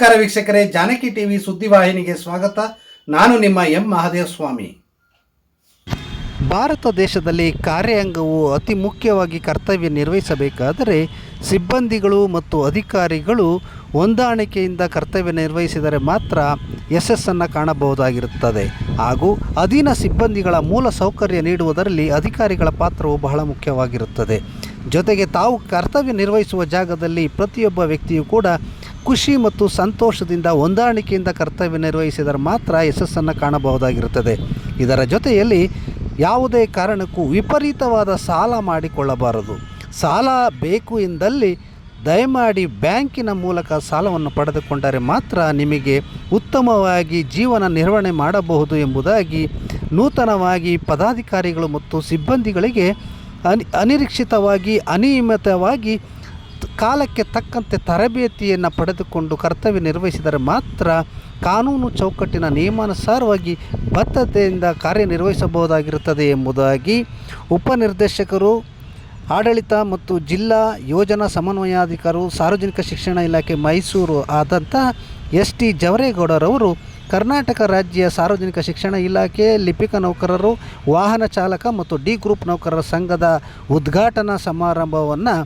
ನಮಸ್ಕಾರ ವೀಕ್ಷಕರೇ, ಜಾನಕಿ ಟಿವಿ ಸುದ್ದಿವಾಹಿನಿಗೆ ಸ್ವಾಗತ. ನಾನು ನಿಮ್ಮ ಎಂ ಮಹದೇವಸ್ವಾಮಿ. ಭಾರತ ದೇಶದಲ್ಲಿ ಕಾರ್ಯಾಂಗವು ಅತಿ ಮುಖ್ಯವಾಗಿ ಕರ್ತವ್ಯ ನಿರ್ವಹಿಸಬೇಕಾದರೆ ಸಿಬ್ಬಂದಿಗಳು ಮತ್ತು ಅಧಿಕಾರಿಗಳು ಹೊಂದಾಣಿಕೆಯಿಂದ ಕರ್ತವ್ಯ ನಿರ್ವಹಿಸಿದರೆ ಮಾತ್ರ ಯಶಸ್ಸನ್ನು ಕಾಣಬಹುದಾಗಿರುತ್ತದೆ. ಹಾಗೂ ಅಧೀನ ಸಿಬ್ಬಂದಿಗಳ ಮೂಲ ಸೌಕರ್ಯ ನೀಡುವುದರಲ್ಲಿ ಅಧಿಕಾರಿಗಳ ಪಾತ್ರವು ಬಹಳ ಮುಖ್ಯವಾಗಿರುತ್ತದೆ. ಜೊತೆಗೆ ತಾವು ಕರ್ತವ್ಯ ನಿರ್ವಹಿಸುವ ಜಾಗದಲ್ಲಿ ಪ್ರತಿಯೊಬ್ಬ ವ್ಯಕ್ತಿಯು ಕೂಡ ಖುಷಿ ಮತ್ತು ಸಂತೋಷದಿಂದ ಹೊಂದಾಣಿಕೆಯಿಂದ ಕರ್ತವ್ಯ ನಿರ್ವಹಿಸಿದರೆ ಮಾತ್ರ ಯಶಸ್ಸನ್ನು ಕಾಣಬಹುದಾಗಿರುತ್ತದೆ. ಇದರ ಜೊತೆಯಲ್ಲಿ ಯಾವುದೇ ಕಾರಣಕ್ಕೂ ವಿಪರೀತವಾದ ಸಾಲ ಮಾಡಿಕೊಳ್ಳಬಾರದು. ಸಾಲ ಬೇಕು ಎಂದಲ್ಲಿ ದಯಮಾಡಿ ಬ್ಯಾಂಕಿನ ಮೂಲಕ ಸಾಲವನ್ನು ಪಡೆದುಕೊಂಡರೆ ಮಾತ್ರ ನಿಮಗೆ ಉತ್ತಮವಾಗಿ ಜೀವನ ನಿರ್ವಹಣೆ ಮಾಡಬಹುದು ಎಂಬುದಾಗಿ ನೂತನವಾಗಿ ಪದಾಧಿಕಾರಿಗಳು ಮತ್ತು ಸಿಬ್ಬಂದಿಗಳಿಗೆ ಅನಿರೀಕ್ಷಿತವಾಗಿ ಅನಿಯಮಿತವಾಗಿ ಕಾಲಕ್ಕೆ ತಕ್ಕಂತೆ ತರಬೇತಿಯನ್ನು ಪಡೆದುಕೊಂಡು ಕರ್ತವ್ಯ ನಿರ್ವಹಿಸಿದರೆ ಮಾತ್ರ ಕಾನೂನು ಚೌಕಟ್ಟಿನ ನಿಯಮಾನುಸಾರವಾಗಿ ಬದ್ಧತೆಯಿಂದ ಕಾರ್ಯನಿರ್ವಹಿಸಬಹುದಾಗಿರುತ್ತದೆ ಎಂಬುದಾಗಿ ಉಪನಿರ್ದೇಶಕರು, ಆಡಳಿತ ಮತ್ತು ಜಿಲ್ಲಾ ಯೋಜನಾ ಸಮನ್ವಯಾಧಿಕಾರಿ, ಸಾರ್ವಜನಿಕ ಶಿಕ್ಷಣ ಇಲಾಖೆ ಮೈಸೂರು ಆದಂಥ ಎಸ್.ಟಿ. ಜವರೇಗೌಡರವರು ಕರ್ನಾಟಕ ರಾಜ್ಯ ಸಾರ್ವಜನಿಕ ಶಿಕ್ಷಣ ಇಲಾಖೆ, ಲಿಪಿಕ ನೌಕರರು, ವಾಹನ ಚಾಲಕ ಮತ್ತು ಡಿ ಗ್ರೂಪ್ ನೌಕರರ ಸಂಘದ ಉದ್ಘಾಟನಾ ಸಮಾರಂಭವನ್ನು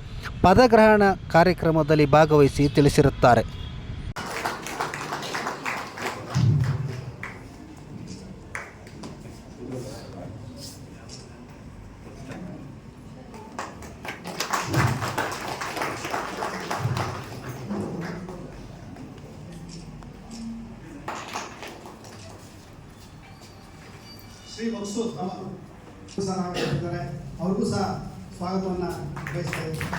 ಪದಗ್ರಹಣ ಕಾರ್ಯಕ್ರಮದಲ್ಲಿ ಭಾಗವಹಿಸಿ ತಿಳಿಸಿರುತ್ತಾರೆ. ಶ್ರೀ ಮಕ್ಸೂದ್ ಅವ್ರಿಗೂ ಸಹ ಸ್ವಾಗತವನ್ನು ಬಯಸ್ತಾ ಇದ್ದೀನಿ.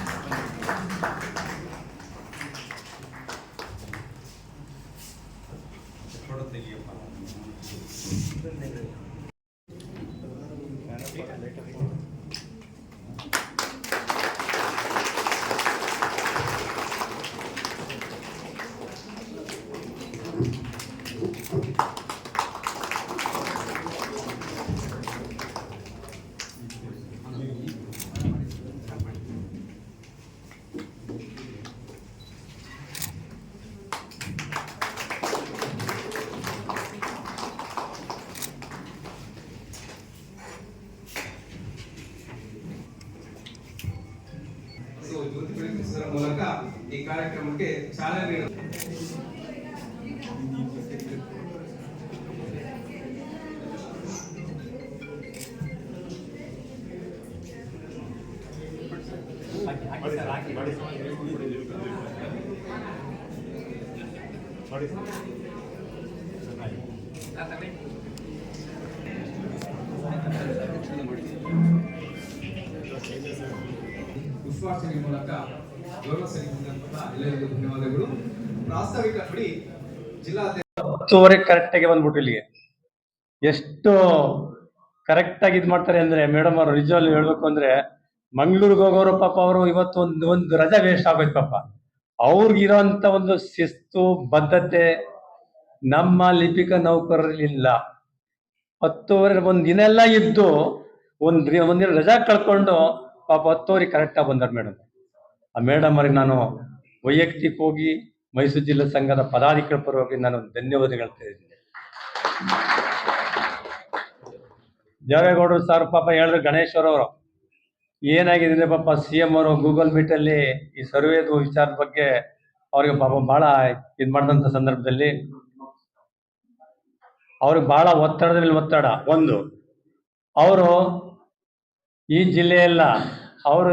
ಜ್ಯೋತಿ ಬೆಳಗಿಸುವುದರ ಮೂಲಕ ಈ ಕಾರ್ಯಕ್ರಮಕ್ಕೆ ಚಾಲನೆ ನೀಡುತ್ತದೆ. ಪುಷ್ಪಾರ್ಚನೆ ಮೂಲಕ ಗೌರವ ಸಲ್ಲಿಸಿದಂತಹ ಎಲ್ಲರಿಗೂ ಧನ್ಯವಾದಗಳು. ಪ್ರಾಸ್ತಾವಿಕ ಬಿಡಿ ಜಿಲ್ಲಾಧ್ಯಕ್ಷ 10:30 ಕರೆಕ್ಟಾಗಿ ಬಂದ್ಬಿಟ್ಟು ಇಲ್ಲಿಗೆ ಎಷ್ಟು ಕರೆಕ್ಟಾಗಿ ಇದು ಮಾಡ್ತಾರೆ ಅಂದರೆ ಮೇಡಮ್ ಅವರು ನಿಜವಾಗ್ಲೂ ಹೇಳ್ಬೇಕು ಅಂದರೆ ಮಂಗಳೂರಿಗೆ ಹೋಗೋರು ಪಾಪ ಅವರು ಇವತ್ತು ಒಂದು ರಜಾ ವೇಸ್ಟ್ ಆಗೋಯ್ತು ಪಾಪ. ಅವ್ರಿಗಿರೋಂಥ ಒಂದು ಶಿಸ್ತು ಬದ್ಧತೆ ನಮ್ಮ ಲಿಪಿಕ ನೌಕರರಿಲ್ಲ. 10:30 ಒಂದು ದಿನ ಎಲ್ಲ ಇದ್ದು ಒಂದಿನ ರಜಾ ಕಳ್ಕೊಂಡು ಪಾಪ 10:00 ಕರೆಕ್ಟಾಗಿ ಬಂದಾರ ಮೇಡಮ್. ಆ ಮೇಡಮ್ ಅವ್ರಿಗೆ ನಾನು ವೈಯಕ್ತಿಕ ಹೋಗಿ ಮೈಸೂರು ಜಿಲ್ಲಾ ಸಂಘದ ಪದಾಧಿಕಾರಿ ಪರವಾಗಿ ನಾನು ಧನ್ಯವಾದ ಹೇಳ್ತಾ ಇದ್ದೀನಿ. ದೇವೇಗೌಡರು ಸರ್ ಪಾಪ ಹೇಳಿದ್ರು, ಗಣೇಶ್ವರ ಅವರು ಏನಾಗಿದೆ ಪಾಪ CM ಅವರು ಗೂಗಲ್ ಮೀಟಲ್ಲಿ ಈ ಸರ್ವೇದು ವಿಚಾರದ ಬಗ್ಗೆ ಅವ್ರಿಗೆ ಪಾಪ ಭಾಳ ಇದು ಮಾಡಿದಂಥ ಸಂದರ್ಭದಲ್ಲಿ ಅವ್ರಿಗೆ ಭಾಳ ಒತ್ತಡದ ಮೇಲೆ ಒತ್ತಡ. ಒಂದು ಅವರು ಈ ಜಿಲ್ಲೆಯಲ್ಲ, ಅವರು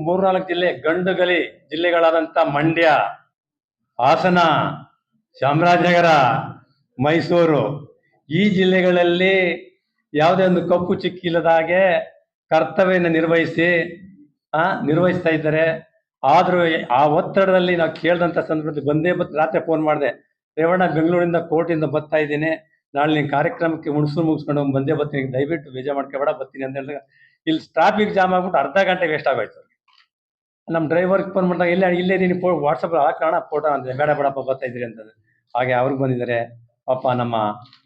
ಮೂರ್ನಾಲ್ಕು ಜಿಲ್ಲೆ ಗಂಡುಗಲಿ ಜಿಲ್ಲೆಗಳಾದಂಥ ಮಂಡ್ಯ, ಹಾಸನ, ಚಾಮರಾಜನಗರ, ಮೈಸೂರು ಈ ಜಿಲ್ಲೆಗಳಲ್ಲಿ ಯಾವುದೇ ಒಂದು ಕಪ್ಪು ಚಿಕ್ಕಿಲ್ಲದ ಹಾಗೆ ಕರ್ತವ್ಯನ ನಿರ್ವಹಿಸ್ತಾ ಇದ್ದಾರೆ. ಆದರೂ ಆ ಒತ್ತಡದಲ್ಲಿ ನಾವು ಕೇಳಿದಂಥ ಸಂದರ್ಭದಲ್ಲಿ ರಾತ್ರಿ ಫೋನ್ ಮಾಡಿದೆ, ರೇವಣ್ಣ ಬೆಂಗಳೂರಿಂದ ಕೋರ್ಟಿಂದ ಬರ್ತಾ ಇದ್ದೀನಿ, ನಾಳೆ ನೀನು ಕಾರ್ಯಕ್ರಮಕ್ಕೆ ಮುಗಿಸ್ಕೊಂಡು ಬಂದೇ ಬರ್ತೀನಿ, ದಯವಿಟ್ಟು ಬೇಜಾರು ಮಾಡ್ಕೊಬೇಡ ಬರ್ತೀನಿ ಅಂತ ಹೇಳಿದಾಗ ಇಲ್ಲಿ ಟ್ರಾಫಿಕ್ ಜಾಮ್ ಆಗ್ಬಿಟ್ಟು ಅರ್ಧ ಗಂಟೆ ವೇಸ್ಟ್ ಆಗೋಯ್ತು. ನಮ್ಮ ಡ್ರೈವರ್ಗೆ ಫೋನ್ ಮಾಡಿದಾಗ ಇಲ್ಲೇ ನೀನು ವಾಟ್ಸಪ್ ಹಾಕೋಣ ಫೋಟೋ ಅಂದರೆ ಬೇಡ ಬೇಡಪ್ಪ ಬರ್ತಾ ಇದ್ದೀರಿ ಅಂತಂದ್ರೆ ಹಾಗೆ ಅವ್ರಿಗೆ ಬಂದಿದ್ದಾರೆ ಪಾಪ.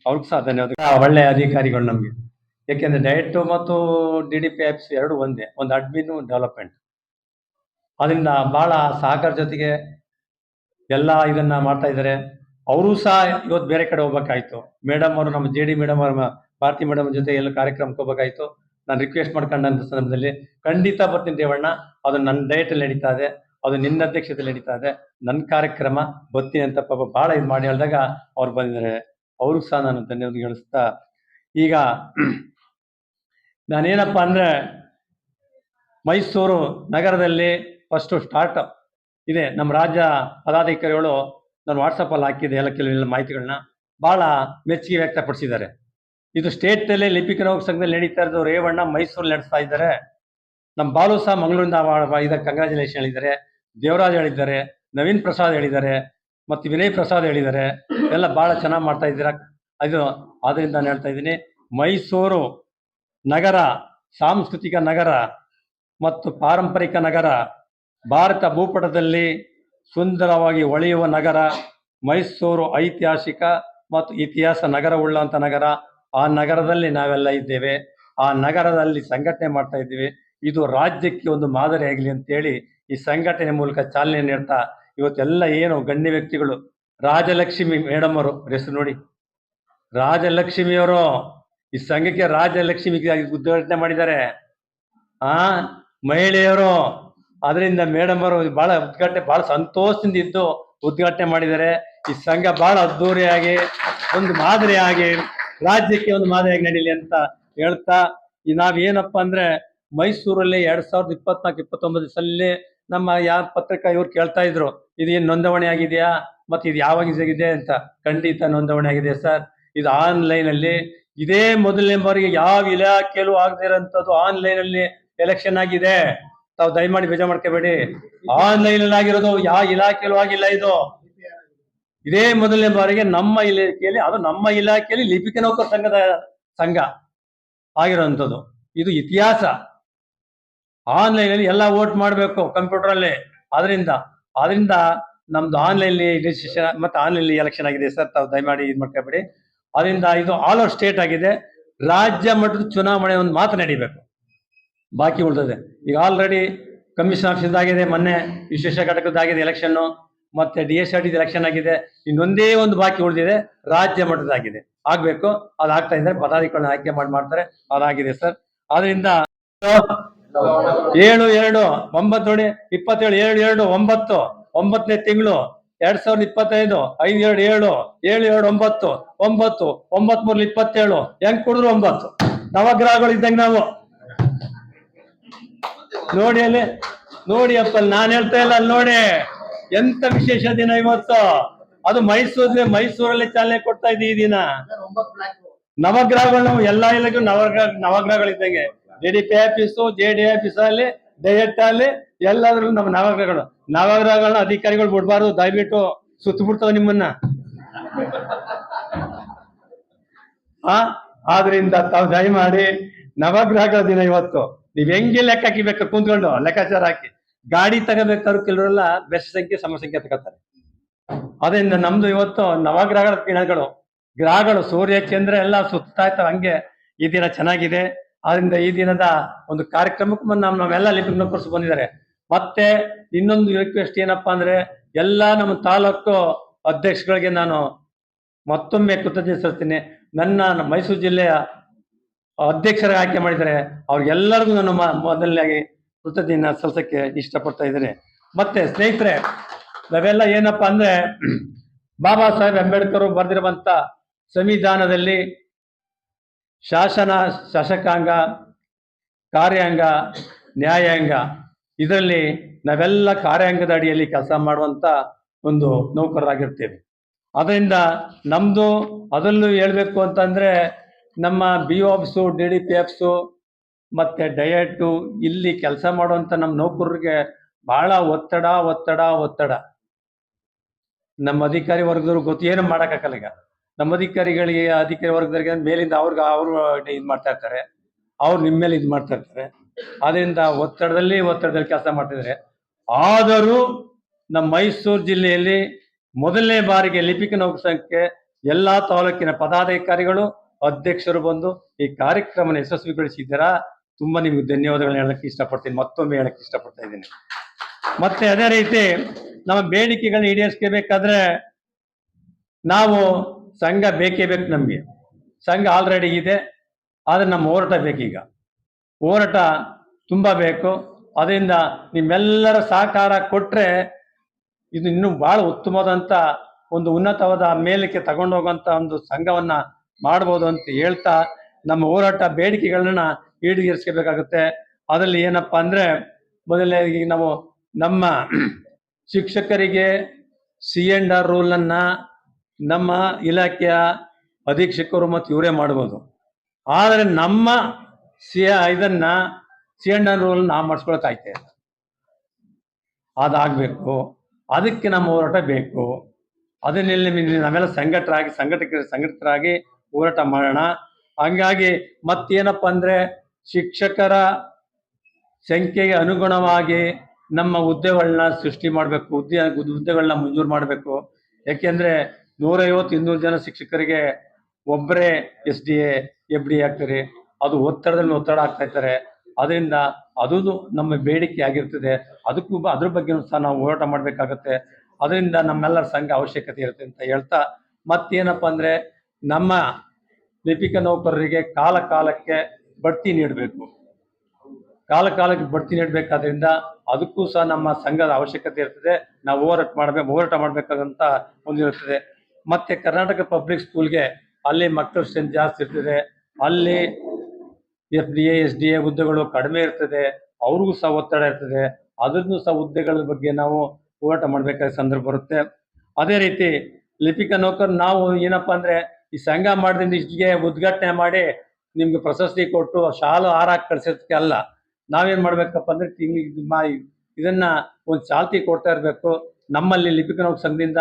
ಅವ್ರಿಗೂ ಸಹ ಧನ್ಯವಾದ. ಒಳ್ಳೆಯ ಅಧಿಕಾರಿಗಳು ನಮಗೆ, ಯಾಕೆಂದರೆ ಡಯಟು ಮತ್ತು DDP ಆಫೀಸ್ ಎರಡು ಒಂದೇ, ಒಂದು ಅಡ್ಮಿನ್ ಡೆವಲಪ್ಮೆಂಟ್. ಅದರಿಂದ ಭಾಳ ಸಹಕಾರ ಜೊತೆಗೆ ಎಲ್ಲ ಇದನ್ನ ಮಾಡ್ತಾ ಇದ್ದಾರೆ. ಅವರು ಸಹ ಇವತ್ತು ಬೇರೆ ಕಡೆ ಹೋಗ್ಬೇಕಾಯ್ತು. ಮೇಡಮ್ ಅವರು ನಮ್ಮ JD ಮೇಡಮ್ ಅವ್ರ ಭಾರತಿ ಮೇಡಮ್ ಜೊತೆ ಎಲ್ಲ ಕಾರ್ಯಕ್ರಮಕ್ಕೆ ಹೋಗ್ಬೇಕಾಯ್ತು. ನಾನು ರಿಕ್ವೆಸ್ಟ್ ಮಾಡ್ಕೊಂಡಂತ ಸಂದರ್ಭದಲ್ಲಿ ಖಂಡಿತ ಬರ್ತೀನಿ ರೇವಣ್ಣ, ಅದು ನನ್ನ ಡಯಟಲ್ಲಿ ನಡೀತಾ ಇದೆ, ಅದು ನಿನ್ನ ಅಧ್ಯಕ್ಷತೆಯಲ್ಲಿ ನಡೀತಾ ಇದೆ, ನನ್ನ ಕಾರ್ಯಕ್ರಮ ಬರ್ತೀನಿ ಅಂತ ಪಾಪ ಭಾಳ ಇದು ಮಾಡಿ ಹೇಳಿದಾಗ ಅವ್ರು ಬಂದಿದ್ದಾರೆ. ಅವ್ರಿಗೂ ಸಹ ನಾನು ಧನ್ಯವಾದ ಹೇಳಿಸ್ತಾ, ಈಗ ನಾನೇನಪ್ಪ ಅಂದರೆ ಮೈಸೂರು ನಗರದಲ್ಲಿ ಫಸ್ಟು ಸ್ಟಾರ್ಟ್ ಇದೆ. ನಮ್ಮ ರಾಜ್ಯ ಪದಾಧಿಕಾರಿಗಳು ನಾನು ವಾಟ್ಸಪ್ಪಲ್ಲಿ ಹಾಕಿದ್ದೆ ಎಲ್ಲ ಕೆಲವೆಲ್ಲ ಮಾಹಿತಿಗಳನ್ನ ಭಾಳ ಮೆಚ್ಚುಗೆ ವ್ಯಕ್ತಪಡಿಸಿದ್ದಾರೆ. ಇದು ಸ್ಟೇಟಲ್ಲೇ ಲಿಪಿಕ ನೌಕರ ಸಂಘದಲ್ಲಿ ನಡೀತಾ ಇರೋದು ರೇವಣ್ಣ ಮೈಸೂರಲ್ಲಿ ನಡೆಸ್ತಾ ಇದ್ದಾರೆ. ನಮ್ಮ ಬಾಲು ಸಹ ಮಂಗಳೂರಿಂದ ಇದಕ್ಕೆ ಕಂಗ್ರ್ಯಾಚುಲೇಷನ್ ಹೇಳಿದ್ದಾರೆ, ದೇವರಾಜ್ ಹೇಳಿದ್ದಾರೆ, ನವೀನ್ ಪ್ರಸಾದ್ ಹೇಳಿದ್ದಾರೆ, ಮತ್ತು ವಿನಯ್ ಪ್ರಸಾದ್ ಹೇಳಿದ್ದಾರೆ. ಎಲ್ಲ ಭಾಳ ಚೆನ್ನಾಗಿ ಮಾಡ್ತಾ ಇದ್ದೀರಾ. ಅದು ಆದ್ದರಿಂದ ನಾನು ಹೇಳ್ತಾ ಇದ್ದೀನಿ, ಮೈಸೂರು ನಗರ ಸಾಂಸ್ಕೃತಿಕ ನಗರ ಮತ್ತು ಪಾರಂಪರಿಕ ನಗರ, ಭಾರತ ಭೂಪಟದಲ್ಲಿ ಸುಂದರವಾಗಿ ಹೊಳೆಯುವ ನಗರ. ಮೈಸೂರು ಐತಿಹಾಸಿಕ ಮತ್ತು ಇತಿಹಾಸ ನಗರವುಳ್ಳಂಥ ನಗರ. ಆ ನಗರದಲ್ಲಿ ನಾವೆಲ್ಲ ಇದ್ದೇವೆ, ಆ ನಗರದಲ್ಲಿ ಸಂಘಟನೆ ಮಾಡ್ತಾ ಇದ್ದೀವಿ. ಇದು ರಾಜ್ಯಕ್ಕೆ ಒಂದು ಮಾದರಿ ಆಗಲಿ ಅಂತೇಳಿ ಈ ಸಂಘಟನೆ ಮೂಲಕ ಚಾಲನೆ ನೀಡ್ತಾ ಇವತ್ತೆಲ್ಲ ಏನು ಗಣ್ಯ ವ್ಯಕ್ತಿಗಳು, ರಾಜಲಕ್ಷ್ಮಿ ಮೇಡಮ್ ಅವರು ಹೆಸರು ನೋಡಿ, ರಾಜಲಕ್ಷ್ಮಿಯವರು ಈ ಸಂಘಕ್ಕೆ ರಾಜಲಕ್ಷ್ಮಿ ಉದ್ಘಾಟನೆ ಮಾಡಿದ್ದಾರೆ. ಮಹಿಳೆಯರು, ಅದರಿಂದ ಮೇಡಮ್ ಅವರು ಭಾಳ ಉದ್ಘಾಟನೆ ಭಾಳ ಸಂತೋಷದಿಂದ ಇದ್ದು ಉದ್ಘಾಟನೆ ಮಾಡಿದ್ದಾರೆ. ಈ ಸಂಘ ಭಾಳ ಅದ್ದೂರಿಯಾಗಿ ಒಂದು ಮಾದರಿಯಾಗಿ ರಾಜ್ಯಕ್ಕೆ ಒಂದು ಮಾದರಿಯಾಗಿ ನಡೀಲಿ ಅಂತ ಹೇಳ್ತಾ, ನಾವೇನಪ್ಪ ಅಂದ್ರೆ ಮೈಸೂರಲ್ಲಿ 2024-29 ಸಲ ನಮ್ಮ ಯಾವ ಪತ್ರಿಕಾ ಇವ್ರು ಕೇಳ್ತಾ ಇದ್ರು, ಇದು ಏನು ನೋಂದಣಿ ಆಗಿದೆಯಾ ಮತ್ತು ಇದು ಯಾವಾಗ ಆಗಿದೆ ಅಂತ. ಖಂಡಿತ ನೋಂದಣಿ ಆಗಿದೆ ಸರ್. ಇದು ಆನ್ಲೈನಲ್ಲಿ ಇದೇ ಮೊದಲನೇ ಬಾರಿಗೆ ಯಾವ ಇಲಾಖೆಯಲ್ಲೂ ಆಗದೆ ಇರೋಂಥದ್ದು ಆನ್ಲೈನಲ್ಲಿ ಎಲೆಕ್ಷನ್ ಆಗಿದೆ. ತಾವು ದಯಮಾಡಿ ಬೇಜಾರು ಮಾಡ್ಕೋಬೇಡಿ, ಆನ್ಲೈನ್ ಅಲ್ಲಿ ಆಗಿರೋದು ಯಾವ ಇಲಾಖೆಯಲ್ಲೂ ಆಗಿಲ್ಲ. ಇದು ಇದೇ ಮೊದಲನೇ ಬಾರಿಗೆ ನಮ್ಮ ಇಲಾಖೆಯಲ್ಲಿ, ಅದು ನಮ್ಮ ಇಲಾಖೆಯಲ್ಲಿ ಲಿಪಿಕ ನೌಕರ ಸಂಘದ ಸಂಘ ಆಗಿರೋಂಥದ್ದು. ಇದು ಇತಿಹಾಸ. ಆನ್ಲೈನ್ ಅಲ್ಲಿ ಎಲ್ಲ ವೋಟ್ ಮಾಡಬೇಕು ಕಂಪ್ಯೂಟರ್ ಅಲ್ಲಿ. ಅದರಿಂದ ನಮ್ದು ಆನ್ಲೈನ್ ರಿಜಿಸ್ಟ್ರೇಷನ್ ಮತ್ತೆ ಆನ್ಲೈನ್ ಎಲೆಕ್ಷನ್ ಆಗಿದೆ ಸರ್. ತಾವು ದಯಮಾಡಿ ಇದು ಮಾಡ್ಕೋಬೇಡಿ. ಅದರಿಂದ ಇದು ಆಲ್ ಓವರ್ ಸ್ಟೇಟ್ ಆಗಿದೆ. ರಾಜ್ಯ ಮಟ್ಟದ ಚುನಾವಣೆ ಒಂದು ಮಾತ್ರ ನಡೀಬೇಕು, ಬಾಕಿ ಉಳಿದಿದೆ. ಈಗ ಆಲ್ರೆಡಿ ಕಮಿಷನ್ ಆಫೀಸ್ ಆಗಿದೆ, ಮೊನ್ನೆ ವಿಶೇಷ ಘಟಕದಾಗಿದೆ ಎಲೆಕ್ಷನ್ನು, ಮತ್ತೆ DSRT ಎಲೆಕ್ಷನ್ ಆಗಿದೆ. ಇನ್ನೊಂದೇ ಒಂದು ಬಾಕಿ ಉಳಿದಿದೆ, ರಾಜ್ಯ ಮಟ್ಟದಾಗಿದೆ, ಆಗ್ಬೇಕು. ಅದಾಗ್ತಾ ಇದ್ದಾರೆ, ಪದಾಧಿಕಾರಿಗಳನ್ನ ಆಯ್ಕೆ ಮಾಡ್ತಾರೆ, ಅದಾಗಿದೆ ಸರ್. ಆದ್ರಿಂದ 7/2/27 9ನೇ ತಿಂಗಳು 2025 5/2/7 7/2/9 9/9/27 ಹೆಂಗ್ ಕುಡಿದ್ರು 9 ನವಗ್ರಹಗಳು ಇದ್ದಂಗೆ ನಾವು ನೋಡಿ. ಅಲ್ಲಿ ನೋಡಿ ಅಪ್ಪ, ನಾನು ಹೇಳ್ತಾ ಇಲ್ಲ, ಅಲ್ಲಿ ನೋಡಿ ಎಂತ ವಿಶೇಷ ದಿನ ಇವತ್ತು. ಅದು ಮೈಸೂರಲ್ಲಿ ಚಾಲನೆ ಕೊಡ್ತಾ ಇದ್ದೀವಿ. ಈ ದಿನ ನವಗ್ರಹಗಳು ಎಲ್ಲಾ ಇಲಾಖೆ ನವಗ್ರಹಗಳಿದ್ದಂಗೆ. DDP ಆಫೀಸು, JD ಆಫೀಸ್ ಅಲ್ಲಿ, ಡಯಟ್ ಅಲ್ಲಿ, ಎಲ್ಲಾದ್ರೂ ನಮ್ಮ ನವಗ್ರಹಗಳನ್ನ ಅಧಿಕಾರಿಗಳು ಬಿಡ್ಬಾರ್ದು. ದಯವಿಟ್ಟು ಸುತ್ತ ಬಿಡ್ತಾವ ನಿಮ್ಮನ್ನ. ಆದ್ರಿಂದ ತಾವು ದಯಮಾಡಿ ನವಗ್ರಹಗಳ ದಿನ ಇವತ್ತು ನೀವ್ ಹೆಂಗೆ ಲೆಕ್ಕ ಹಾಕಿಬೇಕು, ಕುಂತ್ಕೊಂಡು ಲೆಕ್ಕಾಚಾರ ಹಾಕಿ. ಗಾಡಿ ತಗೋಬೇಕಾದ್ರು ಕೆಲವರೆಲ್ಲ ಬೆಸ್ಟ್ ಸಂಖ್ಯೆ ಸಮ ಸಂಖ್ಯೆ ತಗೋತಾರೆ. ಅದರಿಂದ ನಮ್ದು ಇವತ್ತು ನವಗ್ರಹಗಳ ಗ್ರಹಗಳು ಸೂರ್ಯ ಚಂದ್ರ ಎಲ್ಲ ಸುತ್ತಾ ಇರ್ತಾವೆ. ಹಂಗೆ ಈ ದಿನ ಚೆನ್ನಾಗಿದೆ. ಆದ್ರಿಂದ ಈ ದಿನದ ಒಂದು ಕಾರ್ಯಕ್ರಮಕ್ಕೆ ನಾವೆಲ್ಲ ಲಿಪಿಕ ನೌಕರರು ಬಂದಿದ್ದಾರೆ. ಮತ್ತೆ ಇನ್ನೊಂದು ರಿಕ್ವೆಸ್ಟ್ ಏನಪ್ಪಾ ಅಂದ್ರೆ, ಎಲ್ಲ ನಮ್ಮ ತಾಲೂಕು ಅಧ್ಯಕ್ಷಗಳಿಗೆ ನಾನು ಮತ್ತೊಮ್ಮೆ ಕೃತಜ್ಞತೆ ಸಲ್ಲಿಸ್ತೀನಿ. ನನ್ನ ಮೈಸೂರು ಜಿಲ್ಲೆಯ ಅಧ್ಯಕ್ಷರಾಗಿ ಆಯ್ಕೆ ಮಾಡಿದ್ದಾರೆ, ಅವ್ರಿಗೆಲ್ಲರಿಗೂ ನಾನು ಮೊದಲನೇದಾಗಿ ಕೃತಜ್ಞತೆ ಸಲ್ಲಿಸಕ್ಕೆ ಇಷ್ಟಪಡ್ತಾ ಇದ್ದೇನೆ. ಮತ್ತೆ ಸ್ನೇಹಿತರೆ, ನಾವೆಲ್ಲ ಏನಪ್ಪಾ ಅಂದ್ರೆ, ಬಾಬಾ ಸಾಹೇಬ್ ಅಂಬೇಡ್ಕರ್ ಬರೆದಿರುವಂತ ಸಂವಿಧಾನದಲ್ಲಿ ಶಾಸಕಾಂಗ, ಕಾರ್ಯಾಂಗ, ನ್ಯಾಯಾಂಗ, ಇದರಲ್ಲಿ ನಾವೆಲ್ಲ ಕಾರ್ಯಾಂಗದ ಅಡಿಯಲ್ಲಿ ಕೆಲಸ ಮಾಡುವಂತ ಒಂದು ನೌಕರರಾಗಿರ್ತೇವೆ. ಅದರಿಂದ ನಮ್ದು ಅದರಲ್ಲೂ ಹೇಳ್ಬೇಕು ಅಂತಂದ್ರೆ, ನಮ್ಮ BO ಆಫೀಸು, DDP ಆಫೀಸು ಮತ್ತೆ ಡಯಟು ಇಲ್ಲಿ ಕೆಲಸ ಮಾಡುವಂತ ನಮ್ಮ ನೌಕರರಿಗೆ ಬಹಳ ಒತ್ತಡ. ನಮ್ಮ ಅಧಿಕಾರಿ ವರ್ಗದವ್ರು ಏನು ಮಾಡೋಕ್ಕಾಗಲ್ಲ. ಈಗ ನಮ್ಮ ಅಧಿಕಾರಿ ವರ್ಗದವರಿಗೆ ಮೇಲಿಂದ ಅವರು ಇದು ಮಾಡ್ತಾ ಇರ್ತಾರೆ, ಅವ್ರು ನಿಮ್ಮ ಮೇಲೆ ಇದು ಮಾಡ್ತಾ ಇರ್ತಾರೆ. ಅದರಿಂದ ಒತ್ತಡದಲ್ಲಿ ಕೆಲಸ ಮಾಡ್ತಿದ್ದಾರೆ. ಆದರೂ ನಮ್ಮ ಮೈಸೂರು ಜಿಲ್ಲೆಯಲ್ಲಿ ಮೊದಲನೇ ಬಾರಿಗೆ ಲಿಪಿಕ ನೌಕರ ಸಂಘಕ್ಕೆ ಎಲ್ಲಾ ತಾಲೂಕಿನ ಪದಾಧಿಕಾರಿಗಳು, ಅಧ್ಯಕ್ಷರು ಬಂದು ಈ ಕಾರ್ಯಕ್ರಮನ ಯಶಸ್ವಿಗೊಳಿಸಿದ್ದೀರಾ. ತುಂಬಾ ನಿಮ್ಗೆ ಧನ್ಯವಾದಗಳನ್ನ ಹೇಳಕ್ಕೆ ಇಷ್ಟಪಡ್ತೀನಿ, ಮತ್ತೊಮ್ಮೆ ಹೇಳಕ್ಕೆ ಇಷ್ಟಪಡ್ತಾ ಇದ್ದೀನಿ. ಮತ್ತೆ ಅದೇ ರೀತಿ ನಮ್ಮ ಬೇಡಿಕೆಗಳನ್ನ ಈಡೇರಿಸ್ಕೋಬೇಕಾದ್ರೆ ನಾವು ಸಂಘ ಬೇಕೇ ಬೇಕು. ನಮಗೆ ಸಂಘ ಆಲ್ರೆಡಿ ಇದೆ, ಆದರೆ ನಮ್ಮ ಹೋರಾಟ ಬೇಕೀಗ. ಹೋರಾಟ ತುಂಬ ಬೇಕು. ಅದರಿಂದ ನಿಮ್ಮೆಲ್ಲರ ಸಹಕಾರ ಕೊಟ್ಟರೆ ಇದು ಇನ್ನೂ ಭಾಳ ಉತ್ತಮವಾದಂಥ ಒಂದು ಉನ್ನತವಾದ ಮೇಲಕ್ಕೆ ತಗೊಂಡೋಗುವಂಥ ಒಂದು ಸಂಘವನ್ನ ಮಾಡ್ಬೋದು ಅಂತ ಹೇಳ್ತಾ, ನಮ್ಮ ಹೋರಾಟ ಬೇಡಿಕೆಗಳನ್ನ ಈಡೇರಿಸ್ಕೋಬೇಕಾಗುತ್ತೆ. ಅದರಲ್ಲಿ ಏನಪ್ಪ ಅಂದರೆ, ಮೊದಲನೇದಾಗಿ ನಾವು ನಮ್ಮ ಶಿಕ್ಷಕರಿಗೆ C&R ರೂಲನ್ನು ನಮ್ಮ ಇಲಾಖೆಯ ಅಧೀಕ್ಷಕರು ಮತ್ತು ಇವರೇ ಮಾಡ್ಬೋದು. ಆದರೆ ನಮ್ಮ ಇದನ್ನು C&R ರೂಲ್ ನಾವು ಮಾಡಿಸ್ಕೊಳಕ್ಕಾಯ್ತೆ ಇಲ್ಲ. ಅದಾಗಬೇಕು. ಅದಕ್ಕೆ ನಮ್ಮ ಹೋರಾಟ ಬೇಕು. ಅದನ್ನೆಲ್ಲ ನಾವೆಲ್ಲ ಸಂಘಟಿತರಾಗಿ ಹೋರಾಟ ಮಾಡೋಣ. ಹಂಗಾಗಿ ಮತ್ತೇನಪ್ಪ ಅಂದರೆ, ಶಿಕ್ಷಕರ ಸಂಖ್ಯೆಗೆ ಅನುಗುಣವಾಗಿ ನಮ್ಮ ಹುದ್ದೆಗಳನ್ನ ಸೃಷ್ಟಿ ಮಾಡಬೇಕು, ಹುದ್ದೆಗಳನ್ನ ಮಂಜೂರು ಮಾಡಬೇಕು. ಯಾಕೆಂದರೆ 150-200 ಜನ ಶಿಕ್ಷಕರಿಗೆ ಒಬ್ಬರೇ SDA FD ಆಗ್ತಾರೆ. ಅದು ಒತ್ತಡ ಆಗ್ತಾ ಇರ್ತಾರೆ. ಅದರಿಂದ ಅದು ನಮ್ಮ ಬೇಡಿಕೆ ಆಗಿರ್ತದೆ. ಅದ್ರ ಬಗ್ಗೆ ಸಹ ನಾವು ಹೋರಾಟ ಮಾಡಬೇಕಾಗತ್ತೆ. ಅದರಿಂದ ನಮ್ಮೆಲ್ಲರ ಸಂಘ ಅವಶ್ಯಕತೆ ಇರುತ್ತೆ ಅಂತ ಹೇಳ್ತಾ, ಮತ್ತೇನಪ್ಪ ಅಂದರೆ, ನಮ್ಮ ಲಿಪಿಕ ನೌಕರರಿಗೆ ಕಾಲಕ್ಕೆ ಬಡ್ತಿ ನೀಡಬೇಕು. ಕಾಲಕ್ಕೆ ಬಡ್ತಿ ನೀಡಬೇಕಾದ್ರಿಂದ ಅದಕ್ಕೂ ಸಹ ನಮ್ಮ ಸಂಘದ ಅವಶ್ಯಕತೆ ಇರ್ತದೆ. ನಾವು ಹೋರಾಟ ಮಾಡಬೇಕಾದಂತ ಹೊಂದಿರುತ್ತದೆ. ಮತ್ತೆ ಕರ್ನಾಟಕ ಪಬ್ಲಿಕ್ ಸ್ಕೂಲ್ಗೆ ಅಲ್ಲಿ ಮಕ್ಕಳ ಸ್ಟ್ರೆಂತ್ ಜಾಸ್ತಿ ಇರ್ತದೆ. ಅಲ್ಲಿ FDA SDA ಹುದ್ದೆಗಳು ಕಡಿಮೆ ಇರ್ತದೆ. ಅವ್ರಿಗೂ ಸಹ ಒತ್ತಡ ಇರ್ತದೆ. ಅದನ್ನು ಸಹ ಹುದ್ದೆಗಳ ಬಗ್ಗೆ ನಾವು ಹೋರಾಟ ಮಾಡಬೇಕಾದ ಸಂದರ್ಭ ಬರುತ್ತೆ. ಅದೇ ರೀತಿ ಲಿಪಿಕ ನೌಕರ ನಾವು ಏನಪ್ಪಾ ಅಂದರೆ, ಈ ಸಂಘ ಮಾಡಿದಿಂದ ಇಷ್ಟಿಗೆ ಉದ್ಘಾಟನೆ ಮಾಡಿ ನಿಮ್ಗೆ ಪ್ರಶಸ್ತಿ ಕೊಟ್ಟು ಶಾಲು ಹಾರಾಕಿ ಕಳ್ಸೋದಕ್ಕೆ ಅಲ್ಲ. ನಾವೇನು ಮಾಡಬೇಕಪ್ಪ ಅಂದರೆ, ಇದನ್ನ ಒಂದು ಚಾಲ್ತಿ ಕೊಡ್ತಾ ಇರಬೇಕು. ನಮ್ಮಲ್ಲಿ ಲಿಪಿಕ ನೌಕರ ಸಂಘದಿಂದ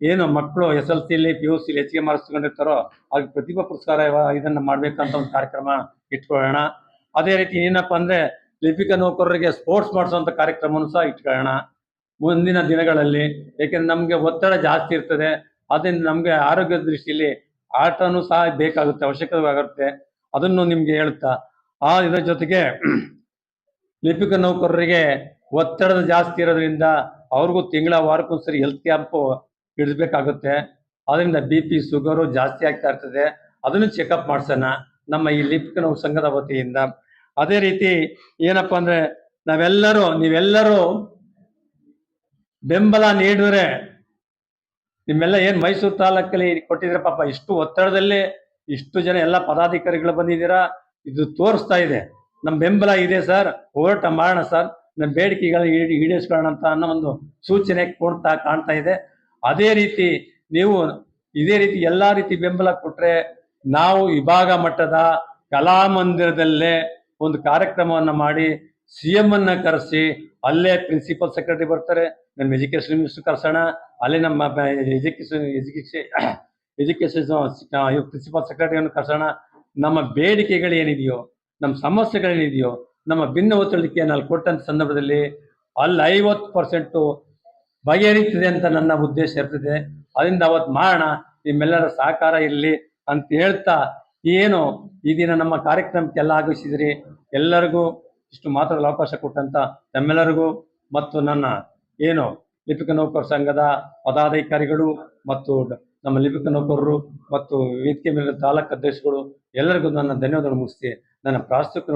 ಏನು ಮಕ್ಕಳು SLCಲಿ PUCಲಿ ಹೆಚ್ಚಿಗೆ ಮಾರ್ಕ್ಸ್ ತಗೊಂಡಿರ್ತಾರೋ ಅವ್ರಿಗೆ ಪ್ರತಿಭಾ ಪುರಸ್ಕಾರ ಇದನ್ನು ಮಾಡಬೇಕಂತ ಒಂದು ಕಾರ್ಯಕ್ರಮ ಇಟ್ಕೊಳ್ಳೋಣ. ಅದೇ ರೀತಿ ಏನಪ್ಪ ಅಂದರೆ, ಲಿಪಿಕ ನೌಕರರಿಗೆ ಸ್ಪೋರ್ಟ್ಸ್ ಮಾಡಿಸುವಂಥ ಕಾರ್ಯಕ್ರಮವನ್ನು ಸಹ ಇಟ್ಕೊಳ್ಳೋಣ ಮುಂದಿನ ದಿನಗಳಲ್ಲಿ. ಏಕೆಂದರೆ ನಮಗೆ ಒತ್ತಡ ಜಾಸ್ತಿ ಇರ್ತದೆ. ಅದರಿಂದ ನಮಗೆ ಆರೋಗ್ಯದ ದೃಷ್ಟಿಯಲ್ಲಿ ಆಟನೂ ಸಹ ಬೇಕಾಗುತ್ತೆ, ಅವಶ್ಯಕವಾಗುತ್ತೆ. ಅದನ್ನು ನಿಮಗೆ ಹೇಳ್ತಾ, ಇದರ ಜೊತೆಗೆ ಲಿಪಿಕ ನೌಕರರಿಗೆ ಒತ್ತಡದ ಜಾಸ್ತಿ ಇರೋದ್ರಿಂದ ಅವ್ರಿಗೂ ವಾರಕ್ಕೊಂದ್ಸರಿ ಹೆಲ್ತ್ ಕ್ಯಾಂಪು ಇಡಬೇಕಾಗುತ್ತೆ. ಅದರಿಂದ BP ಶುಗರು ಜಾಸ್ತಿ ಆಗ್ತಾ ಇರ್ತದೆ. ಅದನ್ನು ಚೆಕಪ್ ಮಾಡಿಸೋಣ ನಮ್ಮ ಈ ಲಿಪಿಕ ನೌಕರ ಸಂಘದ ವತಿಯಿಂದ. ಅದೇ ರೀತಿ ಏನಪ್ಪ ಅಂದರೆ, ನೀವೆಲ್ಲರೂ ಬೆಂಬಲ ನೀಡಿದ್ರೆ, ನಿಮ್ಮೆಲ್ಲ ಏನು ಮೈಸೂರು ತಾಲೂಕಲ್ಲಿ ಕೊಟ್ಟಿದ್ರೆ ಪಾಪ, ಇಷ್ಟು ಒತ್ತಡದಲ್ಲೇ ಇಷ್ಟು ಜನ ಎಲ್ಲ ಪದಾಧಿಕಾರಿಗಳು ಬಂದಿದ್ದೀರಾ. ಇದು ತೋರಿಸ್ತಾ ಇದೆ ನಮ್ಮ ಬೆಂಬಲ ಇದೆ ಸರ್, ಹೋರಾಟ ಮಾಡೋಣ ಸರ್, ನಮ್ಮ ಬೇಡಿಕೆಗಳು ಈಡೇರಿಸ್ಕೊಳ್ಳೋಣ ಅಂತ ಅನ್ನೋ ಒಂದು ಸೂಚನೆ ಕಾಣ್ತಾ ಇದೆ. ಅದೇ ರೀತಿ ನೀವು ಇದೇ ರೀತಿ ಎಲ್ಲ ರೀತಿ ಬೆಂಬಲ ಕೊಟ್ಟರೆ, ನಾವು ವಿಭಾಗ ಮಟ್ಟದ ಕಲಾಮಂದಿರದಲ್ಲೇ ಒಂದು ಕಾರ್ಯಕ್ರಮವನ್ನು ಮಾಡಿ CM ಅನ್ನ ಕರೆಸಿ, ಅಲ್ಲೇ ಪ್ರಿನ್ಸಿಪಲ್ ಸೆಕ್ರೆಟರಿ ಬರ್ತಾರೆ, ನಮ್ಮ ಎಜುಕೇಶನ್ ಮಿನಿಸ್ಟರ್ ಕರೆಸೋಣ. ಅಲ್ಲೇ ನಮ್ಮ ಎಜುಕೇಶನ್ ಪ್ರಿನ್ಸಿಪಲ್ ಸೆಕ್ರೆಟರಿಯನ್ನು ಕರೆಸೋಣ. ನಮ್ಮ ಬೇಡಿಕೆಗಳು ಏನಿದೆಯೋ, ನಮ್ಮ ಸಮಸ್ಯೆಗಳೇನಿದೆಯೋ, ನಮ್ಮ ಭಿನ್ನ ಒತ್ತಡಕ್ಕೆ ನಾನು ಕೊಟ್ಟಂಥ ಸಂದರ್ಭದಲ್ಲಿ ಅಲ್ಲಿ 50% ಬಗೆಹರಿತದೆ ಅಂತ ನನ್ನ ಉದ್ದೇಶ ಇರ್ತದೆ. ಅದರಿಂದ ಅವತ್ತು ಮಾಡೋಣ, ನಿಮ್ಮೆಲ್ಲರ ಸಹಕಾರ ಇರಲಿ ಅಂತ ಹೇಳ್ತಾ, ಏನು ಈ ದಿನ ನಮ್ಮ ಕಾರ್ಯಕ್ರಮಕ್ಕೆಲ್ಲ ಆಗಮಿಸಿದ್ರಿ ಎಲ್ಲರಿಗೂ ಇಷ್ಟು ಮಾತಾಡಲು ಅವಕಾಶ ಕೊಟ್ಟಂತ ನಮ್ಮೆಲ್ಲರಿಗೂ ಮತ್ತು ನನ್ನ ಏನು ಲಿಪಿಕ ನೌಕರ ಸಂಘದ ಪದಾಧಿಕಾರಿಗಳು ಮತ್ತು ನಮ್ಮ ಲಿಪಿಕ ನೌಕರರು ಮತ್ತು ವೇದಿಕೆ ಮೇಲೆ ತಾಲೂಕು ಅಧ್ಯಕ್ಷಗಳು ಎಲ್ಲರಿಗೂ ನನ್ನ ಧನ್ಯವಾದಗಳು ಮುಗಿಸಿ ನನ್ನ ಪ್ರಾಸ್ತಾವಿಕ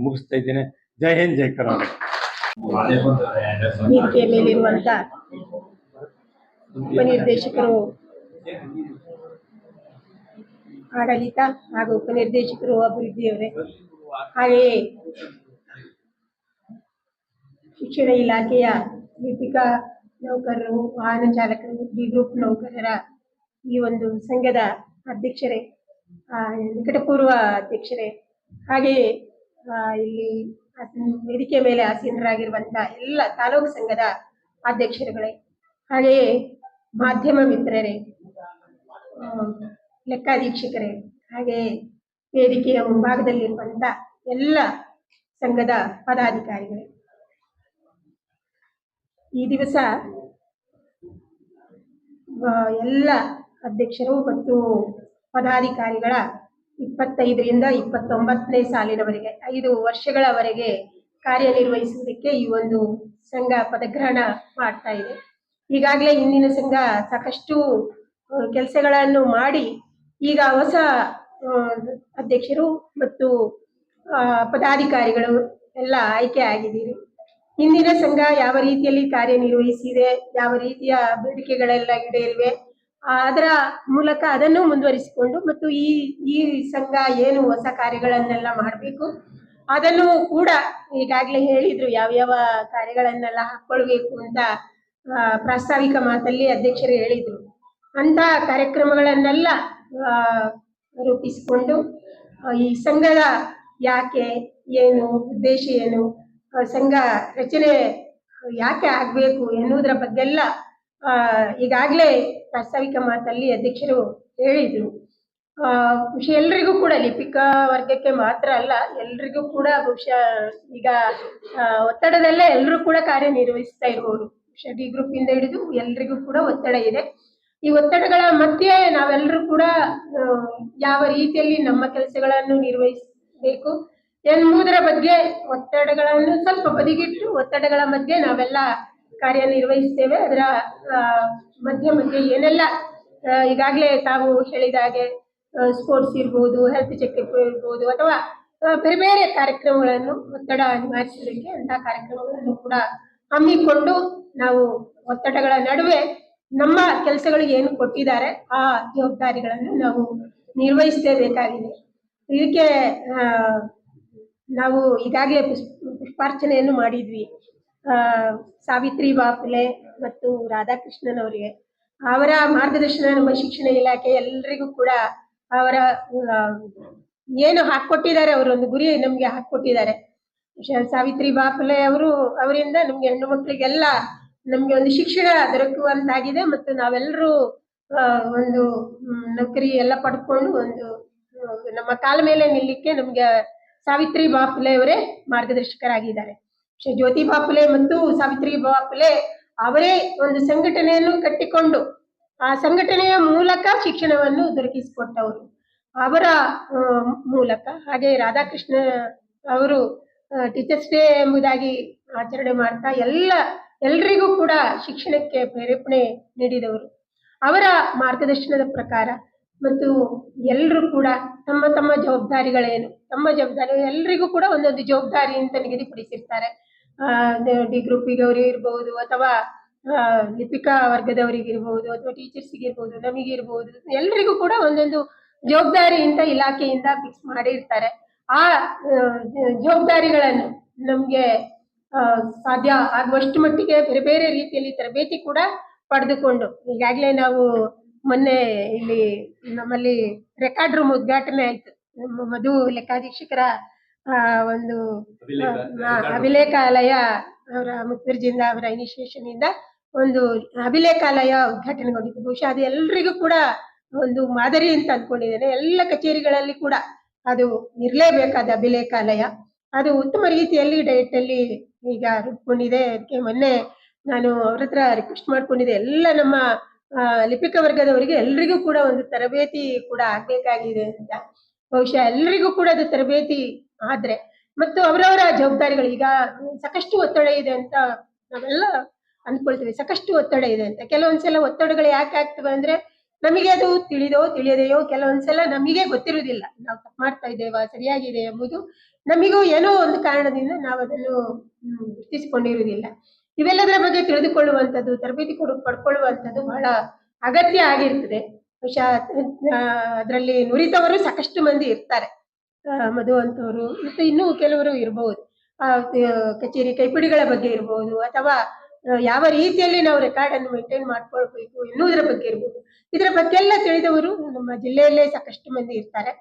ಮುಗಿಸ್ತಾ ಇದ್ದೇನೆ. ಜೈ ಹಿಂದ್, ಜೈ ಕರ್ನಾಟಕ. ವೇದಿಕೆಯ ಮೇಲಿರುವಂತ ಉಪನಿರ್ದೇಶಕರು, ಆಡಳಿತ ಹಾಗೂ ಉಪನಿರ್ದೇಶಕರು, ಅಭಿವೃದ್ಧಿಯವರೇ, ಹಾಗೆಯೇ ಶಿಕ್ಷಣ ಇಲಾಖೆಯ ಲಿಪಿಕ ನೌಕರರು, ವಾಹನ ಚಾಲಕರು, ಡಿ ಗ್ರೂಪ್ ನೌಕರರ ಈ ಒಂದು ಸಂಘದ ಅಧ್ಯಕ್ಷರೇ, ನಿಕಟಪೂರ್ವ ಅಧ್ಯಕ್ಷರೇ, ಹಾಗೆಯೇ ಇಲ್ಲಿ ವೇದಿಕೆ ಮೇಲೆ ಆಸೀನರಾಗಿರುವಂತಹ ಎಲ್ಲ ತಾಲೂಕು ಸಂಘದ ಅಧ್ಯಕ್ಷರುಗಳೇ, ಹಾಗೆಯೇ ಮಾಧ್ಯಮ ಮಿತ್ರರೇ, ಲೆಕ್ಕಾಧೀಕ್ಷಕರೇ, ಹಾಗೆಯೇ ವೇದಿಕೆಯ ಮುಂಭಾಗದಲ್ಲಿರುವಂಥ ಎಲ್ಲ ಸಂಘದ ಪದಾಧಿಕಾರಿಗಳೇ, ಈ ದಿವಸ ಎಲ್ಲ ಅಧ್ಯಕ್ಷರು ಮತ್ತು ಪದಾಧಿಕಾರಿಗಳ 25ರಿಂದ 29ನೇ ಸಾಲಿನವರೆಗೆ 5 ವರ್ಷಗಳವರೆಗೆ ಕಾರ್ಯನಿರ್ವಹಿಸುವುದಕ್ಕೆ ಈ ಒಂದು ಸಂಘ ಪದಗ್ರಹಣ ಮಾಡ್ತಾ ಇದೆ. ಈಗಾಗಲೇ ಹಿಂದಿನ ಸಂಘ ಸಾಕಷ್ಟು ಕೆಲಸಗಳನ್ನು ಮಾಡಿ ಈಗ ಹೊಸ ಅಧ್ಯಕ್ಷರು ಮತ್ತು ಪದಾಧಿಕಾರಿಗಳು ಎಲ್ಲ ಆಯ್ಕೆ ಆಗಿದ್ದೀರಿ. ಹಿಂದಿನ ಸಂಘ ಯಾವ ರೀತಿಯಲ್ಲಿ ಕಾರ್ಯನಿರ್ವಹಿಸಿದೆ, ಯಾವ ರೀತಿಯ ಬೇಡಿಕೆಗಳೆಲ್ಲ ಈಡೇರಿವೆ, ಅದರ ಮೂಲಕ ಅದನ್ನು ಮುಂದುವರಿಸಿಕೊಂಡು ಮತ್ತು ಈ ಸಂಘ ಏನು ಹೊಸ ಕಾರ್ಯಗಳನ್ನೆಲ್ಲ ಮಾಡಬೇಕು ಅದನ್ನು ಕೂಡ ಈಗಾಗಲೇ ಹೇಳಿದ್ರು, ಯಾವ್ಯಾವ ಕಾರ್ಯಗಳನ್ನೆಲ್ಲ ಹಾಕ್ಕೊಳ್ಬೇಕು ಅಂತ ಪ್ರಾಸ್ತಾವಿಕ ಮಾತಲ್ಲಿ ಅಧ್ಯಕ್ಷರು ಹೇಳಿದ್ರು. ಅಂತ ಕಾರ್ಯಕ್ರಮಗಳನ್ನೆಲ್ಲ ರೂಪಿಸಿಕೊಂಡು ಈ ಸಂಘದ ಯಾಕೆ ಏನು ಉದ್ದೇಶ ಏನು, ಸಂಘ ರಚನೆ ಯಾಕೆ ಆಗಬೇಕು ಎನ್ನುವುದರ ಬಗ್ಗೆಲ್ಲ ಈಗಾಗಲೇ ಪ್ರಾಸ್ತಾವಿಕ ಮಾತಲ್ಲಿ ಅಧ್ಯಕ್ಷರು ಹೇಳಿದರು. ಎಲ್ರಿಗೂ ಕೂಡ ಲಿಪಿಕಾ ವರ್ಗಕ್ಕೆ ಮಾತ್ರ ಅಲ್ಲ, ಎಲ್ರಿಗೂ ಕೂಡ ಬಹುಶಃ ಈಗ ಒತ್ತಡದಲ್ಲೇ ಎಲ್ಲರೂ ಕೂಡ ಕಾರ್ಯನಿರ್ವಹಿಸ್ತಾ ಇರುವವರು. ಬಹುಶಃ ಡಿ ಗ್ರೂಪ್ ಇಂದ ಹಿಡಿದು ಎಲ್ರಿಗೂ ಕೂಡ ಒತ್ತಡ ಇದೆ. ಈ ಒತ್ತಡಗಳ ಮಧ್ಯೆ ನಾವೆಲ್ಲರೂ ಕೂಡ ಯಾವ ರೀತಿಯಲ್ಲಿ ನಮ್ಮ ಕೆಲಸಗಳನ್ನು ನಿರ್ವಹಿಸಬೇಕು ಎನ್ನುವುದರ ಬಗ್ಗೆ ಒತ್ತಡಗಳನ್ನು ಸ್ವಲ್ಪ ಬದಿಗಿಟ್ಟು ಒತ್ತಡಗಳ ಮಧ್ಯೆ ನಾವೆಲ್ಲ ಕಾರ್ಯನಿರ್ವಹಿಸ್ತೇವೆ. ಅದರ ಮಧ್ಯೆ ಏನೆಲ್ಲ ಈಗಾಗಲೇ ತಾವು ಹೇಳಿದ ಹಾಗೆ ಸ್ಪೋರ್ಟ್ಸ್ ಇರ್ಬೋದು, ಹೆಲ್ತ್ ಚೆಕಪ್ ಇರ್ಬೋದು, ಅಥವಾ ಬೇರೆ ಬೇರೆ ಕಾರ್ಯಕ್ರಮಗಳನ್ನು ಒತ್ತಡ ನಿವಾರಿಸಲಿಕ್ಕೆ ಅಂತಹ ಕಾರ್ಯಕ್ರಮಗಳನ್ನು ಕೂಡ ಹಮ್ಮಿಕೊಂಡು ನಾವು ಒತ್ತಡಗಳ ನಡುವೆ ನಮ್ಮ ಕೆಲಸಗಳಿಗೆ ಏನು ಕೊಟ್ಟಿದ್ದಾರೆ ಆ ಜವಾಬ್ದಾರಿಗಳನ್ನು ನಾವು ನಿರ್ವಹಿಸಲೇಬೇಕಾಗಿದೆ. ಇದಕ್ಕೆ ನಾವು ಈಗಾಗಲೇ ಪುಷ್ಪಾರ್ಚನೆಯನ್ನು ಮಾಡಿದ್ವಿ. ಸಾವಿತ್ರಿ ಬಾಪುಲೆ ಮತ್ತು ರಾಧಾಕೃಷ್ಣನ್ ಅವರಿಗೆ ಅವರ ಮಾರ್ಗದರ್ಶನ ನಮ್ಮ ಶಿಕ್ಷಣ ಇಲಾಖೆ ಎಲ್ರಿಗೂ ಕೂಡ ಅವರ ಏನು ಹಾಕ್ಕೊಟ್ಟಿದ್ದಾರೆ, ಅವರೊಂದು ಗುರಿ ನಮಗೆ ಹಾಕ್ಕೊಟ್ಟಿದ್ದಾರೆ. ಸಾವಿತ್ರಿ ಬಾಪುಲೆ ಅವರಿಂದ ನಮ್ಗೆ ಹೆಣ್ಣು ಮಕ್ಕಳಿಗೆಲ್ಲ ನಮ್ಗೆ ಒಂದು ಶಿಕ್ಷಣ ದೊರಕುವಂತಾಗಿದೆ ಮತ್ತು ನಾವೆಲ್ಲರೂ ಒಂದು ನೌಕರಿ ಎಲ್ಲ ಪಡ್ಕೊಂಡು ಒಂದು ನಮ್ಮ ಕಾಲ ಮೇಲೆ ನಿಲ್ಲಕ್ಕೆ ನಮ್ಗೆ ಸಾವಿತ್ರಿ ಬಾಪುಲೆ ಅವರೇ ಮಾರ್ಗದರ್ಶಕರಾಗಿದ್ದಾರೆ. ಜ್ಯೋತಿ ಬಾಪುಲೆ ಮತ್ತು ಸಾವಿತ್ರಿ ಬಾಪುಲೆ ಅವರೇ ಒಂದು ಸಂಘಟನೆಯನ್ನು ಕಟ್ಟಿಕೊಂಡು ಆ ಸಂಘಟನೆಯ ಮೂಲಕ ಶಿಕ್ಷಣವನ್ನು ದೊರಕಿಸಿಕೊಟ್ಟವರು, ಅವರ ಮೂಲಕ. ಹಾಗೆ ರಾಧಾಕೃಷ್ಣ ಅವರು ಟೀಚರ್ಸ್ ಡೇ ಎಂಬುದಾಗಿ ಆಚರಣೆ ಮಾಡ್ತಾ ಎಲ್ರಿಗೂ ಕೂಡ ಶಿಕ್ಷಣಕ್ಕೆ ಪ್ರೇರೇಪಣೆ ನೀಡಿದವರು. ಅವರ ಮಾರ್ಗದರ್ಶನದ ಪ್ರಕಾರ ಮತ್ತು ಎಲ್ಲರೂ ಕೂಡ ತಮ್ಮ ತಮ್ಮ ಜವಾಬ್ದಾರಿಗಳೇನು, ತಮ್ಮ ಜವಾಬ್ದಾರಿ ಎಲ್ರಿಗೂ ಕೂಡ ಒಂದೊಂದು ಜವಾಬ್ದಾರಿ ಅಂತ ನಿಗದಿಪಡಿಸಿರ್ತಾರೆ. ಡಿ ಗ್ರೂಪಿಗವರು ಇರ್ಬೋದು, ಅಥವಾ ಲಿಪಿಕಾ ವರ್ಗದವರಿಗಿರ್ಬೋದು, ಅಥವಾ ಟೀಚರ್ಸ್ಗಿರ್ಬೋದು, ನಮಗಿರ್ಬೋದು, ಎಲ್ರಿಗೂ ಕೂಡ ಒಂದೊಂದು ಜವಾಬ್ದಾರಿ ಅಂತ ಇಲಾಖೆಯಿಂದ ಫಿಕ್ಸ್ ಮಾಡಿರ್ತಾರೆ. ಆ ಜವಾಬ್ದಾರಿಗಳನ್ನು ನಮಗೆ ಸಾಧ್ಯ ಆಗುವಷ್ಟು ಮಟ್ಟಿಗೆ ಬೇರೆ ಬೇರೆ ರೀತಿಯಲ್ಲಿ ತರಬೇತಿ ಕೂಡ ಪಡೆದುಕೊಂಡು, ಈಗಾಗಲೇ ನಾವು ಮೊನ್ನೆ ಇಲ್ಲಿ ನಮ್ಮಲ್ಲಿ ರೆಕಾರ್ಡ್ ರೂಮ್ ಉದ್ಘಾಟನೆ ಆಯ್ತು. ಮಧು ಲೆಕ್ಕಾಧೀಕ್ಷಕರ ಒಂದು ಅಭಿಲೇಖಾಲಯ ಅವರ ಮುಖ್ಯರ್ಜಿಯಿಂದ ಅವರ ಇನಿಷಿಯೇಷನ್ ಇಂದ ಒಂದು ಅಭಿಲೇಖಾಲಯ ಉದ್ಘಾಟನೆಗೊಂಡಿತ್ತು. ಬಹುಶಃ ಅದು ಎಲ್ರಿಗೂ ಕೂಡ ಒಂದು ಮಾದರಿ ಅಂತ ಅಂದ್ಕೊಂಡಿದ್ದೇನೆ. ಎಲ್ಲ ಕಚೇರಿಗಳಲ್ಲಿ ಕೂಡ ಅದು ಇರಲೇಬೇಕಾದ ಅಭಿಲೇಖಾಲಯ. ಅದು ಉತ್ತಮ ರೀತಿಯಲ್ಲಿ ಡಯಟ್ ಅಲ್ಲಿ ಈಗ ರೂಪುಗೊಂಡಿದೆ. ಅದಕ್ಕೆ ಮೊನ್ನೆ ನಾನು ಅವ್ರ ಹತ್ರ ರಿಕ್ವೆಸ್ಟ್ ಮಾಡ್ಕೊಂಡಿದ್ದೆ, ಎಲ್ಲ ನಮ್ಮ ಲಿಪಿಕ ವರ್ಗದವರಿಗೆ ಎಲ್ರಿಗೂ ಕೂಡ ಒಂದು ತರಬೇತಿ ಕೂಡ ಆಗ್ಬೇಕಾಗಿದೆ ಅಂತ. ಬಹುಶಃ ಎಲ್ರಿಗೂ ಕೂಡ ಅದು ತರಬೇತಿ ಆದ್ರೆ ಮತ್ತು ಅವರವರ ಜವಾಬ್ದಾರಿಗಳು, ಈಗ ಸಾಕಷ್ಟು ಒತ್ತಡ ಇದೆ ಅಂತ ನಾವೆಲ್ಲ ಅಂದ್ಕೊಳ್ತೀವಿ, ಸಾಕಷ್ಟು ಒತ್ತಡ ಇದೆ ಅಂತ. ಕೆಲವೊಂದ್ಸಲ ಒತ್ತಡಗಳು ಯಾಕೆ ಆಗ್ತವೆ ಅಂದ್ರೆ ನಮಗೆ ಅದು ತಿಳಿದೋ ತಿಳಿಯದೆಯೋ ಕೆಲವೊಂದ್ಸಲ ನಮಗೆ ಗೊತ್ತಿರುವುದಿಲ್ಲ ನಾವು ತಪ್ಪು ಮಾಡ್ತಾ ಇದ್ದೇವಾ ಸರಿಯಾಗಿದೆ ಎಂಬುದು ನಮಗೂ ಏನೋ ಒಂದು ಕಾರಣದಿಂದ ನಾವು ಅದನ್ನು ಗುರುತಿಸಿಕೊಂಡಿರುವುದಿಲ್ಲ. ಇವೆಲ್ಲದರ ಬಗ್ಗೆ ತಿಳಿದುಕೊಳ್ಳುವಂಥದ್ದು, ತರಬೇತಿ ಪಡ್ಕೊಳ್ಳುವಂಥದ್ದು ಬಹಳ ಅಗತ್ಯ ಆಗಿರ್ತದೆ. ಬಹುಶಃ ಅದರಲ್ಲಿ ನುರಿತವರು ಸಾಕಷ್ಟು ಮಂದಿ ಇರ್ತಾರೆ, ಮಧು ಅಂತವರು ಮತ್ತು ಇನ್ನೂ ಕೆಲವರು ಇರಬಹುದು. ಕಚೇರಿ ಕೈಪಿಡಿಗಳ ಬಗ್ಗೆ ಇರಬಹುದು, ಅಥವಾ ಯಾವ ರೀತಿಯಲ್ಲಿ ನಾವು ರೆಕಾರ್ಡ್ ಅನ್ನು ಮೇಂಟೈನ್ ಮಾಡ್ಕೊಳ್ಬೇಕು ಎನ್ನುವುದರ ಬಗ್ಗೆ ಇರ್ಬೋದು. ಇದರ ಬಗ್ಗೆ ಎಲ್ಲ ತಿಳಿದವರು ನಮ್ಮ ಜಿಲ್ಲೆಯಲ್ಲೇ ಸಾಕಷ್ಟು ಮಂದಿ ಇರ್ತಾರೆ.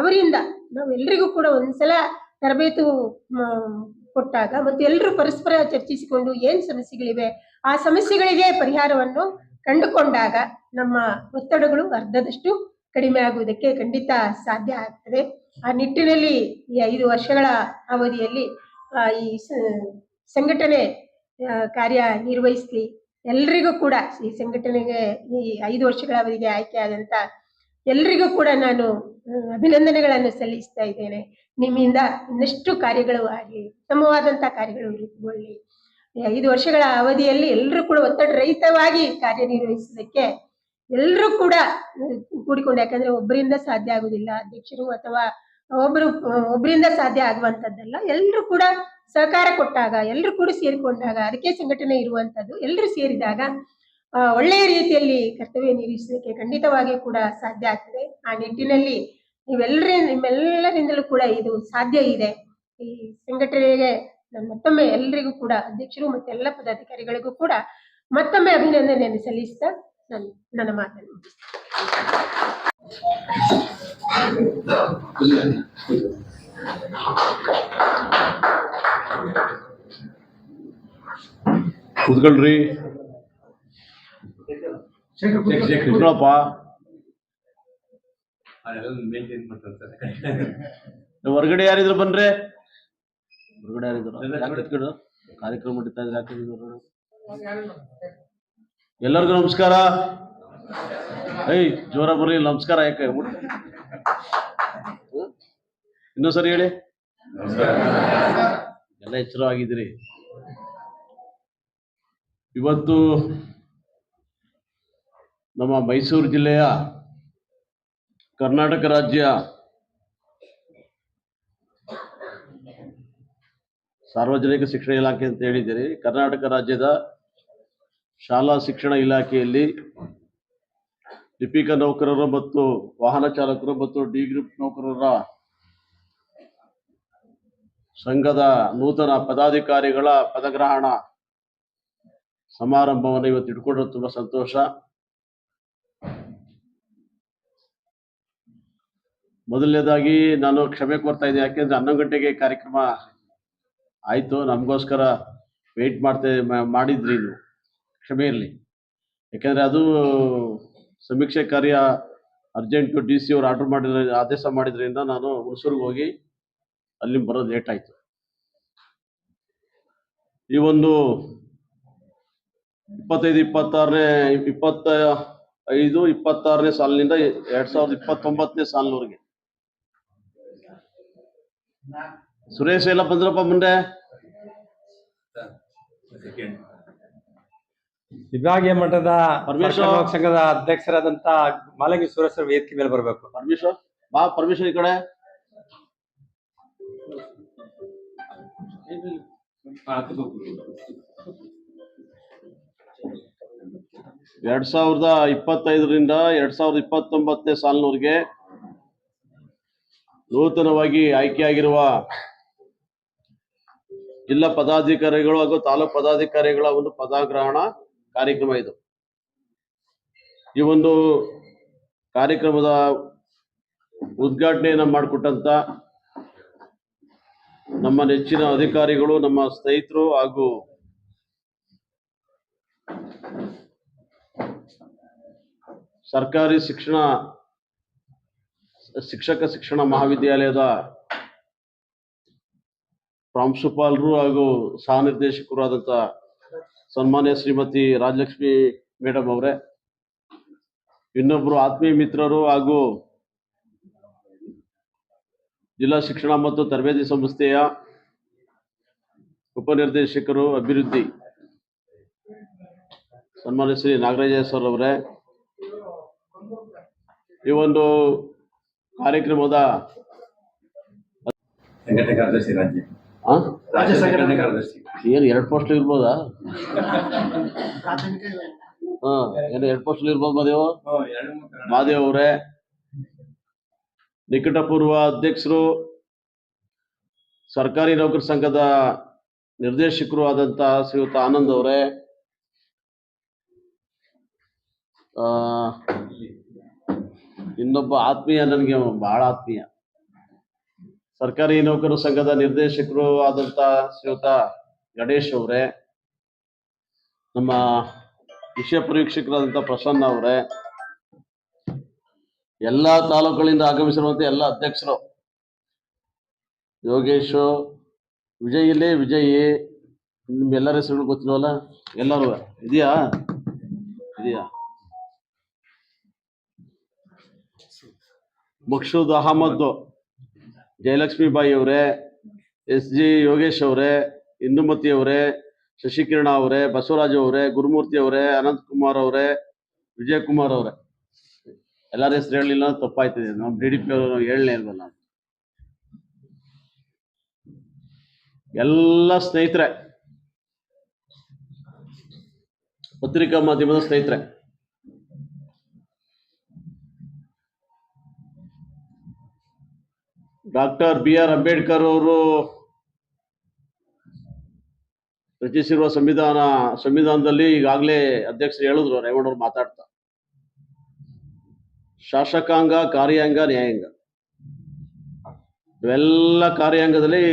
ಅವರಿಂದ ನಾವು ಎಲ್ರಿಗೂ ಕೂಡ ಒಂದ್ಸಲ ತರಬೇತಿ ಕೊಟ್ಟಾಗ ಮತ್ತು ಎಲ್ಲರೂ ಪರಸ್ಪರ ಚರ್ಚಿಸಿಕೊಂಡು ಏನ್ ಸಮಸ್ಯೆಗಳಿವೆ ಆ ಸಮಸ್ಯೆಗಳಿಗೆ ಪರಿಹಾರವನ್ನು ಕಂಡುಕೊಂಡಾಗ ನಮ್ಮ ಒತ್ತಡಗಳು ಅರ್ಧದಷ್ಟು ಕಡಿಮೆ ಆಗುವುದಕ್ಕೆ ಖಂಡಿತ ಸಾಧ್ಯ ಆಗ್ತದೆ. ಆ ನಿಟ್ಟಿನಲ್ಲಿ ಈ 5 ವರ್ಷಗಳ ಅವಧಿಯಲ್ಲಿ ಈ ಸಂಘಟನೆ ಕಾರ್ಯ ನಿರ್ವಹಿಸಲಿ. ಎಲ್ರಿಗೂ ಕೂಡ ಈ ಸಂಘಟನೆಗೆ ಈ 5 ವರ್ಷಗಳ ಅವಧಿಗೆ ಆಯ್ಕೆ ಆದಂತ ಎಲ್ರಿಗೂ ಕೂಡ ನಾನು ಅಭಿನಂದನೆಗಳನ್ನು ಸಲ್ಲಿಸ್ತಾ ಇದ್ದೇನೆ. ನಿಮ್ಮಿಂದ ಇನ್ನಷ್ಟು ಕಾರ್ಯಗಳು ಆಗಲಿ, ಉತ್ತಮವಾದಂಥ ಕಾರ್ಯಗಳು ರೂಪುಗೊಳ್ಳಿ. 5 ವರ್ಷಗಳ ಅವಧಿಯಲ್ಲಿ ಎಲ್ಲರೂ ಕೂಡ ಒತ್ತಡ ರಹಿತವಾಗಿ ಕಾರ್ಯನಿರ್ವಹಿಸೋದಕ್ಕೆ ಎಲ್ಲರೂ ಕೂಡ ಕೂಡಿಕೊಂಡು, ಯಾಕಂದ್ರೆ ಒಬ್ಬರಿಂದ ಸಾಧ್ಯ ಆಗುದಿಲ್ಲ, ಅಧ್ಯಕ್ಷರು ಅಥವಾ ಒಬ್ಬರಿಂದ ಸಾಧ್ಯ ಆಗುವಂಥದ್ದಲ್ಲ. ಎಲ್ಲರೂ ಕೂಡ ಸಹಕಾರ ಕೊಟ್ಟಾಗ, ಎಲ್ಲರೂ ಕೂಡ ಸೇರಿಕೊಂಡಾಗ, ಅದಕ್ಕೆ ಸಂಘಟನೆ ಇರುವಂಥದ್ದು. ಎಲ್ಲರೂ ಸೇರಿದಾಗ ಒಳ್ಳೆಯ ರೀತಿಯಲ್ಲಿ ಕರ್ತವ್ಯ ನಿರ್ವಹಿಸಲಿಕ್ಕೆ ಖಂಡಿತವಾಗಿ ಕೂಡ ಸಾಧ್ಯ ಆಗ್ತದೆ. ಆ ನಿಟ್ಟಿನಲ್ಲಿ ನಿಮ್ಮೆಲ್ಲರಿಂದಲೂ ಕೂಡ ಇದು ಸಾಧ್ಯ ಇದೆ. ಈ ಸಂಘಟನೆಗೆ ನಾನು ಮತ್ತೊಮ್ಮೆ ಎಲ್ಲರಿಗೂ ಕೂಡ, ಅಧ್ಯಕ್ಷರು ಮತ್ತು ಎಲ್ಲ ಪದಾಧಿಕಾರಿಗಳಿಗೂ ಕೂಡ ಮತ್ತೊಮ್ಮೆ ಅಭಿನಂದನೆಯನ್ನು ಸಲ್ಲಿಸ್ತಾ ನಾನು ನನ್ನ ಮಾತನ್ನು ಕೂತ್ಕೊಳ್ರಿ, ಕೂತ್ಕೊಳಪ್ಪ. ಹೊರಗಡೆ ಯಾರಿದ್ರು ಬನ್ರಿ, ಹೊರಗಡೆ ಯಾರಿದ್ರು? ಕಾರ್ಯಕ್ರಮ ನಡೀತಾ ಇದ್ರೆ ಎಲ್ಲರಿಗೂ ನಮಸ್ಕಾರ. ಜೋರ ಬರ್ಲಿ, ನಮಸ್ಕಾರ. ಯಾಕೆ ಇನ್ನೊಂದ್ಸರಿ ಹೇಳಿ. ಎಲ್ಲ ಎಚ್ಚರ ಆಗಿದ್ದೀರಿ. ಇವತ್ತು ನಮ್ಮ ಮೈಸೂರು ಜಿಲ್ಲೆಯ ಕರ್ನಾಟಕ ರಾಜ್ಯ ಸಾರ್ವಜನಿಕ ಶಿಕ್ಷಣ ಇಲಾಖೆ ಅಂತ ಹೇಳಿದ್ದೀರಿ. ಕರ್ನಾಟಕ ರಾಜ್ಯದ ಶಾಲಾ ಶಿಕ್ಷಣ ಇಲಾಖೆಯಲ್ಲಿ ಲಿಪಿಕ ನೌಕರರು ಮತ್ತು ವಾಹನ ಚಾಲಕರು ಮತ್ತು ಡಿ ಗ್ರೂಪ್ ನೌಕರರ ಸಂಘದ ನೂತನ ಪದಾಧಿಕಾರಿಗಳ ಪದಗ್ರಹಣ ಸಮಾರಂಭವನ್ನು ಇವತ್ತು ಇಟ್ಕೊಂಡ್ರೆ ತುಂಬಾ ಸಂತೋಷ. ಮೊದಲನೇದಾಗಿ ನಾನು ಕ್ಷಮೆ ಕೋರ್ತಾ ಇದ್ದೆ, ಯಾಕೆಂದ್ರೆ 11 ಗಂಟೆಗೆ ಕಾರ್ಯಕ್ರಮ ಆಯ್ತು. ನಮಗೋಸ್ಕರ ವೆಯ್ಟ್ ಮಾಡಿದ್ರಿ ನೀವು, ಕ್ಷಮೆ ಇರಲಿ. ಯಾಕೆಂದ್ರೆ ಅದು ಸಮೀಕ್ಷೆ ಕಾರ್ಯ ಅರ್ಜೆಂಟ್ DC ಅವರು ಆದೇಶ ಮಾಡಿದ್ರಿಂದ ನಾನು ಹುಣಸೂರಿಗೆ ಹೋಗಿ ಅಲ್ಲಿ ಬರೋದು ಲೇಟ್ ಆಯ್ತು. ಈ ಒಂದು 25-26ನೇ ಸಾಲಿನಿಂದ 2029ನೇ ಸಾಲಿನವರೆಗೆ ಸುರೇಶ್ ಎಲ್ಲ ಬಂದ್ರಪ್ಪ ಮುಂದೆ. ವಿಭಾಗೀಯ ಮಟ್ಟದ ಪರಮೇಶ್ವರ್ ಸಂಘದ ಅಧ್ಯಕ್ಷರಾದಂತ ಮಾಲಂಗಿ ಸುರೇಶ್ ವೇದಿಕೆ ಮೇಲೆ ಬರಬೇಕು. ಪರಮೇಶ್ವರ್ ಬಾ, ಪರಮೇಶ್ವರ್ ಈ ಕಡೆ. 2025ರಿಂದ 2029ನೇ ಸಾಲಿನವರೆಗೆ ನೂತನವಾಗಿ ಆಯ್ಕೆಯಾಗಿರುವ ಜಿಲ್ಲಾ ಪದಾಧಿಕಾರಿಗಳು ಹಾಗೂ ತಾಲೂಕು ಪದಾಧಿಕಾರಿಗಳ ಒಂದು ಪದಗ್ರಹಣ ಕಾರ್ಯಕ್ರಮ ಇದು. ಈ ಒಂದು ಕಾರ್ಯಕ್ರಮದ ಉದ್ಘಾಟನೆಯನ್ನು ಮಾಡಿಕೊಟ್ಟಂತ ನಮ್ಮ ನೆಚ್ಚಿನ ಅಧಿಕಾರಿಗಳು, ನಮ್ಮ ಸ್ನೇಹಿತರು ಹಾಗೂ ಸರ್ಕಾರಿ ಶಿಕ್ಷಕ ಶಿಕ್ಷಣ ಮಹಾವಿದ್ಯಾಲಯದ ಪ್ರಾಂಶುಪಾಲರು ಹಾಗೂ ಸಹ ನಿರ್ದೇಶಕರು ಆದಂತ ಸನ್ಮಾನ್ಯ ಶ್ರೀಮತಿ ರಾಜಲಕ್ಷ್ಮಿ ಮೇಡಮ್ ಅವರೇ, ಇನ್ನೊಬ್ಬರು ಆತ್ಮೀಯ ಮಿತ್ರರು ಹಾಗೂ ಜಿಲ್ಲಾ ಶಿಕ್ಷಣ ಮತ್ತು ತರಬೇತಿ ಸಂಸ್ಥೆಯ ಉಪನಿರ್ದೇಶಕರು ಅಭಿವೃದ್ಧಿ ಸನ್ಮಾನ್ಯ ಶ್ರೀ ನಾಗರಾಜ ಸರ್ ಅವರೇ, ಈ ಒಂದು ಕಾರ್ಯಕ್ರಮದ ಸಂಘಟನೆ ಕಾರ್ಯದರ್ಶಿ ರಾಜ್ಯ ಸಂಘಟನೆ ಕಾರ್ಯದರ್ಶಿ ಏನು 2 ಪೋಸ್ಟ್ ಇರ್ಬೋದಾ? ಏನು 2 ಪೋಸ್ಟ್ ಇರ್ಬೋದು. ಮಾದೇವ್ ಅವರೇ, ನಿಕಟಪೂರ್ವ ಅಧ್ಯಕ್ಷರು, ಸರ್ಕಾರಿ ನೌಕರ ಸಂಘದ ನಿರ್ದೇಶಕರು ಆದಂತ ಶ್ರೀಯುತ ಆನಂದ್ ಅವರೇ, ಇನ್ನೊಬ್ಬ ಆತ್ಮೀಯ, ನನಗೆ ಬಹಳ ಆತ್ಮೀಯ, ಸರ್ಕಾರಿ ನೌಕರರ ಸಂಘದ ನಿರ್ದೇಶಕರು ಆದಂತ ಶ್ರೀಯುತ ಗಣೇಶ್ ಅವರೇ, ನಮ್ಮ ವಿಷಯ ಪರೀಕ್ಷಕರಾದಂಥ ಪ್ರಸನ್ನ ಅವರೇ, ಎಲ್ಲ ತಾಲೂಕುಗಳಿಂದ ಆಗಮಿಸಿರುವಂತ ಎಲ್ಲ ಅಧ್ಯಕ್ಷರು, ಯೋಗೇಶು, ವಿಜಯಿ, ನಿಮ್ಮೆಲ್ಲರ ಹೆಸರುಗಳು ಗೊತ್ತಿಲ್ವಲ್ಲ? ಎಲ್ಲರೂ ಇದೆಯಾ? ಮಕ್ಸೂದ್ ಅಹಮದ್, ಜಯಲಕ್ಷ್ಮೀಬಾಯಿ ಅವರೇ, ಎಸ್ ಜಿ ಯೋಗೇಶ್ ಅವರೇ, ಇಂದುಮತಿ ಅವರೇ, ಶಶಿಕಿರಣ ಅವರೇ, ಬಸವರಾಜ್ ಅವರೇ, ಗುರುಮೂರ್ತಿ ಅವರೇ, ಅನಂತ್ ಕುಮಾರ್ ಅವರೇ, ವಿಜಯ್ ಕುಮಾರ್ ಅವರೇ, ಎಲ್ಲರ ಹೆಸರು ಹೇಳಲಿಲ್ಲ ತಪ್ಪಾಯ್ತಿದೆ. ನಮ್ಮ DDP ಅವರು ಹೇಳಲೇ ಇಲ್ವಲ್ಲ. ಎಲ್ಲ ಸ್ನೇಹಿತರೆ, ಪತ್ರಿಕಾ ಮಾಧ್ಯಮದ ಸ್ನೇಹಿತರೆ, ಡಾಕ್ಟರ್ BR ಅಂಬೇಡ್ಕರ್ ಅವರು ರಚಿಸಿರುವ ಸಂವಿಧಾನದಲ್ಲಿ ಈಗಾಗಲೇ ಅಧ್ಯಕ್ಷರು ಹೇಳಿದ್ರು, ರೇವಣ್ಣವ್ರು ಮಾತಾಡ್ತಾ, ಶಾಸಕಾಂಗ, ಕಾರ್ಯಾಂಗ, ನ್ಯಾಯಾಂಗ ಇವೆಲ್ಲ ಕಾರ್ಯಾಂಗದಲ್ಲಿ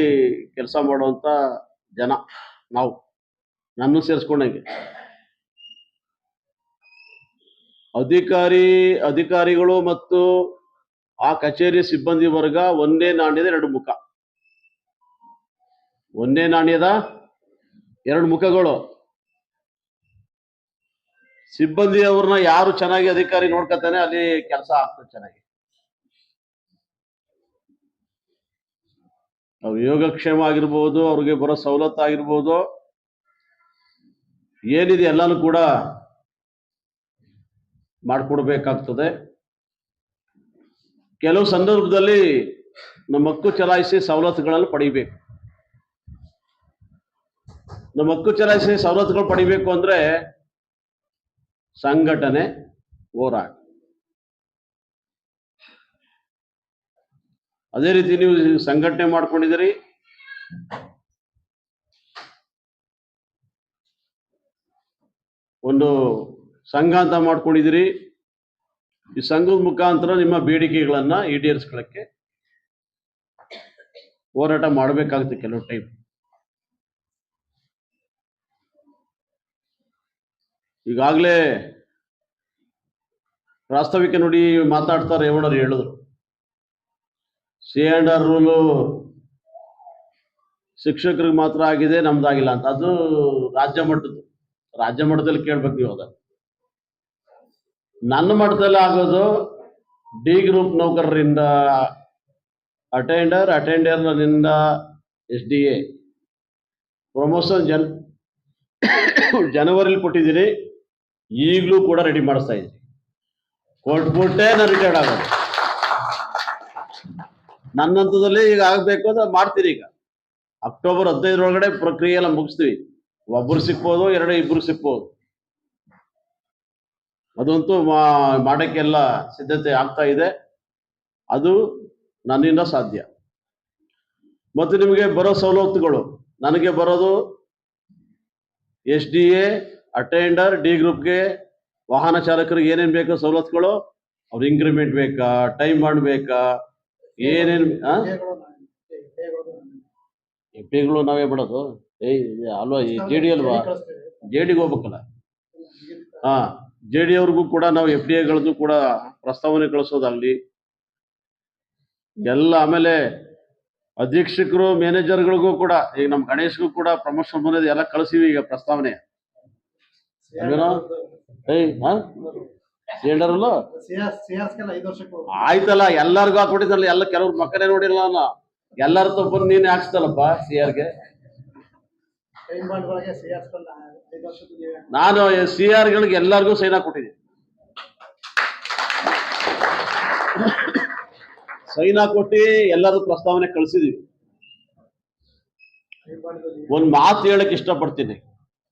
ಕೆಲಸ ಮಾಡುವಂತ ಜನ ನಾವು, ನನ್ನ ಸೇರಿಸ್ಕೊಂಡಂಗೆ. ಅಧಿಕಾರಿಗಳು ಮತ್ತು ಆ ಕಚೇರಿ ಸಿಬ್ಬಂದಿ ವರ್ಗ ಒಂದೇ ನಾಣ್ಯದ ಎರಡು ಮುಖ, ಒಂದೇ ನಾಣ್ಯದ ಎರಡು ಮುಖಗಳು. ಸಿಬ್ಬಂದಿ ಅವ್ರನ್ನ ಯಾರು ಚೆನ್ನಾಗಿ ಅಧಿಕಾರಿ ನೋಡ್ಕೊತಾನೆ ಅಲ್ಲಿ ಕೆಲಸ ಆಗ್ತದೆ ಚೆನ್ನಾಗಿ. ಅವ್ರ ಯೋಗಕ್ಷೇಮ ಆಗಿರ್ಬೋದು, ಅವ್ರಿಗೆ ಬರೋ ಸವಲತ್ತು ಆಗಿರ್ಬೋದು, ಏನಿದೆ ಎಲ್ಲಾನು ಕೂಡ ಮಾಡಿಕೊಡ್ಬೇಕಾಗ್ತದೆ. ಕೆಲವು ಸಂದರ್ಭದಲ್ಲಿ ನಮ್ಮ ಹಕ್ಕು ಚಲಾಯಿಸಿ ಸವಲತ್ತುಗಳನ್ನು ಪಡಿಬೇಕು. ನಮ್ಮ ಹಕ್ಕು ಚಲಾಯಿಸಿ ಸವಲತ್ತುಗಳು ಪಡಿಬೇಕು ಅಂದ್ರೆ ಸಂಘಟನೆ, ಹೋರಾಟ. ಅದೇ ರೀತಿ ನೀವು ಸಂಘಟನೆ ಮಾಡ್ಕೊಂಡಿದ್ದೀರಿ, ಒಂದು ಸಂಘ ಅಂತ ಮಾಡ್ಕೊಂಡಿದ್ದೀರಿ. ಈ ಸಂಘದ ಮುಖಾಂತರ ನಿಮ್ಮ ಬೇಡಿಕೆಗಳನ್ನ ಈಡೇರಿಸ್ಕೊಳ್ಳಕ್ಕೆ ಹೋರಾಟ ಮಾಡಬೇಕಾಗುತ್ತೆ ಕೆಲವು ಟೈಮ್. ಈಗಾಗಲೇ ಪ್ರಾಸ್ತಾವಿಕ ನುಡಿ ಮಾತಾಡ್ತಾರೆ, ರೇವಣ್ಣರು ಹೇಳಿದ್ರು, C&R ರೂಲು ಶಿಕ್ಷಕರಿಗೆ ಮಾತ್ರ ಆಗಿದೆ, ನಮ್ದಾಗಿಲ್ಲ ಅಂತ. ಅದು ರಾಜ್ಯ ಮಟ್ಟದಲ್ಲಿ ಕೇಳ್ಬೇಕು ನೀವು. ಅದ ನನ್ನ ಮಟ್ಟದಲ್ಲಿ ಆಗೋದು D ಗ್ರೂಪ್ ನೌಕರರಿಂದ ಅಟೆಂಡರ್ನಿಂದ SDA ಪ್ರಮೋಷನ್ ಜನವರಿಲಿ ಕೊಟ್ಟಿದ್ದೀನಿ. ಈಗಲೂ ಕೂಡ ರೆಡಿ ಮಾಡಿಸ್ತಾ ಇದ್ದೀನಿ. ಕೊಟ್ಬಿಟ್ಟೆ ನಾನು ರಿಟೈರ್ಡ್ ಆಗೋದು. ನನ್ನ ಹಂತದಲ್ಲಿ ಈಗ ಆಗ್ಬೇಕು ಅಂದ್ರೆ ಮಾಡ್ತೀರಿ. ಈಗ ಅಕ್ಟೋಬರ್ 15 ಪ್ರಕ್ರಿಯೆ ಎಲ್ಲ ಮುಗಿಸ್ತೀವಿ. ಒಬ್ಬರು ಸಿಕ್ಬೋದು, ಇಬ್ಬರು ಸಿಕ್ಬೋದು. ಅದಂತೂ ಮಾಡಕ್ಕೆಲ್ಲ ಸಿದ್ಧತೆ ಆಗ್ತಾ ಇದೆ. ಅದು ನನ್ನಿಂದ ಸಾಧ್ಯ. ಮತ್ತು ನಿಮಗೆ ಬರೋ ಸವಲತ್ತುಗಳು, ನನಗೆ ಬರೋದು SDA, ಅಟೆಂಡರ್, D ಗ್ರೂಪ್ಗೆ ವಾಹನ ಚಾಲಕರಿಗೆ ಏನೇನು ಬೇಕೋ ಸವಲತ್ತುಗಳು, ಅವ್ರ ಇಂಕ್ರಿಮೆಂಟ್ ಬೇಕಾ, ಟೈಮ್ ಮಾಡಬೇಕಾ, ಏನೇನು FPಗಳು ನಾವೇ ಬಿಡೋದು. ಅಲ್ವಾ, JD ಅಲ್ವಾ, JDಗೆ ಹೋಗ್ಬೇಕಲ್ಲ. JD ಅವ್ರಿಗೂ ಕೂಡ ನಾವು FDAಗಳದ್ದು ಕೂಡ ಪ್ರಸ್ತಾವನೆ ಕಳಿಸೋದಾಗ್ಲಿ ಎಲ್ಲ. ಆಮೇಲೆ ಅಧೀಕ್ಷಕರು, ಮ್ಯಾನೇಜರ್ಗಳಿಗೂ ಕೂಡ, ಈಗ ನಮ್ಮ ಗಣೇಶ್ಗೂ ಕೂಡ ಪ್ರಮೋಷನ್ ಬಂದಿದೆ, ಎಲ್ಲ ಕಳಿಸಿವಿ ಈಗ ಪ್ರಸ್ತಾವನೆ. ಆಯ್ತಲ್ಲ, ಎಲ್ಲರಿಗೂ ಹಾಕ್ಬಿಟ್ಟಿದ್ದಲ್ಲ, ಎಲ್ಲ ಕೆಲವ್ರು ಮಕ್ಕಳೇ ನೋಡಿಲ್ಲ. ಎಲ್ಲರ ತಪ್ಪು ನೀನೆ ಹಾಕ್ಸ್ತಲ್ಲಪ್ಪ CRಗೆ. ನಾನು CRಗಳಿಗೆ ಎಲ್ಲರಿಗೂ ಸೈನ್ ಹಾಕ್ಬಿಟ್ಟಿದ್ದೀನಿ. ಸೈನ್ ಹಾಕೊಟ್ಟು ಎಲ್ಲರೂ ಪ್ರಸ್ತಾವನೆ ಕಳಿಸಿದೀವಿ. ಒಂದ್ ಮಾತು ಹೇಳಕ್ ಇಷ್ಟಪಡ್ತೀನಿ,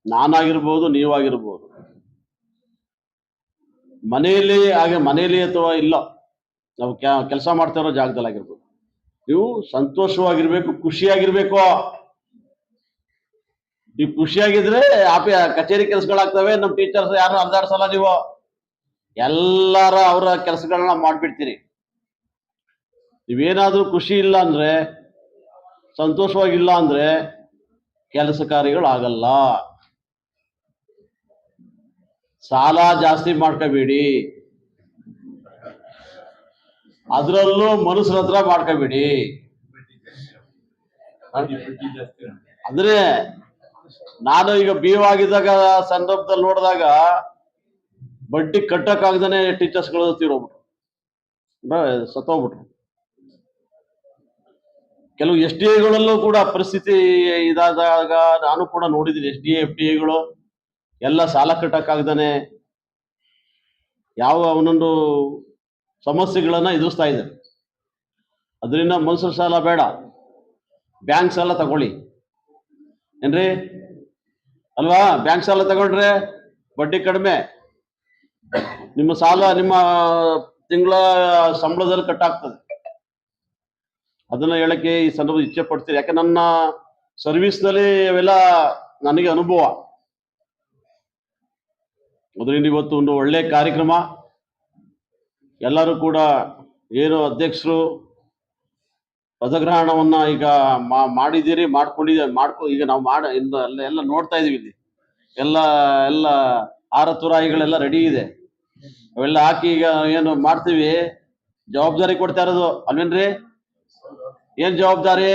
ನಾನಾಗಿರ್ಬೋದು, ನೀವಾಗಿರ್ಬೋದು, ಮನೆಯಲ್ಲಿ ಅಥವಾ ಇಲ್ಲ, ನಾವು ಕೆಲಸ ಮಾಡ್ತಾ ಇರೋ ಜಾಗದಲ್ಲಿ ಆಗಿರ್ಬೋದು, ನೀವು ಸಂತೋಷವಾಗಿರ್ಬೇಕು, ಖುಷಿಯಾಗಿರ್ಬೇಕು. ನೀವು ಖುಷಿಯಾಗಿದ್ರೆ ಕಚೇರಿ ಕೆಲಸಗಳಾಗ್ತವೆ. ನಮ್ಮ ಟೀಚರ್ಸ್ ಯಾರು ಅಲ್ದಾಡ್ಸಲ್ಲ. ನೀವು ಎಲ್ಲಾರ ಅವರ ಕೆಲಸಗಳನ್ನ ಮಾಡ್ಬಿಡ್ತೀರಿ. ನೀವೇನಾದ್ರೂ ಖುಷಿ ಇಲ್ಲ ಅಂದ್ರೆ, ಸಂತೋಷವಾಗಿಲ್ಲ ಅಂದ್ರೆ ಕೆಲಸ ಕಾರ್ಯಗಳಾಗಲ್ಲ. ಸಾಲ ಜಾಸ್ತಿ ಮಾಡ್ಕೋಬೇಡಿ, ಅದರಲ್ಲೂ ಮನುಷ್ಯರ ಹತ್ರ ಮಾಡ್ಕೋಬೇಡಿ. ಅಂದ್ರೆ ನಾನು ಈಗ BO ಆಗಿದ್ದಾಗ ಸಂದರ್ಭದಲ್ಲಿ ನೋಡಿದಾಗ ಬಡ್ಡಿ ಕಟ್ಟಕ್ಕಾಗ್ದಾನೆ ಟೀಚರ್ಸ್ಗಳು ತೀರೋಗ್ಬಿಟ್ರು. ಸತ್ತೋಗ್ಬಿಟ್ರು. ಕೆಲವು ಎಸ್ ಡಿ ಐಗಳಲ್ಲೂ ಕೂಡ ಪರಿಸ್ಥಿತಿ ಇದಾದಾಗ ನಾನು ಕೂಡ ನೋಡಿದ್ದೀನಿ. S D A F D ಐಗಳು ಎಲ್ಲ ಸಾಲ ಕಟ್ಟಕ್ಕಾಗ್ದಾನೆ ಯಾವ ಒಂದೊಂದು ಸಮಸ್ಯೆಗಳನ್ನ ಎದುರಿಸ್ತಾ ಇದ್ದಾರೆ. ಅದರಿಂದ ಮನುಷ್ಯರ ಸಾಲ ಬೇಡ, ಬ್ಯಾಂಕ್ ಸಾಲ ತಗೊಳ್ಳಿ ಏನ್ರಿ ಅಲ್ವಾ? ಬ್ಯಾಂಕ್ ಸಾಲ ತಗೊಂಡ್ರೆ ಬಡ್ಡಿ ಕಡಿಮೆ, ನಿಮ್ಮ ಸಾಲ ನಿಮ್ಮ ತಿಂಗಳ ಸಂಬಳದಲ್ಲಿ ಕಟ್ಟಾಗ್ತದೆ. ಅದನ್ನ ಹೇಳಕ್ಕೆ ಈ ಸಂದರ್ಭ ಇಚ್ಛೆ ಪಡ್ತೀನಿ. ಯಾಕೆ ನನ್ನ ಸರ್ವಿಸ್ನಲ್ಲಿ ಅವೆಲ್ಲ ನನಗೆ ಅನುಭವ. ಅದರಿಂದ ಇವತ್ತು ಒಂದು ಒಳ್ಳೆ ಕಾರ್ಯಕ್ರಮ. ಎಲ್ಲರೂ ಕೂಡ ಏನು ಅಧ್ಯಕ್ಷರು ಪದಗ್ರಹಣವನ್ನ ಈಗ ಮಾಡಿದ್ದೀರಿ, ಈಗ ನಾವು ಎಲ್ಲ ನೋಡ್ತಾ ಇದೀವಿ. ಇಲ್ಲಿ ಎಲ್ಲ ಎಲ್ಲ ಆರತುರಾಯಿಗಳೆಲ್ಲ ರೆಡಿ ಇದೆ. ಅವೆಲ್ಲ ಹಾಕಿ ಈಗ ಏನು ಮಾಡ್ತೀವಿ, ಜವಾಬ್ದಾರಿ ಕೊಡ್ತಾ ಇರೋದು ಅಲ್ವೇನ್ರಿ? ಏನ್ ಜವಾಬ್ದಾರಿ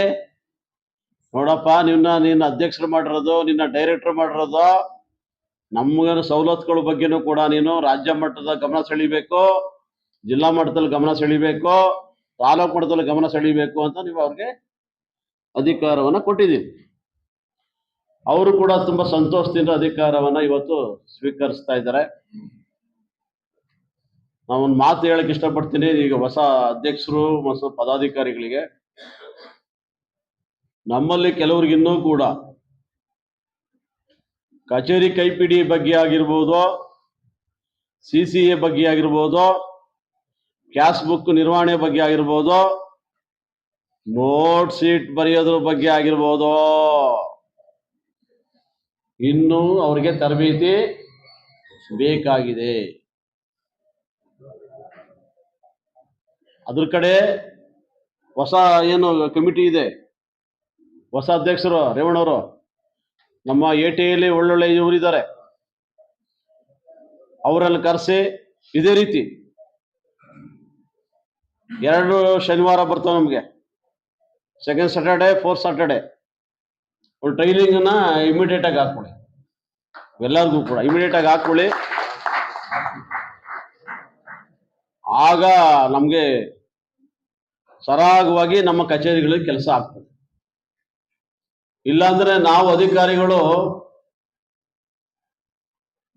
ನೋಡಪ್ಪ, ನಿನ್ನ ಅಧ್ಯಕ್ಷರು ಮಾಡಿರೋದು, ನಿನ್ನ ಡೈರೆಕ್ಟರ್ ಮಾಡಿರೋದು, ನಮ್ಗೇನು ಸವಲತ್ತುಗಳ ಬಗ್ಗೆನೂ ಕೂಡ ನೀನು ರಾಜ್ಯ ಮಟ್ಟದ ಗಮನ ಸೆಳಿಬೇಕು, ಜಿಲ್ಲಾ ಮಟ್ಟದಲ್ಲಿ ಗಮನ ಸೆಳಿಬೇಕು, ತಾಲೂಕು ಮಟ್ಟದಲ್ಲಿ ಗಮನ ಸೆಳಿಬೇಕು ಅಂತ ನೀವು ಅವ್ರಿಗೆ ಅಧಿಕಾರವನ್ನ ಕೊಟ್ಟಿದ್ದೀವಿ. ಅವರು ಕೂಡ ತುಂಬಾ ಸಂತೋಷದಿಂದ ಅಧಿಕಾರವನ್ನ ಇವತ್ತು ಸ್ವೀಕರಿಸ್ತಾ ಇದ್ದಾರೆ. ನಾವೊಂದು ಮಾತು ಹೇಳಕ್ ಇಷ್ಟಪಡ್ತೀನಿ. ಈಗ ಹೊಸ ಅಧ್ಯಕ್ಷರು ಹೊಸ ಪದಾಧಿಕಾರಿಗಳಿಗೆ, ನಮ್ಮಲ್ಲಿ ಕೆಲವ್ರಿಗಿನ್ನೂ ಕೂಡ ಕಚೇರಿ ಕೈಪಿಡಿ ಬಗ್ಗೆ ಆಗಿರ್ಬೋದು, CCA ಬಗ್ಗೆ ಆಗಿರ್ಬೋದು, ಕ್ಯಾಶ್ ಬುಕ್ ನಿರ್ವಹಣೆ ಬಗ್ಗೆ ಆಗಿರ್ಬೋದು, ನೋಟ್ ಶೀಟ್ ಬರೆಯೋದ್ರ ಬಗ್ಗೆ ಆಗಿರ್ಬೋದು, ಇನ್ನೂ ಅವ್ರಿಗೆ ತರಬೇತಿ ಬೇಕಾಗಿದೆ. ಅದ್ರ ಕಡೆ ಹೊಸ ಏನು ಕಮಿಟಿ ಇದೆ, ಹೊಸ ಅಧ್ಯಕ್ಷರು ರೇವಣ್ಣವರು, ನಮ್ಮ ATಯಲ್ಲಿ ಒಳ್ಳೊಳ್ಳೆ ಇವರಿದ್ದಾರೆ, ಅವರಲ್ಲಿ ಕರೆಸಿ ಇದೇ ರೀತಿ 2 ಶನಿವಾರ ಬರ್ತಾವೆ ನಮಗೆ, ಸೆಕೆಂಡ್ ಸ್ಯಾಟರ್ಡೆ, ಫೋರ್ತ್ ಸ್ಯಾಟರ್ಡೆ. ಒಂದು ಟ್ರೈನಿಂಗ್ ಅನ್ನ ಇಮಿಡಿಯೇಟ್ ಆಗಿ ಹಾಕೊಳ್ಳಿ, ಎಲ್ಲರಿಗೂ ಕೂಡ ಇಮಿಡಿಯೇಟ್ ಆಗಿ ಹಾಕೊಳ್ಳಿ. ಆಗ ನಮ್ಗೆ ಸರಾಗವಾಗಿ ನಮ್ಮ ಕಚೇರಿಗಳಿಗೆ ಕೆಲಸ ಆಗ್ತದೆ. ಇಲ್ಲಾಂದ್ರೆ ನಾವು ಅಧಿಕಾರಿಗಳು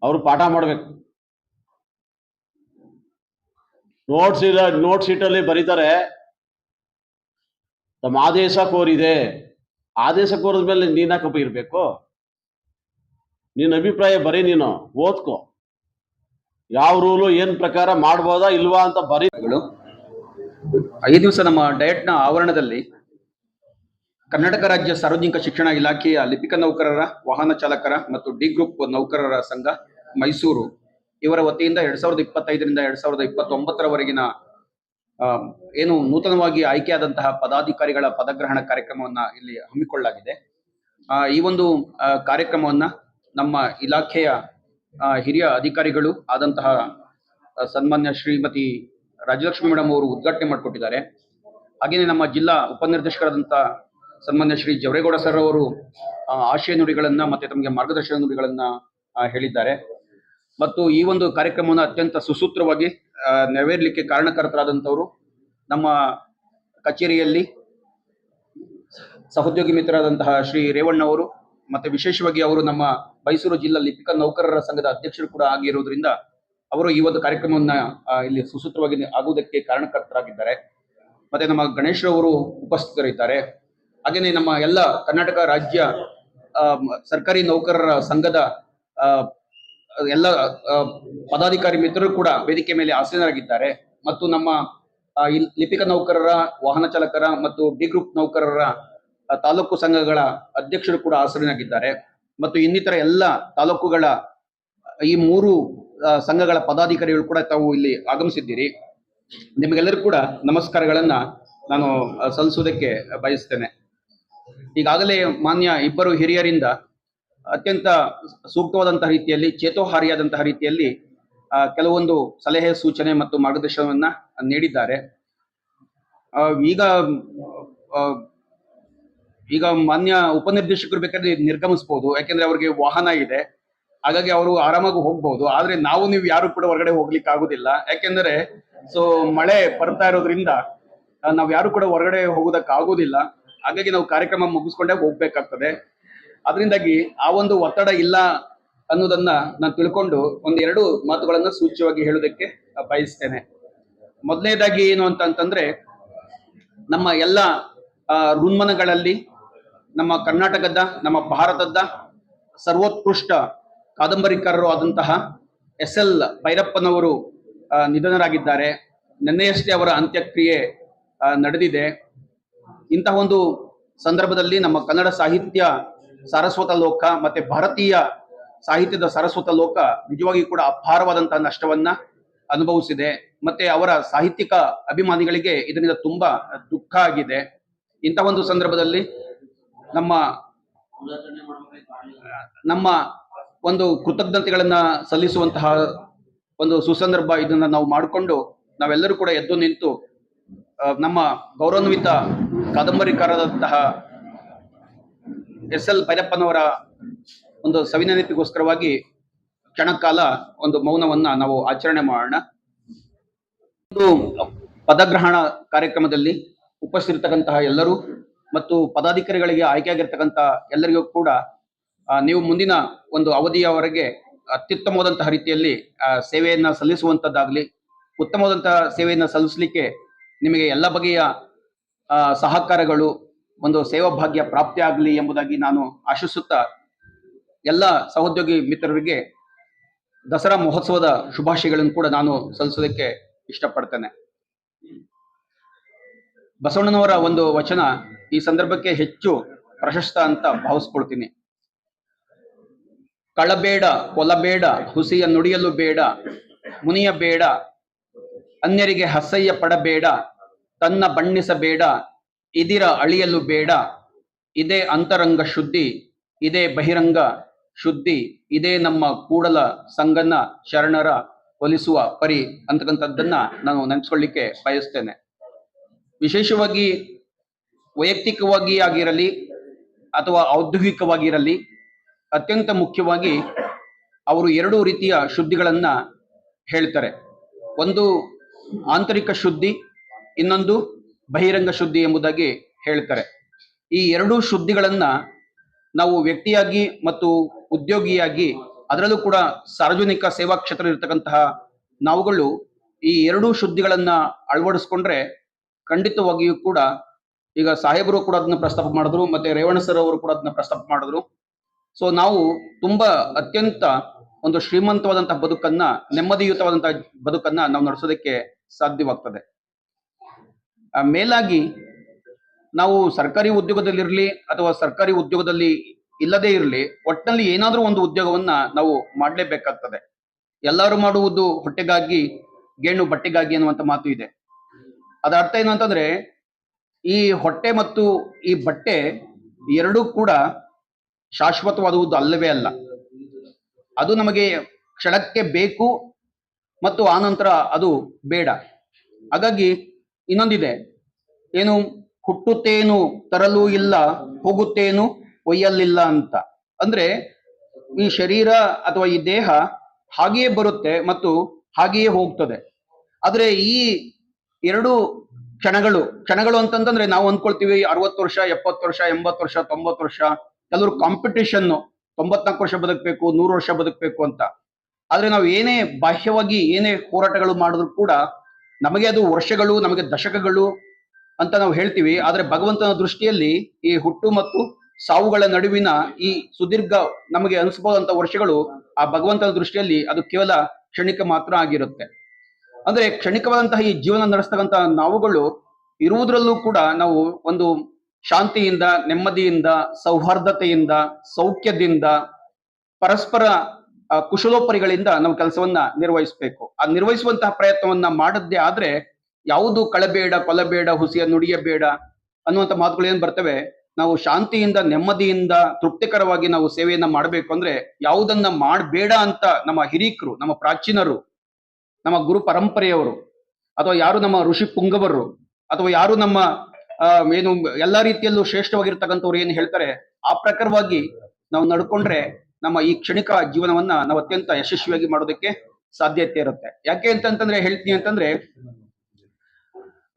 ಅವರು ಪಾಠ ಮಾಡ್ಬೇಕು. ನೋಟ್ ಶೀಟಲ್ಲಿ ಬರೀತಾರೆ, ತಮ್ಮ ಆದೇಶ ಕೋರಿದೆ. ಆದೇಶ ಕೋರಿದ ಮೇಲೆ ನೀನಾಕಪ್ಪ ಇರ್ಬೇಕು? ನಿನ್ನ ಅಭಿಪ್ರಾಯ ಬರೀ, ನೀನು ಓದ್ಕೋ, ಯಾವ ರೂಲು ಏನ್ ಪ್ರಕಾರ ಮಾಡ್ಬೋದಾ ಇಲ್ವಾ ಅಂತ ಬರೀ. 5 ದಿವಸ ನಮ್ಮ ಡಯಟ್ನ ಆವರಣದಲ್ಲಿ ಕರ್ನಾಟಕ ರಾಜ್ಯ ಸಾರ್ವಜನಿಕ ಶಿಕ್ಷಣ ಇಲಾಖೆಯ ಲಿಪಿಕ ನೌಕರರ, ವಾಹನ ಚಾಲಕರ ಮತ್ತು ಡಿ ಗ್ರೂಪ್ ನೌಕರರ ಸಂಘ ಮೈಸೂರು ಇವರ ವತಿಯಿಂದ 2025ರಿಂದ 2029ರವರೆಗಿನ ಏನು ನೂತನವಾಗಿ ಆಯ್ಕೆಯಾದಂತಹ ಪದಾಧಿಕಾರಿಗಳ ಪದಗ್ರಹಣ ಕಾರ್ಯಕ್ರಮವನ್ನ ಇಲ್ಲಿ ಹಮ್ಮಿಕೊಳ್ಳಲಾಗಿದೆ. ಈ ಒಂದು ಕಾರ್ಯಕ್ರಮವನ್ನ ನಮ್ಮ ಇಲಾಖೆಯ ಹಿರಿಯ ಅಧಿಕಾರಿಗಳು ಆದಂತಹ ಸನ್ಮಾನ್ಯ ಶ್ರೀಮತಿ ರಾಜಲಕ್ಷ್ಮಿ ಮೇಡಮ್ ಅವರು ಉದ್ಘಾಟನೆ ಮಾಡಿಕೊಟ್ಟಿದ್ದಾರೆ. ಹಾಗೆಯೇ ನಮ್ಮ ಜಿಲ್ಲಾ ಉಪನಿರ್ದೇಶಕರಾದಂಥ ಸನ್ಮಾನ್ಯ ಶ್ರೀ ಜವರೇಗೌಡ ಸರ್ ಅವರು ಆಶಯ ನುಡಿಗಳನ್ನ ಮತ್ತೆ ತಮಗೆ ಮಾರ್ಗದರ್ಶನ ನುಡಿಗಳನ್ನ ಹೇಳಿದ್ದಾರೆ. ಮತ್ತು ಈ ಒಂದು ಕಾರ್ಯಕ್ರಮವನ್ನು ಅತ್ಯಂತ ಸುಸೂತ್ರವಾಗಿ ನೆರವೇರಲಿಕ್ಕೆ ಕಾರಣಕರ್ತರಾದಂಥವರು ನಮ್ಮ ಕಚೇರಿಯಲ್ಲಿ ಸಹೋದ್ಯೋಗಿ ಮಿತ್ರರಾದಂತಹ ಶ್ರೀ ರೇವಣ್ಣವರು, ಮತ್ತೆ ವಿಶೇಷವಾಗಿ ಅವರು ನಮ್ಮ ಮೈಸೂರು ಜಿಲ್ಲಾ ಲಿಪಿಕ ನೌಕರರ ಸಂಘದ ಅಧ್ಯಕ್ಷರು ಕೂಡ ಆಗಿರುವುದರಿಂದ ಅವರು ಈ ಒಂದು ಕಾರ್ಯಕ್ರಮವನ್ನ ಇಲ್ಲಿ ಸುಸೂತ್ರವಾಗಿ ಆಗುವುದಕ್ಕೆ ಕಾರಣಕರ್ತರಾಗಿದ್ದಾರೆ. ಮತ್ತೆ ನಮ್ಮ ಗಣೇಶ್ ಅವರು ಉಪಸ್ಥಿತರಿದ್ದಾರೆ. ಹಾಗೆಯೇ ನಮ್ಮ ಎಲ್ಲ ಕರ್ನಾಟಕ ರಾಜ್ಯ ಸರ್ಕಾರಿ ನೌಕರರ ಸಂಘದ ಎಲ್ಲ ಪದಾಧಿಕಾರಿ ಮಿತ್ರರು ಕೂಡ ವೇದಿಕೆ ಮೇಲೆ ಆಸೀನರಾಗಿದ್ದಾರೆ. ಮತ್ತು ನಮ್ಮ ಲಿಪಿಕ ನೌಕರರ, ವಾಹನ ಚಾಲಕರ ಮತ್ತು ಡಿ ಗ್ರೂಪ್ ನೌಕರರ ತಾಲೂಕು ಸಂಘಗಳ ಅಧ್ಯಕ್ಷರು ಕೂಡ ಆಸೀನರಾಗಿದ್ದಾರೆ. ಮತ್ತು ಇನ್ನಿತರ ಎಲ್ಲ ತಾಲೂಕುಗಳ ಈ 3 ಸಂಘಗಳ ಪದಾಧಿಕಾರಿಗಳು ಕೂಡ ತಾವು ಇಲ್ಲಿ ಆಗಮಿಸಿದ್ದೀರಿ. ನಿಮಗೆಲ್ಲರೂ ಕೂಡ ನಮಸ್ಕಾರಗಳನ್ನ ನಾನು ಸಲ್ಲಿಸುವುದಕ್ಕೆ ಬಯಸ್ತೇನೆ. ಈಗಾಗಲೇ ಮಾನ್ಯ ಇಬ್ಬರು ಹಿರಿಯರಿಂದ ಅತ್ಯಂತ ಸೂಕ್ತವಾದಂತಹ ರೀತಿಯಲ್ಲಿ, ಚೇತೋಹಾರಿಯಾದಂತಹ ರೀತಿಯಲ್ಲಿ ಕೆಲವೊಂದು ಸಲಹೆ, ಸೂಚನೆ ಮತ್ತು ಮಾರ್ಗದರ್ಶನವನ್ನ ನೀಡಿದ್ದಾರೆ. ಈಗ ಮಾನ್ಯ ಉಪನಿರ್ದೇಶಕರು ಬೇಕಾದ್ರೆ ನಿರ್ಗಮಿಸಬಹುದು, ಯಾಕೆಂದ್ರೆ ಅವರಿಗೆ ವಾಹನ ಇದೆ. ಹಾಗಾಗಿ ಅವರು ಆರಾಮಾಗಿ ಹೋಗ್ಬಹುದು. ಆದ್ರೆ ನೀವು ಯಾರು ಕೂಡ ಹೊರಗಡೆ ಹೋಗ್ಲಿಕ್ಕೆ ಆಗುದಿಲ್ಲ. ಯಾಕೆಂದ್ರೆ ಸೊ ಮಳೆ ಬರ್ತಾ ಇರೋದ್ರಿಂದ ನಾವ್ ಯಾರು ಕೂಡ ಹೊರಗಡೆ ಹೋಗೋದಕ್ಕೆ ಆಗುದಿಲ್ಲ. ಹಾಗಾಗಿ ನಾವು ಕಾರ್ಯಕ್ರಮ ಮುಗಿಸ್ಕೊಂಡೇ ಹೋಗ್ಬೇಕಾಗ್ತದೆ. ಅದರಿಂದಾಗಿ ಆ ಒಂದು ಒತ್ತಡ ಇಲ್ಲ ಅನ್ನೋದನ್ನ ನಾನು ತಿಳ್ಕೊಂಡು ಒಂದೆರಡು ಮಾತುಗಳನ್ನ ಸೂಚ್ಯವಾಗಿ ಹೇಳೋದಕ್ಕೆ ಬಯಸ್ತೇನೆ. ಮೊದಲನೇದಾಗಿ ಏನು ಅಂತಂದ್ರೆ, ನಮ್ಮ ಎಲ್ಲ ಋನ್ಮನಗಳಲ್ಲಿ ನಮ್ಮ ಕರ್ನಾಟಕದ, ನಮ್ಮ ಭಾರತದ ಸರ್ವೋತ್ಕೃಷ್ಟ ಕಾದಂಬರಿಕಾರರು ಆದಂತಹ SL ಭೈರಪ್ಪನವರು ನಿಧನರಾಗಿದ್ದಾರೆ. ನಿನ್ನೆಯಷ್ಟೇ ಅವರ ಅಂತ್ಯಕ್ರಿಯೆ ನಡೆದಿದೆ. ಇಂತಹ ಒಂದು ಸಂದರ್ಭದಲ್ಲಿ ನಮ್ಮ ಕನ್ನಡ ಸಾಹಿತ್ಯ ಸಾರಸ್ವತ ಲೋಕ ಮತ್ತೆ ಭಾರತೀಯ ಸಾಹಿತ್ಯದ ಸಾರಸ್ವತ ಲೋಕ ನಿಜವಾಗಿ ಕೂಡ ಅಪಾರವಾದಂತಹ ನಷ್ಟವನ್ನ ಅನುಭವಿಸಿದೆ. ಮತ್ತೆ ಅವರ ಸಾಹಿತ್ಯಿಕ ಅಭಿಮಾನಿಗಳಿಗೆ ಇದರಿಂದ ತುಂಬಾ ದುಃಖ ಆಗಿದೆ. ಇಂಥ ಒಂದು ಸಂದರ್ಭದಲ್ಲಿ ನಮ್ಮ ಒಂದು ಕೃತಜ್ಞತೆಗಳನ್ನ ಸಲ್ಲಿಸುವಂತಹ ಒಂದು ಸುಸಂದರ್ಭ ಇದನ್ನ ನಾವು ಮಾಡಿಕೊಂಡು ನಾವೆಲ್ಲರೂ ಕೂಡ ಎದ್ದು ನಿಂತು ನಮ್ಮ ಗೌರವಾನ್ವಿತ ಕಾದಂಬರಿಕಾರರಾದಂತಹ SL ಭೈರಪ್ಪನವರ ಒಂದು ಸವಿನೆನಪಿಗೋಸ್ಕರವಾಗಿ ಕ್ಷಣಕಾಲ ಒಂದು ಮೌನವನ್ನ ನಾವು ಆಚರಣೆ ಮಾಡೋಣ. ಒಂದು ಪದಗ್ರಹಣ ಕಾರ್ಯಕ್ರಮದಲ್ಲಿ ಉಪಸ್ಥಿತರ್ತಕ್ಕಂತಹ ಎಲ್ಲರೂ ಮತ್ತು ಪದಾಧಿಕಾರಿಗಳಿಗೆ ಆಯ್ಕೆಯಾಗಿರ್ತಕ್ಕಂಥ ಎಲ್ಲರಿಗೂ ಕೂಡ ನೀವು ಮುಂದಿನ ಒಂದು ಅವಧಿಯವರೆಗೆ ಅತ್ಯುತ್ತಮವಾದಂತಹ ರೀತಿಯಲ್ಲಿ ಸೇವೆಯನ್ನ ಸಲ್ಲಿಸುವಂತದ್ದಾಗ್ಲಿ, ಉತ್ತಮವಾದಂತಹ ಸೇವೆಯನ್ನ ಸಲ್ಲಿಸಲಿಕ್ಕೆ ನಿಮಗೆ ಎಲ್ಲ ಬಗೆಯ ಸಹಕಾರಗಳು, ಒಂದು ಸೇವಾ ಭಾಗ್ಯ ಪ್ರಾಪ್ತಿ ಆಗಲಿ ಎಂಬುದಾಗಿ ನಾನು ಆಶಿಸುತ್ತಾ ಎಲ್ಲ ಸಹೋದ್ಯೋಗಿ ಮಿತ್ರರಿಗೆ ದಸರಾ ಮಹೋತ್ಸವದ ಶುಭಾಶಯಗಳನ್ನು ಕೂಡ ನಾನು ಸಲ್ಲಿಸೋದಕ್ಕೆ ಇಷ್ಟಪಡ್ತೇನೆ. ಬಸವಣ್ಣನವರ ಒಂದು ವಚನ ಈ ಸಂದರ್ಭಕ್ಕೆ ಹೆಚ್ಚು ಪ್ರಶಸ್ತ ಅಂತ ಭಾವಿಸ್ಕೊಳ್ತೀನಿ. ಕಳಬೇಡ, ಕೊಲಬೇಡ, ಹುಸಿಯ ನುಡಿಯಲು ಬೇಡ, ಮುನಿಯ ಬೇಡ, ಅನ್ಯರಿಗೆ ಹಸಯ್ಯ ಪಡಬೇಡ, ತನ್ನ ಬಣ್ಣಿಸಬೇಡ, ಇದಿರ ಅಳಿಯಲು ಬೇಡ, ಇದೇ ಅಂತರಂಗ ಶುದ್ಧಿ, ಇದೇ ಬಹಿರಂಗ ಶುದ್ಧಿ, ಇದೇ ನಮ್ಮ ಕೂಡಲ ಸಂಗನ ಶರಣರ ಒಲಿಸುವ ಪರಿ ಅಂತಕ್ಕಂಥದ್ದನ್ನ ನಾನು ನೆನೆಸ್ಕೊಳ್ಳಿಕ್ಕೆ ಬಯಸ್ತೇನೆ. ವಿಶೇಷವಾಗಿ ವೈಯಕ್ತಿಕವಾಗಿ ಆಗಿರಲಿ ಅಥವಾ ಔದ್ಯೋಗಿಕವಾಗಿರಲಿ, ಅತ್ಯಂತ ಮುಖ್ಯವಾಗಿ ಅವರು ಎರಡು ರೀತಿಯ ಶುದ್ಧಿಗಳನ್ನ ಹೇಳ್ತಾರೆ. ಒಂದು ಆಂತರಿಕ ಶುದ್ಧಿ, ಇನ್ನೊಂದು ಬಹಿರಂಗ ಶುದ್ಧಿ ಎಂಬುದಾಗಿ ಹೇಳ್ತಾರೆ. ಈ ಎರಡೂ ಶುದ್ಧಿಗಳನ್ನ ನಾವು ವ್ಯಕ್ತಿಯಾಗಿ ಮತ್ತು ಉದ್ಯೋಗಿಯಾಗಿ, ಅದರಲ್ಲೂ ಕೂಡ ಸಾರ್ವಜನಿಕ ಸೇವಾ ಕ್ಷೇತ್ರ ಇರತಕ್ಕಂತಹ ನಾವುಗಳು ಈ ಎರಡೂ ಶುದ್ಧಿಗಳನ್ನ ಅಳವಡಿಸ್ಕೊಂಡ್ರೆ ಖಂಡಿತವಾಗಿಯೂ ಕೂಡ, ಈಗ ಸಾಹೇಬರು ಕೂಡ ಅದನ್ನ ಪ್ರಸ್ತಾಪ ಮಾಡಿದ್ರು, ಮತ್ತೆ ರೇವಣ್ಣ ಸರ್ ಅವರು ಕೂಡ ಅದನ್ನ ಪ್ರಸ್ತಾಪ ಮಾಡಿದ್ರು. ಸೊ ನಾವು ತುಂಬಾ ಅತ್ಯಂತ ಒಂದು ಶ್ರೀಮಂತವಾದಂತಹ ಬದುಕನ್ನ, ನೆಮ್ಮದಿಯುತವಾದಂತಹ ಬದುಕನ್ನ ನಾವು ನಡೆಸೋದಕ್ಕೆ ಸಾಧ್ಯವಾಗ್ತದೆ. ಮೇಲಾಗಿ ನಾವು ಸರ್ಕಾರಿ ಉದ್ಯೋಗದಲ್ಲಿರ್ಲಿ ಅಥವಾ ಸರ್ಕಾರಿ ಉದ್ಯೋಗದಲ್ಲಿ ಇಲ್ಲದೇ ಇರಲಿ, ಒಟ್ಟಿನಲ್ಲಿ ಏನಾದ್ರೂ ಒಂದು ಉದ್ಯೋಗವನ್ನ ನಾವು ಮಾಡಲೇಬೇಕಾಗ್ತದೆ. ಎಲ್ಲರೂ ಮಾಡುವುದು ಹೊಟ್ಟೆಗಾಗಿ, ಗೇಣು ಬಟ್ಟೆಗಾಗಿ ಅನ್ನುವಂಥ ಮಾತು ಇದೆ. ಅದರ ಅರ್ಥ ಏನು ಅಂತಂದ್ರೆ, ಈ ಹೊಟ್ಟೆ ಮತ್ತು ಈ ಬಟ್ಟೆ ಎರಡೂ ಕೂಡ ಶಾಶ್ವತವಾದುವುದು ಅಲ್ಲವೇ ಅಲ್ಲ. ಅದು ನಮಗೆ ಕ್ಷಣಕ್ಕೆ ಬೇಕು ಮತ್ತು ಆನಂತರ ಅದು ಬೇಡ. ಹಾಗಾಗಿ ಇನ್ನೊಂದಿದೆ, ಏನು, ಹುಟ್ಟುತ್ತೇನು ತರಲು ಇಲ್ಲ, ಹೋಗುತ್ತೇನು ಒಯ್ಯಲಿಲ್ಲ ಅಂತ. ಅಂದ್ರೆ ಈ ಶರೀರ ಅಥವಾ ಈ ದೇಹ ಹಾಗೆಯೇ ಬರುತ್ತೆ ಮತ್ತು ಹಾಗೆಯೇ ಹೋಗ್ತದೆ. ಆದ್ರೆ ಈ ಎರಡು ಕ್ಷಣಗಳು ಅಂತಂದ್ರೆ ನಾವು ಅಂದ್ಕೊಳ್ತೀವಿ 60 ವರ್ಷ, 70 ವರ್ಷ, 80 ವರ್ಷ, 90 ವರ್ಷ, ಕೆಲವರು ಕಾಂಪಿಟೇಷನ್ 94 ವರ್ಷ ಬದುಕಬೇಕು, 100 ವರ್ಷ ಬದುಕಬೇಕು ಅಂತ. ಆದ್ರೆ ನಾವು ಏನೇ ಬಾಹ್ಯವಾಗಿ ಏನೇ ಹೋರಾಟಗಳು ಮಾಡಿದ್ರು ಕೂಡ ನಮಗೆ ಅದು ವರ್ಷಗಳು, ನಮಗೆ ದಶಕಗಳು ಅಂತ ನಾವು ಹೇಳ್ತೀವಿ. ಆದ್ರೆ ಭಗವಂತನ ದೃಷ್ಟಿಯಲ್ಲಿ ಈ ಹುಟ್ಟು ಮತ್ತು ಸಾವುಗಳ ನಡುವಿನ ಈ ಸುದೀರ್ಘ ನಮಗೆ ಅನಿಸಬಹುದಂತ ವರ್ಷಗಳು ಆ ಭಗವಂತನ ದೃಷ್ಟಿಯಲ್ಲಿ ಅದು ಕೇವಲ ಕ್ಷಣಿಕ ಮಾತ್ರ ಆಗಿರುತ್ತೆ. ಅಂದ್ರೆ ಕ್ಷಣಿಕವಾದಂತಹ ಈ ಜೀವನ ನಡೆಸ್ತಕ್ಕಂತಹ ನಾವುಗಳು ಇರುವುದರಲ್ಲೂ ಕೂಡ ನಾವು ಒಂದು ಶಾಂತಿಯಿಂದ, ನೆಮ್ಮದಿಯಿಂದ, ಸೌಹಾರ್ದತೆಯಿಂದ, ಸೌಖ್ಯದಿಂದ, ಪರಸ್ಪರ ಕುಶಲೋಪರಿಗಳಿಂದ ನಾವು ಕೆಲಸವನ್ನ ನಿರ್ವಹಿಸಬೇಕು. ಆ ನಿರ್ವಹಿಸುವಂತಹ ಪ್ರಯತ್ನವನ್ನ ಮಾಡದ್ದೇ ಆದ್ರೆ ಯಾವುದು ಕಳಬೇಡ, ಕೊಲಬೇಡ, ಹುಸಿಯ ನುಡಿಯಬೇಡ ಅನ್ನುವಂಥ ಮಾತುಗಳು ಏನ್ ಬರ್ತವೆ, ನಾವು ಶಾಂತಿಯಿಂದ, ನೆಮ್ಮದಿಯಿಂದ, ತೃಪ್ತಿಕರವಾಗಿ ನಾವು ಸೇವೆಯನ್ನ ಮಾಡಬೇಕು ಅಂದ್ರೆ ಯಾವುದನ್ನ ಮಾಡಬೇಡ ಅಂತ ನಮ್ಮ ಹಿರೀಕರು, ನಮ್ಮ ಪ್ರಾಚೀನರು, ನಮ್ಮ ಗುರು ಪರಂಪರೆಯವರು, ಅಥವಾ ಯಾರು ನಮ್ಮ ಋಷಿ ಪುಂಗವರು, ಅಥವಾ ಯಾರು ನಮ್ಮ ಏನು ಎಲ್ಲಾ ರೀತಿಯಲ್ಲೂ ಶ್ರೇಷ್ಠವಾಗಿರ್ತಕ್ಕಂಥವ್ರು ಏನು ಹೇಳ್ತಾರೆ, ಆ ಪ್ರಕಾರವಾಗಿ ನಾವು ನಡ್ಕೊಂಡ್ರೆ ನಮ್ಮ ಈ ಕ್ಷಣಿಕ ಜೀವನವನ್ನ ನಾವು ಅತ್ಯಂತ ಯಶಸ್ವಿಯಾಗಿ ಮಾಡೋದಕ್ಕೆ ಸಾಧ್ಯತೆ ಇರುತ್ತೆ. ಯಾಕೆ ಅಂತಂತಂದ್ರೆ ಹೇಳ್ತೀನಿ ಅಂತಂದ್ರೆ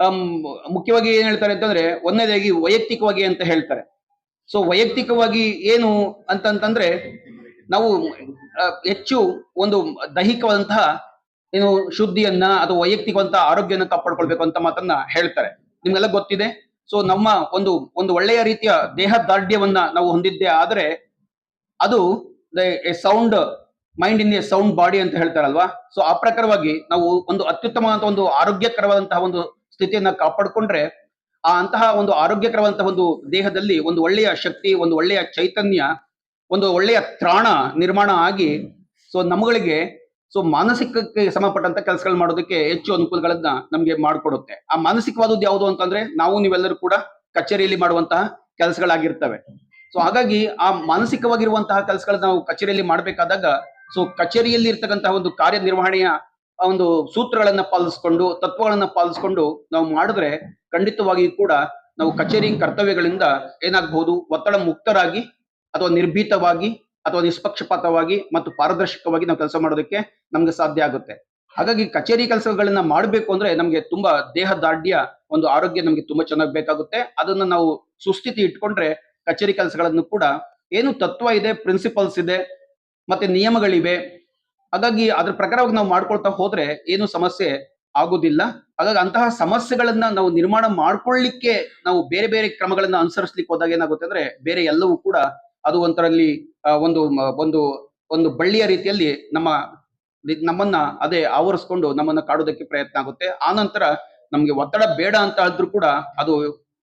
ಅಮ್, ಮುಖ್ಯವಾಗಿ ಏನ್ ಹೇಳ್ತಾರೆ ಅಂತಂದ್ರೆ ಒಂದನೇದಾಗಿ ವೈಯಕ್ತಿಕವಾಗಿ ಅಂತ ಹೇಳ್ತಾರೆ. ಸೊ ವೈಯಕ್ತಿಕವಾಗಿ ಏನು ಅಂತಂತಂದ್ರೆ ನಾವು ಹೆಚ್ಚು ಒಂದು ದೈಹಿಕವಾದಂತಹ ಏನು ಶುದ್ಧಿಯನ್ನ ಅಥವಾ ವೈಯಕ್ತಿಕವಂತಹ ಆರೋಗ್ಯನ ಕಾಪಾಡ್ಕೊಳ್ಬೇಕು ಅಂತ ಮಾತನ್ನ ಹೇಳ್ತಾರೆ. ನಿಮ್ಗೆಲ್ಲ ಗೊತ್ತಿದೆ. ಸೊ ನಮ್ಮ ಒಂದು ಒಳ್ಳೆಯ ರೀತಿಯ ದೇಹ ದಾರ್ಢ್ಯವನ್ನ ನಾವು ಹೊಂದಿದ್ದೇ ಆದ್ರೆ ಅದು sound mind in a sound body ಅಂತ ಹೇಳ್ತಾರಲ್ವಾ. ಸೊ ಆ ಪ್ರಕಾರವಾಗಿ ನಾವು ಒಂದು ಅತ್ಯುತ್ತಮವಾದಂತಹ ಒಂದು ಆರೋಗ್ಯಕರವಾದಂತಹ ಒಂದು ಸ್ಥಿತಿಯನ್ನ ಕಾಪಾಡಿಕೊಂಡ್ರೆ ಆ ಅಂತಹ ಒಂದು ಆರೋಗ್ಯಕರವಾದಂತಹ ಒಂದು ದೇಹದಲ್ಲಿ ಒಂದು ಒಳ್ಳೆಯ ಶಕ್ತಿ, ಒಂದು ಒಳ್ಳೆಯ ಚೈತನ್ಯ, ಒಂದು ಒಳ್ಳೆಯ ತ್ರಾಣ ನಿರ್ಮಾಣ ಆಗಿ ಸೊ ನಮ್ಗಳಿಗೆ ಸೊ ಮಾನಸಿಕಕ್ಕೆ ಸಂಬಂಧಪಟ್ಟಂತ ಕೆಲಸಗಳು ಮಾಡೋದಕ್ಕೆ ಹೆಚ್ಚು ಅನುಕೂಲಗಳನ್ನ ನಮ್ಗೆ ಮಾಡಿಕೊಡುತ್ತೆ. ಆ ಮಾನಸಿಕವಾದದ್ದು ಯಾವುದು ಅಂತಂದ್ರೆ ನಾವು ನೀವೆಲ್ಲರೂ ಕೂಡ ಕಚೇರಿಯಲ್ಲಿ ಮಾಡುವಂತಹ ಕೆಲಸಗಳಾಗಿರ್ತವೆ. ಸೊ ಹಾಗಾಗಿ ಆ ಮಾನಸಿಕವಾಗಿರುವಂತಹ ಕೆಲಸಗಳನ್ನ ನಾವು ಕಚೇರಿಯಲ್ಲಿ ಮಾಡ್ಬೇಕಾದಾಗ ಸೊ ಕಚೇರಿಯಲ್ಲಿ ಇರ್ತಕ್ಕಂತಹ ಒಂದು ಕಾರ್ಯನಿರ್ವಹಣೆಯ ಒಂದು ಸೂತ್ರಗಳನ್ನ ಪಾಲಿಸ್ಕೊಂಡು ತತ್ವಗಳನ್ನ ಪಾಲಿಸ್ಕೊಂಡು ನಾವು ಮಾಡಿದ್ರೆ ಖಂಡಿತವಾಗಿಯೂ ಕೂಡ ನಾವು ಕಚೇರಿ ಕರ್ತವ್ಯಗಳಿಂದ ಏನಾಗಬಹುದು, ಒತ್ತಡ ಮುಕ್ತರಾಗಿ ಅಥವಾ ನಿರ್ಭೀತವಾಗಿ ಅಥವಾ ನಿಷ್ಪಕ್ಷಪಾತವಾಗಿ ಮತ್ತು ಪಾರದರ್ಶಕವಾಗಿ ನಾವು ಕೆಲಸ ಮಾಡೋದಕ್ಕೆ ನಮ್ಗೆ ಸಾಧ್ಯ ಆಗುತ್ತೆ. ಹಾಗಾಗಿ ಕಚೇರಿ ಕೆಲಸಗಳನ್ನ ಮಾಡಬೇಕು ಅಂದ್ರೆ ನಮ್ಗೆ ತುಂಬಾ ದೇಹ ದಾರ್ಢ್ಯ, ಒಂದು ಆರೋಗ್ಯ ನಮ್ಗೆ ತುಂಬಾ ಚೆನ್ನಾಗಿ ಬೇಕಾಗುತ್ತೆ. ಅದನ್ನ ನಾವು ಸುಸ್ಥಿತಿ ಇಟ್ಕೊಂಡ್ರೆ ಕಚೇರಿ ಕೆಲಸಗಳನ್ನು ಕೂಡ ಏನು ತತ್ವ ಇದೆ, ಪ್ರಿನ್ಸಿಪಲ್ಸ್ ಇದೆ, ಮತ್ತೆ ನಿಯಮಗಳಿವೆ. ಹಾಗಾಗಿ ಅದ್ರ ಪ್ರಕಾರವಾಗಿ ನಾವು ಮಾಡ್ಕೊಳ್ತಾ ಹೋದ್ರೆ ಏನು ಸಮಸ್ಯೆ ಆಗುದಿಲ್ಲ. ಹಾಗಾಗಿ ಅಂತಹ ಸಮಸ್ಯೆಗಳನ್ನ ನಾವು ನಿರ್ಮಾಣ ಮಾಡ್ಕೊಳ್ಳಿಕ್ಕೆ ನಾವು ಬೇರೆ ಬೇರೆ ಕ್ರಮಗಳನ್ನ ಅನುಸರಿಸ್ಲಿಕ್ಕೆ ಹೋದಾಗ ಏನಾಗುತ್ತೆ ಅಂದ್ರೆ ಬೇರೆ ಎಲ್ಲವೂ ಕೂಡ ಅದು ಒಂಥರಲ್ಲಿ ಒಂದು ಒಂದು ಒಂದು ಬಳ್ಳಿಯ ರೀತಿಯಲ್ಲಿ ನಮ್ಮನ್ನ ಅದೇ ಆವರಿಸ್ಕೊಂಡು ನಮ್ಮನ್ನ ಕಾಡೋದಕ್ಕೆ ಪ್ರಯತ್ನ ಆಗುತ್ತೆ. ಆನಂತರ ನಮ್ಗೆ ಒತ್ತಡ ಬೇಡ ಅಂತ ಹೇಳಿದ್ರು ಕೂಡ ಅದು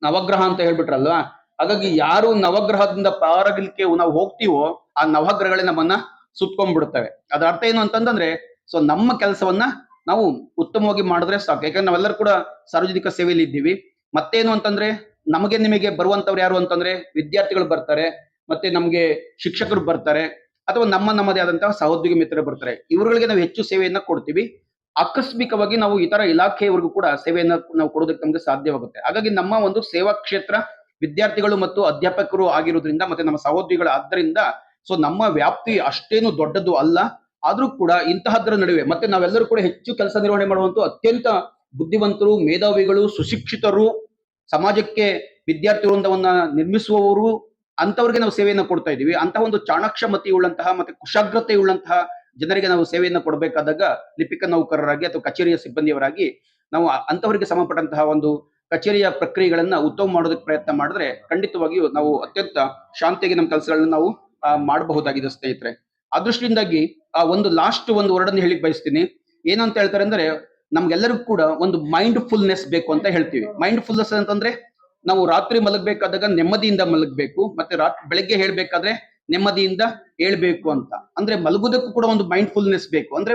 ನವಗ್ರಹ ಅಂತ ಹೇಳ್ಬಿಟ್ರಲ್ವಾ. ಹಾಗಾಗಿ ಯಾರು ನವಗ್ರಹದಿಂದ ಪಾರಾಗಲಿಕ್ಕೆ ನಾವು ಹೋಗ್ತೀವೋ ಆ ನವಗ್ರಹಗಳೇ ನಮ್ಮನ್ನ ಸುತ್ಕೊಂಡ್ಬಿಡ್ತವೆ. ಅದರ ಅರ್ಥ ಏನು ಅಂತಂದ್ರೆ ಸೊ ನಮ್ಮ ಕೆಲಸವನ್ನ ನಾವು ಉತ್ತಮವಾಗಿ ಮಾಡಿದ್ರೆ ಸಾಕು. ಯಾಕಂದ್ರೆ ನಾವೆಲ್ಲರೂ ಕೂಡ ಸಾರ್ವಜನಿಕ ಸೇವೆಯಲ್ಲಿ ಇದ್ದೀವಿ. ಮತ್ತೇನು ಅಂತಂದ್ರೆ ನಮಗೆ ನಿಮಗೆ ಬರುವಂತವ್ರು ಯಾರು ಅಂತಂದ್ರೆ ವಿದ್ಯಾರ್ಥಿಗಳು ಬರ್ತಾರೆ, ಮತ್ತೆ ನಮ್ಗೆ ಶಿಕ್ಷಕರು ಬರ್ತಾರೆ, ಅಥವಾ ನಮ್ಮದೇ ಆದಂತಹ ಸಹೋದ್ಯೋಗಿ ಮಿತ್ರರು ಬರ್ತಾರೆ. ಇವರುಗಳಿಗೆ ನಾವು ಹೆಚ್ಚು ಸೇವೆಯನ್ನ ಕೊಡ್ತೀವಿ. ಆಕಸ್ಮಿಕವಾಗಿ ನಾವು ಇತರ ಇಲಾಖೆಯವರೆಗೂ ಕೂಡ ಸೇವೆಯನ್ನ ನಾವು ಕೊಡೋದಕ್ಕೆ ನಮ್ಗೆ ಸಾಧ್ಯವಾಗುತ್ತೆ. ಹಾಗಾಗಿ ನಮ್ಮ ಒಂದು ಸೇವಾ ಕ್ಷೇತ್ರ ವಿದ್ಯಾರ್ಥಿಗಳು ಮತ್ತು ಅಧ್ಯಾಪಕರು ಆಗಿರೋದ್ರಿಂದ ಮತ್ತೆ ನಮ್ಮ ಸಹೋದ್ಯೋಗಿಗಳು ಆದ್ದರಿಂದ ಸೊ ನಮ್ಮ ವ್ಯಾಪ್ತಿ ಅಷ್ಟೇನು ದೊಡ್ಡದು ಅಲ್ಲ. ಆದ್ರೂ ಕೂಡ ಇಂತಹದ್ರ ನಡುವೆ ಮತ್ತೆ ನಾವೆಲ್ಲರೂ ಕೂಡ ಹೆಚ್ಚು ಕೆಲಸ ನಿರ್ವಹಣೆ ಮಾಡುವಂತ ಅತ್ಯಂತ ಬುದ್ಧಿವಂತರು, ಮೇಧಾವಿಗಳು, ಸುಶಿಕ್ಷಿತರು, ಸಮಾಜಕ್ಕೆ ವಿದ್ಯಾರ್ಥಿ ವೃಂದವನ್ನ ನಿರ್ಮಿಸುವವರು, ಅಂತವ್ರಿಗೆ ನಾವು ಸೇವೆಯನ್ನು ಕೊಡ್ತಾ ಇದೀವಿ. ಅಂತಹ ಒಂದು ಚಾಣಾಕ್ಷಮತಿ ಉಳ್ಳಂತಹ ಮತ್ತೆ ಕುಶಾಗ್ರತೆ ಉಳ್ಳಂತಹ ಜನರಿಗೆ ನಾವು ಸೇವೆಯನ್ನು ಕೊಡಬೇಕಾದಾಗ ಲಿಪಿಕ ನೌಕರರಾಗಿ ಅಥವಾ ಕಚೇರಿಯ ಸಿಬ್ಬಂದಿಯವರಾಗಿ ನಾವು ಅಂತವರಿಗೆ ಸಂಬಂಧಪಟ್ಟಂತಹ ಒಂದು ಕಚೇರಿಯ ಪ್ರಕ್ರಿಯೆಗಳನ್ನ ಉತ್ತಮ ಮಾಡೋದಕ್ಕೆ ಪ್ರಯತ್ನ ಮಾಡಿದ್ರೆ ಖಂಡಿತವಾಗಿಯೂ ನಾವು ಅತ್ಯಂತ ಶಾಂತಿಯಾಗಿ ನಮ್ಮ ಕೆಲಸಗಳನ್ನ ನಾವು ಮಾಡಬಹುದಾಗಿದೆ ಸ್ನೇಹಿತರೆ. ಆ ದೃಷ್ಟಿಯಿಂದಾಗಿ ಒಂದು ಲಾಸ್ಟ್ ಒಂದು ವರ್ಡ್ ಅನ್ನು ಹೇಳಿಕ್ ಬಯಸ್ತೀನಿ. ಏನಂತ ಹೇಳ್ತಾರೆ ಅಂದ್ರೆ ನಮ್ಗೆಲ್ಲರಿಗೂ ಕೂಡ ಒಂದು ಮೈಂಡ್ ಫುಲ್ನೆಸ್ ಬೇಕು ಅಂತ ಹೇಳ್ತೀವಿ. ಮೈಂಡ್ ಫುಲ್ನೆಸ್ ಅಂತಂದ್ರೆ ನಾವು ರಾತ್ರಿ ಮಲಗಬೇಕಾದಾಗ ನೆಮ್ಮದಿಯಿಂದ ಮಲಗಬೇಕು, ಮತ್ತೆ ಬೆಳಗ್ಗೆ ಹೇಳ್ಬೇಕಾದ್ರೆ ನೆಮ್ಮದಿಯಿಂದ ಹೇಳ್ಬೇಕು ಅಂತ. ಅಂದ್ರೆ ಮಲಗುವುದಕ್ಕೂ ಕೂಡ ಒಂದು ಮೈಂಡ್ ಫುಲ್ನೆಸ್ ಬೇಕು. ಅಂದ್ರೆ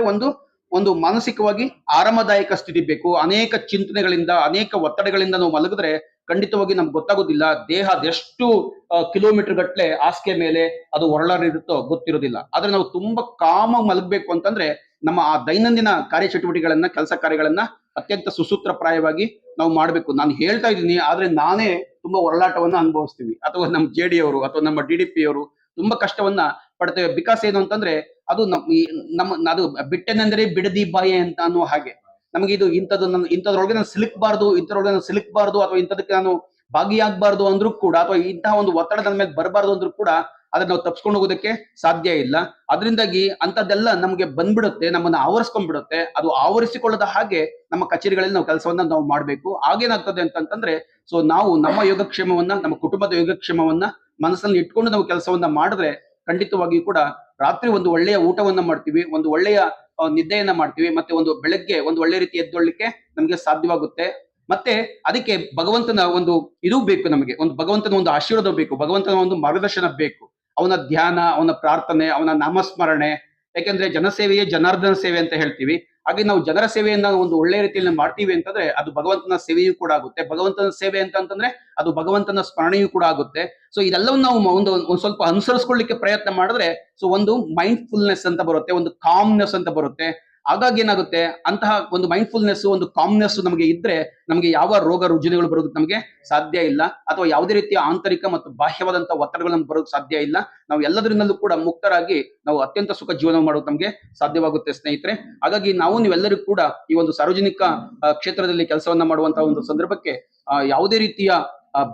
ಒಂದು ಮಾನಸಿಕವಾಗಿ ಆರಾಮದಾಯಕ ಸ್ಥಿತಿ ಬೇಕು. ಅನೇಕ ಚಿಂತನೆಗಳಿಂದ, ಅನೇಕ ಒತ್ತಡಗಳಿಂದ ನಾವು ಮಲಗಿದ್ರೆ ಖಂಡಿತವಾಗಿ ನಮ್ಗೆ ಗೊತ್ತಾಗೋದಿಲ್ಲ ದೇಹ ಅದೆಷ್ಟು ಕಿಲೋಮೀಟರ್ ಗಟ್ಟಲೆ ಹಾಸಿಗೆ ಮೇಲೆ ಅದು ಹೊರಳಾಡಿರುತ್ತೋ ಗೊತ್ತಿರೋದಿಲ್ಲ. ಆದ್ರೆ ನಾವು ತುಂಬಾ ಕಾಮಾಗಿ ಮಲಗಬೇಕು ಅಂತಂದ್ರೆ ನಮ್ಮ ಆ ದೈನಂದಿನ ಕಾರ್ಯಚಟುವಟಿಕೆಗಳನ್ನ, ಕೆಲಸ ಕಾರ್ಯಗಳನ್ನ ಅತ್ಯಂತ ಸುಸೂತ್ರಪ್ರಾಯವಾಗಿ ನಾವು ಮಾಡ್ಬೇಕು. ನಾನು ಹೇಳ್ತಾ ಇದ್ದೀನಿ, ಆದ್ರೆ ನಾನೇ ತುಂಬಾ ಹೊರಳಾಟವನ್ನ ಅನುಭವಿಸ್ತೀವಿ, ಅಥವಾ ನಮ್ಮ JD ಅವರು ಅಥವಾ ನಮ್ಮ DDP ಅವರು ತುಂಬಾ ಕಷ್ಟವನ್ನ ಪಡ್ತೇವೆ. ಬಿಕಾಸ್ ಏನು ಅಂತಂದ್ರೆ ಅದು ಅದು ಬಿಟ್ಟೆನೆಂದರೆ ಬಿಡದಿ ಬಾಯೆ ಅಂತ ಅನ್ನುವ ಹಾಗೆ ನಮಗೆ ಇದು ಇಂಥದ್ರೊಳಗೆ ನಾನು ಸಿಲುಕ್ಬಾರ್ದು ಅಥವಾ ಇಂಥದಕ್ಕೆ ನಾನು ಭಾಗಿಯಾಗಬಾರ್ದು ಅಂದ್ರೂ ಕೂಡ, ಅಥವಾ ಇಂತಹ ಒಂದು ಒತ್ತಡ ನನ್ನ ಮೇಲೆ ಬರಬಾರ್ದು ಅಂದ್ರೂ ಕೂಡ ಅದನ್ನ ನಾವು ತಪ್ಪಿಸ್ಕೊಂಡು ಹೋಗೋದಕ್ಕೆ ಸಾಧ್ಯ ಇಲ್ಲ. ಅದರಿಂದಾಗಿ ಅಂತದ್ದೆಲ್ಲ ನಮಗೆ ಬಂದ್ಬಿಡುತ್ತೆ, ನಮ್ಮನ್ನ ಆವರಿಸ್ಕೊಂಡ್ಬಿಡುತ್ತೆ. ಅದು ಆವರಿಸಿಕೊಳ್ಳದ ಹಾಗೆ ನಮ್ಮ ಕಚೇರಿಗಳಲ್ಲಿ ನಾವು ಕೆಲಸವನ್ನ ನಾವು ಮಾಡ್ಬೇಕು. ಆಗೇನಾಗ್ತದೆ ಅಂತಂದ್ರೆ ಸೊ ನಾವು ನಮ್ಮ ಯೋಗಕ್ಷೇಮವನ್ನ, ನಮ್ಮ ಕುಟುಂಬದ ಯೋಗಕ್ಷೇಮವನ್ನ ಮನಸ್ಸಲ್ಲಿ ಇಟ್ಕೊಂಡು ನಾವು ಕೆಲಸವನ್ನ ಮಾಡಿದ್ರೆ ಖಂಡಿತವಾಗಿಯೂ ಕೂಡ ರಾತ್ರಿ ಒಂದು ಒಳ್ಳೆಯ ಊಟವನ್ನ ಮಾಡ್ತೀವಿ, ಒಂದು ಒಳ್ಳೆಯ ನಿದ್ದೆಯನ್ನ ಮಾಡ್ತೀವಿ, ಮತ್ತೆ ಒಂದು ಬೆಳಗ್ಗೆ ಒಂದು ಒಳ್ಳೆ ರೀತಿ ಎದ್ದೊಳ್ಳಿಕ್ಕೆ ನಮ್ಗೆ ಸಾಧ್ಯವಾಗುತ್ತೆ. ಮತ್ತೆ ಅದಕ್ಕೆ ಭಗವಂತನ ಒಂದು ಇದು ಬೇಕು, ನಮಗೆ ಒಂದು ಭಗವಂತನ ಒಂದು ಆಶೀರ್ವಾದ ಬೇಕು, ಭಗವಂತನ ಒಂದು ಮಾರ್ಗದರ್ಶನ ಬೇಕು. ಅವನ ಧ್ಯಾನ, ಅವನ ಪ್ರಾರ್ಥನೆ, ಅವನ ನಾಮಸ್ಮರಣೆ. ಯಾಕೆಂದ್ರೆ ಜನಸೇವೆಯೇ ಜನಾರ್ದನ ಸೇವೆ ಅಂತ ಹೇಳ್ತೀವಿ. ಹಾಗೆ ನಾವು ಜನರ ಸೇವೆಯನ್ನ ಒಂದು ಒಳ್ಳೆ ರೀತಿಯಲ್ಲಿ ಮಾಡ್ತೀವಿ ಅಂತಂದ್ರೆ ಅದು ಭಗವಂತನ ಸೇವೆಯೂ ಕೂಡ ಆಗುತ್ತೆ. ಭಗವಂತನ ಸೇವೆ ಅಂತಂದ್ರೆ ಅದು ಭಗವಂತನ ಸ್ಮರಣೆಯೂ ಕೂಡ ಆಗುತ್ತೆ. ಸೊ ಇದೆಲ್ಲವನ್ನ ನಾವು ಒಂದು ಸ್ವಲ್ಪ ಅನುಸರಿಸ್ಕೊಳ್ಳಿಕ್ಕೆ ಪ್ರಯತ್ನ ಮಾಡಿದ್ರೆ ಸೊ ಒಂದು ಮೈಂಡ್ ಫುಲ್ನೆಸ್ ಅಂತ ಬರುತ್ತೆ, ಒಂದು ಕಾಮ್ನೆಸ್ ಅಂತ ಬರುತ್ತೆ. ಹಾಗಾಗಿ ಏನಾಗುತ್ತೆ, ಅಂತಹ ಒಂದು ಮೈಂಡ್ಫುಲ್ನೆಸ್, ಒಂದು ಕಾಮ್ನೆಸ್ ನಮಗೆ ಇದ್ರೆ ನಮಗೆ ಯಾವ ರೋಗ ರುಜಿನಗಳು ಬರೋದಕ್ಕೆ ನಮಗೆ ಸಾಧ್ಯ ಇಲ್ಲ, ಅಥವಾ ಯಾವುದೇ ರೀತಿಯ ಆಂತರಿಕ ಮತ್ತು ಬಾಹ್ಯವಾದಂತಹ ಒತ್ತಡಗಳು ನಮ್ಗೆ ಬರೋದಕ್ಕೆ ಸಾಧ್ಯ ಇಲ್ಲ. ನಾವು ಎಲ್ಲದರಿಂದಲೂ ಕೂಡ ಮುಕ್ತರಾಗಿ ನಾವು ಅತ್ಯಂತ ಸುಖ ಜೀವನ ಮಾಡೋದು ನಮಗೆ ಸಾಧ್ಯವಾಗುತ್ತೆ ಸ್ನೇಹಿತರೆ. ಹಾಗಾಗಿ ನೀವೆಲ್ಲರಿಗೂ ಕೂಡ ಈ ಒಂದು ಸಾರ್ವಜನಿಕ ಕ್ಷೇತ್ರದಲ್ಲಿ ಕೆಲಸವನ್ನ ಮಾಡುವಂತಹ ಒಂದು ಸಂದರ್ಭಕ್ಕೆ ಯಾವುದೇ ರೀತಿಯ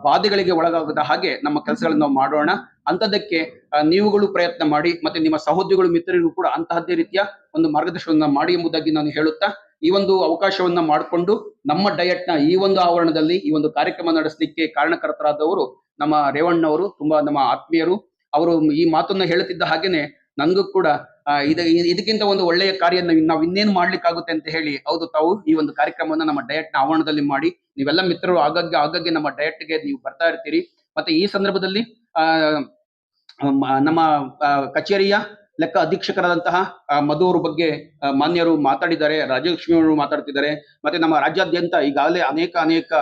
ಬಾಧೆಗಳಿಗೆ ಒಳಗಾಗದ ಹಾಗೆ ನಮ್ಮ ಕೆಲಸಗಳನ್ನು ನಾವು ಮಾಡೋಣ. ಅಂತದಕ್ಕೆ ನೀವುಗಳು ಪ್ರಯತ್ನ ಮಾಡಿ, ಮತ್ತೆ ನಿಮ್ಮ ಸಹೋದ್ಯೋಗಿಗಳು ಮಿತ್ರರಿಗೂ ಕೂಡ ಅಂತಹದ್ದೇ ರೀತಿಯ ಒಂದು ಮಾರ್ಗದರ್ಶನವನ್ನ ಮಾಡಿ ಎಂಬುದಾಗಿ ನಾನು ಹೇಳುತ್ತಾ, ಈ ಒಂದು ಅವಕಾಶವನ್ನ ಮಾಡಿಕೊಂಡು ನಮ್ಮ ಡಯಟ್ ನ ಈ ಒಂದು ಆವರಣದಲ್ಲಿ ಈ ಒಂದು ಕಾರ್ಯಕ್ರಮ ನಡೆಸಲಿಕ್ಕೆ ಕಾರಣಕರ್ತರಾದವರು ನಮ್ಮ ರೇವಣ್ಣವರು, ತುಂಬಾ ನಮ್ಮ ಆತ್ಮೀಯರು. ಅವರು ಈ ಮಾತನ್ನ ಹೇಳುತ್ತಿದ್ದ ಹಾಗೇನೆ ನನಗೂ ಕೂಡ ಇದಕ್ಕಿಂತ ಒಂದು ಒಳ್ಳೆಯ ಕಾರ್ಯ ನಾವು ಇನ್ನೇನು ಮಾಡ್ಲಿಕ್ಕಾಗುತ್ತೆ ಅಂತ ಹೇಳಿ, ಹೌದು, ತಾವು ಈ ಒಂದು ಕಾರ್ಯಕ್ರಮವನ್ನ ನಮ್ಮ ಡಯಟ್ ನ ಆವರಣದಲ್ಲಿ ಮಾಡಿ, ನೀವೆಲ್ಲ ಮಿತ್ರರು ಆಗಾಗ್ಗೆ ನಮ್ಮ ಡಯಟ್ಗೆ ನೀವು ಬರ್ತಾ ಇರ್ತೀರಿ. ಮತ್ತೆ ಈ ಸಂದರ್ಭದಲ್ಲಿ ನಮ್ಮ ಕಚೇರಿಯ ಲೆಕ್ಕ ಅಧೀಕ್ಷಕರಾದಂತಹ ಮಧು ಅವ್ರ ಬಗ್ಗೆ ಮಾನ್ಯರು ಮಾತಾಡಿದ್ದಾರೆ, ರಾಜಲಕ್ಷ್ಮಿ ಅವರು ಮಾತಾಡ್ತಿದ್ದಾರೆ, ಮತ್ತೆ ನಮ್ಮ ರಾಜ್ಯಾದ್ಯಂತ ಈಗಾಗಲೇ ಅನೇಕ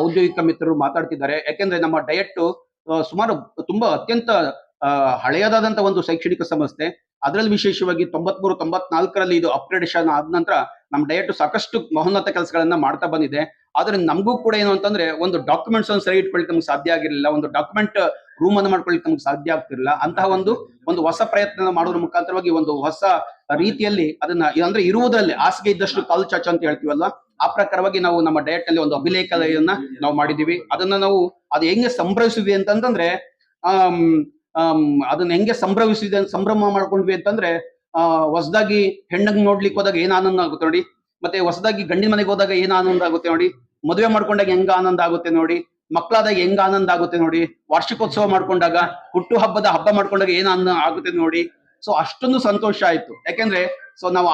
ಔದ್ಯೋಗಿಕ ಮಿತ್ರರು ಮಾತಾಡ್ತಿದ್ದಾರೆ. ಯಾಕೆಂದ್ರೆ ನಮ್ಮ ಡಯಟ್ ಸುಮಾರು ತುಂಬಾ ಅತ್ಯಂತ ಹಳೆಯದಾದಂತ ಒಂದು ಶೈಕ್ಷಣಿಕ ಸಂಸ್ಥೆ. ಅದರಲ್ಲಿ ವಿಶೇಷವಾಗಿ 93-94ರಲ್ಲಿ ಇದು ಅಪ್ಗ್ರೇಡೇಷನ್ ಆದ ನಂತರ ನಮ್ಮ ಡಯಟ್ ಸಾಕಷ್ಟು ಮಹೋನ್ನತ ಕೆಲಸಗಳನ್ನ ಮಾಡ್ತಾ ಬಂದಿದೆ. ಆದ್ರೆ ನಮಗೂ ಕೂಡ ಏನು ಅಂತಂದ್ರೆ, ಒಂದು ಡಾಕ್ಯುಮೆಂಟ್ಸ್ ಅನ್ನು ಸರಿ ಇಟ್ಕೊಳ್ಳಿಕ್ಕೆ ನಮ್ಗೆ ಸಾಧ್ಯ ಆಗಿರಲಿಲ್ಲ, ಒಂದು ಡಾಕ್ಯುಮೆಂಟ್ ರೂಮ್ ಅನ್ನು ಮಾಡ್ಕೊಳ್ಳಿಕ್ಕೆ ನಮ್ಗೆ ಸಾಧ್ಯ ಆಗ್ತಿರಲಿಲ್ಲ. ಅಂತಹ ಒಂದು ಹೊಸ ಪ್ರಯತ್ನ ಮಾಡೋದ್ರ ಮುಖಾಂತರವಾಗಿ ಒಂದು ಹೊಸ ರೀತಿಯಲ್ಲಿ ಅದನ್ನ, ಅಂದ್ರೆ ಇರುವುದರಲ್ಲಿ ಹಾಸಿಗೆ ಇದ್ದಷ್ಟು ಕಾಲು ಚಾಚ ಅಂತ ಹೇಳ್ತೀವಲ್ಲ, ಆ ಪ್ರಕಾರವಾಗಿ ನಾವು ನಮ್ಮ ಡಯಟ್ ನಲ್ಲಿ ಒಂದು ಅಭಿಲೇಖಯನ್ನ ನಾವು ಮಾಡಿದೀವಿ. ಅದನ್ನ ನಾವು ಅದು ಹೆಂಗೆ ಸಂಭ್ರಮಿಸಿದ್ವಿ ಅಂತಂದ್ರೆ, ಅದನ್ನ ಹೆಂಗೆ ಸಂಭ್ರಮ ಮಾಡ್ಕೊಂಡ್ವಿ ಅಂತಂದ್ರೆ, ಹೊಸದಾಗಿ ಹೆಣ್ಣಗ್ ನೋಡ್ಲಿಕ್ಕೆ ಹೋದಾಗ ಏನ್ ಆನಂದ ಆಗುತ್ತೆ ನೋಡಿ, ಮತ್ತೆ ಹೊಸದಾಗಿ ಗಂಡಿನ ಮನೆಗೆ ಹೋದಾಗ ಏನ್ ಆನಂದ ಆಗುತ್ತೆ ನೋಡಿ, ಮದುವೆ ಮಾಡ್ಕೊಂಡಾಗ ಹೆಂಗ ಆನಂದ ಆಗುತ್ತೆ ನೋಡಿ, ಮಕ್ಕಳಾದಾಗ ಹೆಂಗ ಆನಂದ ಆಗುತ್ತೆ ನೋಡಿ, ವಾರ್ಷಿಕೋತ್ಸವ ಮಾಡ್ಕೊಂಡಾಗ, ಹುಟ್ಟು ಹಬ್ಬ ಮಾಡ್ಕೊಂಡಾಗ ಏನ್ ಆನಂದ ಆಗುತ್ತೆ ನೋಡಿ. ಸೊ ಅಷ್ಟೊಂದು ಸಂತೋಷ ಆಯ್ತು. ಯಾಕೆಂದ್ರೆ ನಾವು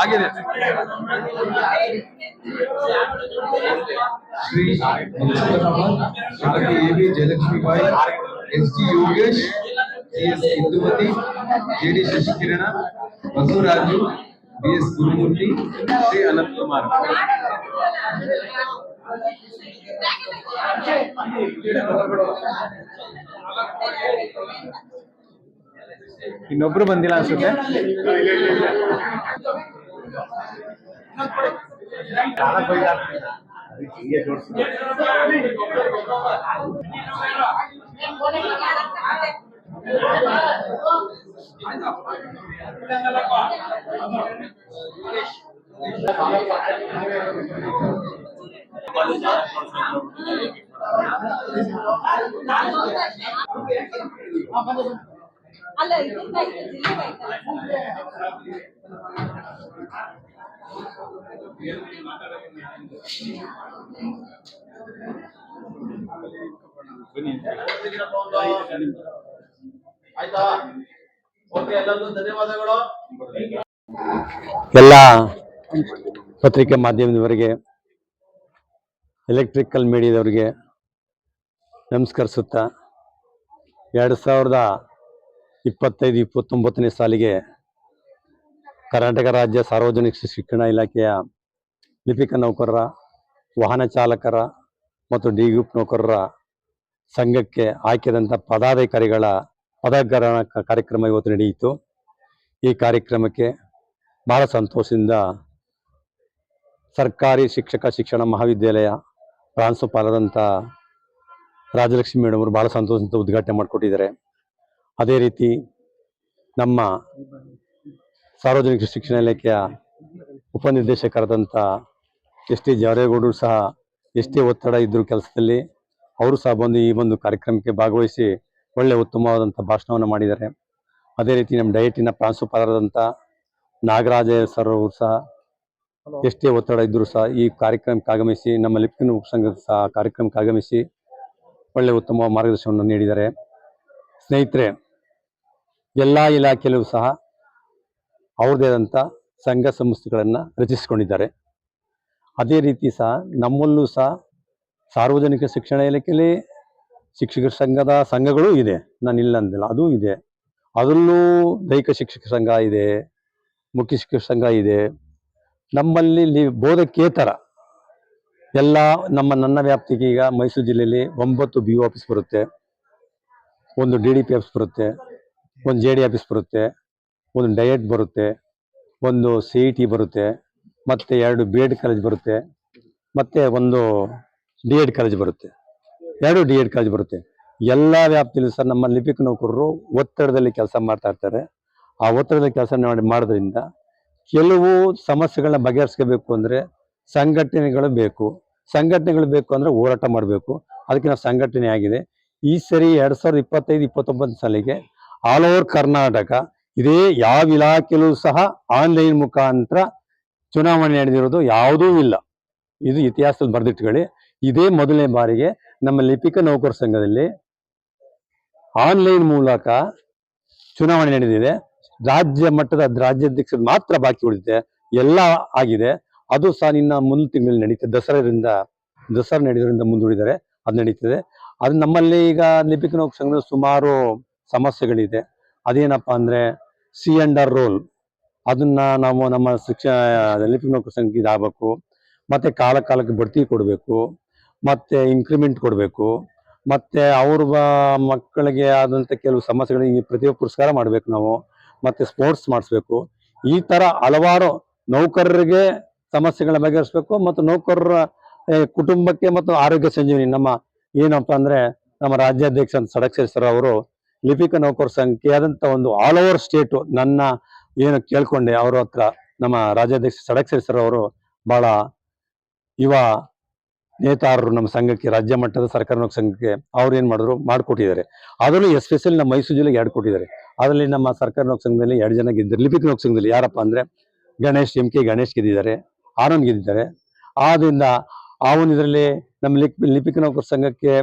ಆಗಿದೆ. ಶ್ರೀ ಶ್ರೀಮತಿ ಎ.ಬಿ. ಜಯಲಕ್ಷ್ಮೀಬಾಯಿ, ಎಸ್.ಡಿ. ಯೋಗೇಶ್, ಸಿ.ಎಸ್. ಇಂದುಮತಿ, ಜೆ.ಡಿ. ಶಶಿಕಿರಣ, ಬಸವರಾಜು, ಬಿ.ಎಸ್. ಗುರುಮೂರ್ತಿ, ಶ್ರೀ ಅನಂತ್ ಕುಮಾರ್. ಇನ್ನೊಬ್ರು ಬಂದಿಲ್ಲ ಅನ್ಸುತ್ತೆ. ಅಲ್ಲ ಇದಕ್ಕಾಯ್ತು ಜಿಲ್ಲೆಗಾಯ್ತಲ್ಲ ಆಯ್ತಾ? ಓಕೆ, ಎಲ್ಲರಿಗೂ ಧನ್ಯವಾದಗಳು. ಎಲ್ಲ ಪತ್ರಿಕೆ ಮಾಧ್ಯಮದವರಿಗೆ, ಎಲೆಕ್ಟ್ರಿಕಲ್ ಮೀಡಿಯಾದವರಿಗೆ ನಮಸ್ಕರಿಸುತ್ತಾ 2025-29ನೇ ಸಾಲಿಗೆ ಕರ್ನಾಟಕ ರಾಜ್ಯ ಸಾರ್ವಜನಿಕ ಶಿಕ್ಷಣ ಇಲಾಖೆಯ ಲಿಪಿಕ ನೌಕರರ, ವಾಹನ ಚಾಲಕರ ಮತ್ತು ಡಿ ಗ್ರೂಪ್ ನೌಕರರ ಸಂಘಕ್ಕೆ ಆಯ್ಕೆಯಾದಂಥ ಪದಾಧಿಕಾರಿಗಳ ಪದಗ್ರಹಣ ಕಾರ್ಯಕ್ರಮ ಇವತ್ತು ನಡೆಯಿತು. ಈ ಕಾರ್ಯಕ್ರಮಕ್ಕೆ ಬಹಳ ಸಂತೋಷದಿಂದ ಸರ್ಕಾರಿ ಶಿಕ್ಷಣ ಮಹಾವಿದ್ಯಾಲಯ ಪ್ರಾಂಶುಪಾಲರಾದಂಥ ರಾಜಲಕ್ಷ್ಮಿ ಮೇಡಮ್ ಅವರು ಬಹಳ ಸಂತೋಷದಿಂದ ಉದ್ಘಾಟನೆ ಮಾಡಿಕೊಟ್ಟಿದ್ದಾರೆ. ಅದೇ ರೀತಿ ನಮ್ಮ ಸಾರ್ವಜನಿಕ ಶಿಕ್ಷಣ ಇಲಾಖೆಯ ಉಪನಿರ್ದೇಶಕರಾದಂಥ ಎಸ್ ಟಿ ಜಾರೇಗೌಡರು ಸಹ ಎಷ್ಟೇ ಒತ್ತಡ ಇದ್ದರೂ ಕೆಲಸದಲ್ಲಿ ಅವರು ಸಹ ಬಂದು ಈ ಒಂದು ಕಾರ್ಯಕ್ರಮಕ್ಕೆ ಭಾಗವಹಿಸಿ ಒಳ್ಳೆ ಉತ್ತಮವಾದಂಥ ಭಾಷಣವನ್ನು ಮಾಡಿದ್ದಾರೆ. ಅದೇ ರೀತಿ ನಮ್ಮ ಡಯಟಿನ ಪ್ರಾಂಶುಪಾಲರಾದಂಥ ನಾಗರಾಜ ಸರ್ ಅವರು ಸಹ ಎಷ್ಟೇ ಒತ್ತಡ ಇದ್ದರೂ ಸಹ ಈ ಕಾರ್ಯಕ್ರಮಕ್ಕೆ ಆಗಮಿಸಿ, ನಮ್ಮ ಲಿಪಿಕ ಸಂಘದ ಸಹ ಕಾರ್ಯಕ್ರಮಕ್ಕೆ ಆಗಮಿಸಿ ಒಳ್ಳೆ ಉತ್ತಮ ಮಾರ್ಗದರ್ಶನವನ್ನು ನೀಡಿದ್ದಾರೆ. ಸ್ನೇಹಿತರೆ, ಎಲ್ಲ ಇಲಾಖೆಯಲ್ಲೂ ಸಹ ಅವ್ರದ್ದೇ ಆದಂಥ ಸಂಘ ಸಂಸ್ಥೆಗಳನ್ನು ರಚಿಸಿಕೊಂಡಿದ್ದಾರೆ. ಅದೇ ರೀತಿ ಸಹ ನಮ್ಮಲ್ಲೂ ಸಹ ಸಾರ್ವಜನಿಕ ಶಿಕ್ಷಣ ಇಲಾಖೆಯಲ್ಲಿ ಶಿಕ್ಷಕರ ಸಂಘಗಳು ಇದೆ, ನಾನು ಇಲ್ಲ ಅಂದಿಲ್ಲ, ಅದೂ ಇದೆ. ಅದರಲ್ಲೂ ದೈಹಿಕ ಶಿಕ್ಷಕ ಸಂಘ ಇದೆ, ಮುಖ್ಯ ಶಿಕ್ಷಕ ಸಂಘ ಇದೆ. ನಮ್ಮಲ್ಲಿ ಬೋಧಕೇತರ ಎಲ್ಲ ನನ್ನ ವ್ಯಾಪ್ತಿಗೆ ಈಗ ಮೈಸೂರು ಜಿಲ್ಲೆಯಲ್ಲಿ 9 BO ಆಫೀಸ್ ಬರುತ್ತೆ, 1 DDP ಆಫೀಸ್ ಬರುತ್ತೆ, 1 JD ಆಫೀಸ್ ಬರುತ್ತೆ, 1 ಡಯಟ್ ಬರುತ್ತೆ, 1 CET ಬರುತ್ತೆ, ಮತ್ತು 2 BEd ಕಾಲೇಜ್ ಬರುತ್ತೆ, ಮತ್ತು 1 DEd ಕಾಲೇಜ್ ಬರುತ್ತೆ, 2 DEd ಕಾಲೇಜ್ ಬರುತ್ತೆ. ಎಲ್ಲ ವ್ಯಾಪ್ತಿಯಲ್ಲೂ ಸಹ ನಮ್ಮ ಲಿಪಿಕ ನೌಕರರು ಒತ್ತಡದಲ್ಲಿ ಕೆಲಸ ಮಾಡ್ತಾ ಇರ್ತಾರೆ. ಆ ಒತ್ತಡದಲ್ಲಿ ಕೆಲಸ ಮಾಡೋದ್ರಿಂದ ಕೆಲವು ಸಮಸ್ಯೆಗಳನ್ನ ಬಗೆಹರಿಸ್ಕೋಬೇಕು ಅಂದರೆ ಸಂಘಟನೆಗಳು ಬೇಕು ಅಂದರೆ ಹೋರಾಟ ಮಾಡಬೇಕು. ಅದಕ್ಕೆ ನಾವು ಸಂಘಟನೆ ಆಗಿದೆ. ಈ ಸರಿ 2025-29 ಸಾಲಿಗೆ ಆಲ್ ಓವರ್ ಕರ್ನಾಟಕ ಇದೇ ಯಾವ ಇಲಾಖೆಯಲ್ಲೂ ಸಹ ಆನ್ಲೈನ್ ಮುಖಾಂತರ ಚುನಾವಣೆ ನಡೆದಿರೋದು ಯಾವುದೂ ಇಲ್ಲ. ಇದು ಇತಿಹಾಸದಲ್ಲಿ ಬರೆದಿಟ್ಕೊಳ್ಳಿ. ಇದೇ ಮೊದಲನೇ ಬಾರಿಗೆ ನಮ್ಮ ಲಿಪಿಕ ನೌಕರ ಸಂಘದಲ್ಲಿ ಆನ್ಲೈನ್ ಮೂಲಕ ಚುನಾವಣೆ ನಡೆದಿದೆ. ರಾಜ್ಯ ಮಟ್ಟದ ರಾಜ್ಯಾಧ್ಯಕ್ಷರು ಮಾತ್ರ ಬಾಕಿ ಉಳಿದಿದೆ, ಎಲ್ಲ ಆಗಿದೆ. ಅದು ಸಹ ನಿನ್ನ ಮುಂದಿನ ತಿಂಗಳಲ್ಲಿ ನಡೀತದೆ. ದಸರಾ ನಡೆಯೋದ್ರಿಂದ ಮುಂದೂಡಿದ್ದಾರೆ, ಅದು ನಡೀತದೆ. ಅದು ನಮ್ಮಲ್ಲಿ ಈಗ ಲಿಪಿಕ ನೌಕರ ಸಂಘದ ಸುಮಾರು ಸಮಸ್ಯೆಗಳಿದೆ. ಅದೇನಪ್ಪ ಅಂದರೆ C&R ರೋಲ್, ಅದನ್ನ ನಾವು ನಮ್ಮ ಲಿಪಿಕ ನೌಕರ ಸಂಘಕ್ಕೆ ಇದಾಗಬೇಕು. ಮತ್ತು ಕಾಲಕ್ಕೆ ಬಡ್ತಿ ಕೊಡಬೇಕು, ಮತ್ತು ಇನ್ಕ್ರಿಮೆಂಟ್ ಕೊಡಬೇಕು, ಮತ್ತು ಅವ್ರ ಮಕ್ಕಳಿಗೆ ಆದಂಥ ಕೆಲವು ಸಮಸ್ಯೆಗಳಿಗೆ ಪ್ರತಿಭಾ ಪುರಸ್ಕಾರ ಮಾಡಬೇಕು ನಾವು, ಮತ್ತು ಸ್ಪೋರ್ಟ್ಸ್ ಮಾಡಿಸ್ಬೇಕು. ಈ ಥರ ಹಲವಾರು ನೌಕರರಿಗೆ ಸಮಸ್ಯೆಗಳನ್ನ ಬಗೆಹರಿಸ್ಬೇಕು. ಮತ್ತು ನೌಕರರ ಕುಟುಂಬಕ್ಕೆ ಮತ್ತು ಆರೋಗ್ಯ ಸಂಜೀವಿನಿ ನಮ್ಮ ಏನಪ್ಪ ಅಂದರೆ ನಮ್ಮ ರಾಜ್ಯಾಧ್ಯಕ್ಷ ಷಡಕ್ಷರಿ ಸರ್ ಅವರು ಲಿಪಿಕ ನೌಕರ ಸಂಘಕ್ಕೆ ಆದಂಥ ಒಂದು ಆಲ್ ಓವರ್ ಸ್ಟೇಟು ನನ್ನ ಏನು ಕೇಳ್ಕೊಂಡೆ ಅವ್ರ ಹತ್ರ, ನಮ್ಮ ರಾಜ್ಯಾಧ್ಯಕ್ಷ ಷಡಕ್ಷರಿ ಸರ್ ಅವರು ಭಾಳ ಯುವ ನೇತಾರರು ನಮ್ಮ ಸಂಘಕ್ಕೆ, ರಾಜ್ಯ ಮಟ್ಟದ ಸರ್ಕಾರಿ ನೌಕರ ಸಂಘಕ್ಕೆ ಅವ್ರು ಏನು ಮಾಡಿದ್ರು ಮಾಡಿಕೊಟ್ಟಿದ್ದಾರೆ. ಅದರಲ್ಲೂ ಎಸ್ಪೆಷಲಿ ನಮ್ಮ ಮೈಸೂರು ಜಿಲ್ಲೆಗೆ 2 ಕೊಟ್ಟಿದ್ದಾರೆ. ಅದರಲ್ಲಿ ನಮ್ಮ ಸರ್ಕಾರಿ ನೌಕರ ಸಂಘದಲ್ಲಿ 2 ಜನ ಗೆದ್ದರು. ಲಿಪಿಕ ನೌಕರ ಸಂಘದಲ್ಲಿ ಯಾರಪ್ಪ ಅಂದರೆ MK ಗಣೇಶ್ ಗೆದ್ದಿದ್ದಾರೆ, ಆನಂದ್ ಗೆದ್ದಿದ್ದಾರೆ. ಆದ್ದರಿಂದ ಅವನು ಇದರಲ್ಲಿ ನಮ್ಮ ಲಿಪಿಕ ನೌಕರ ಸಂಘಕ್ಕೆ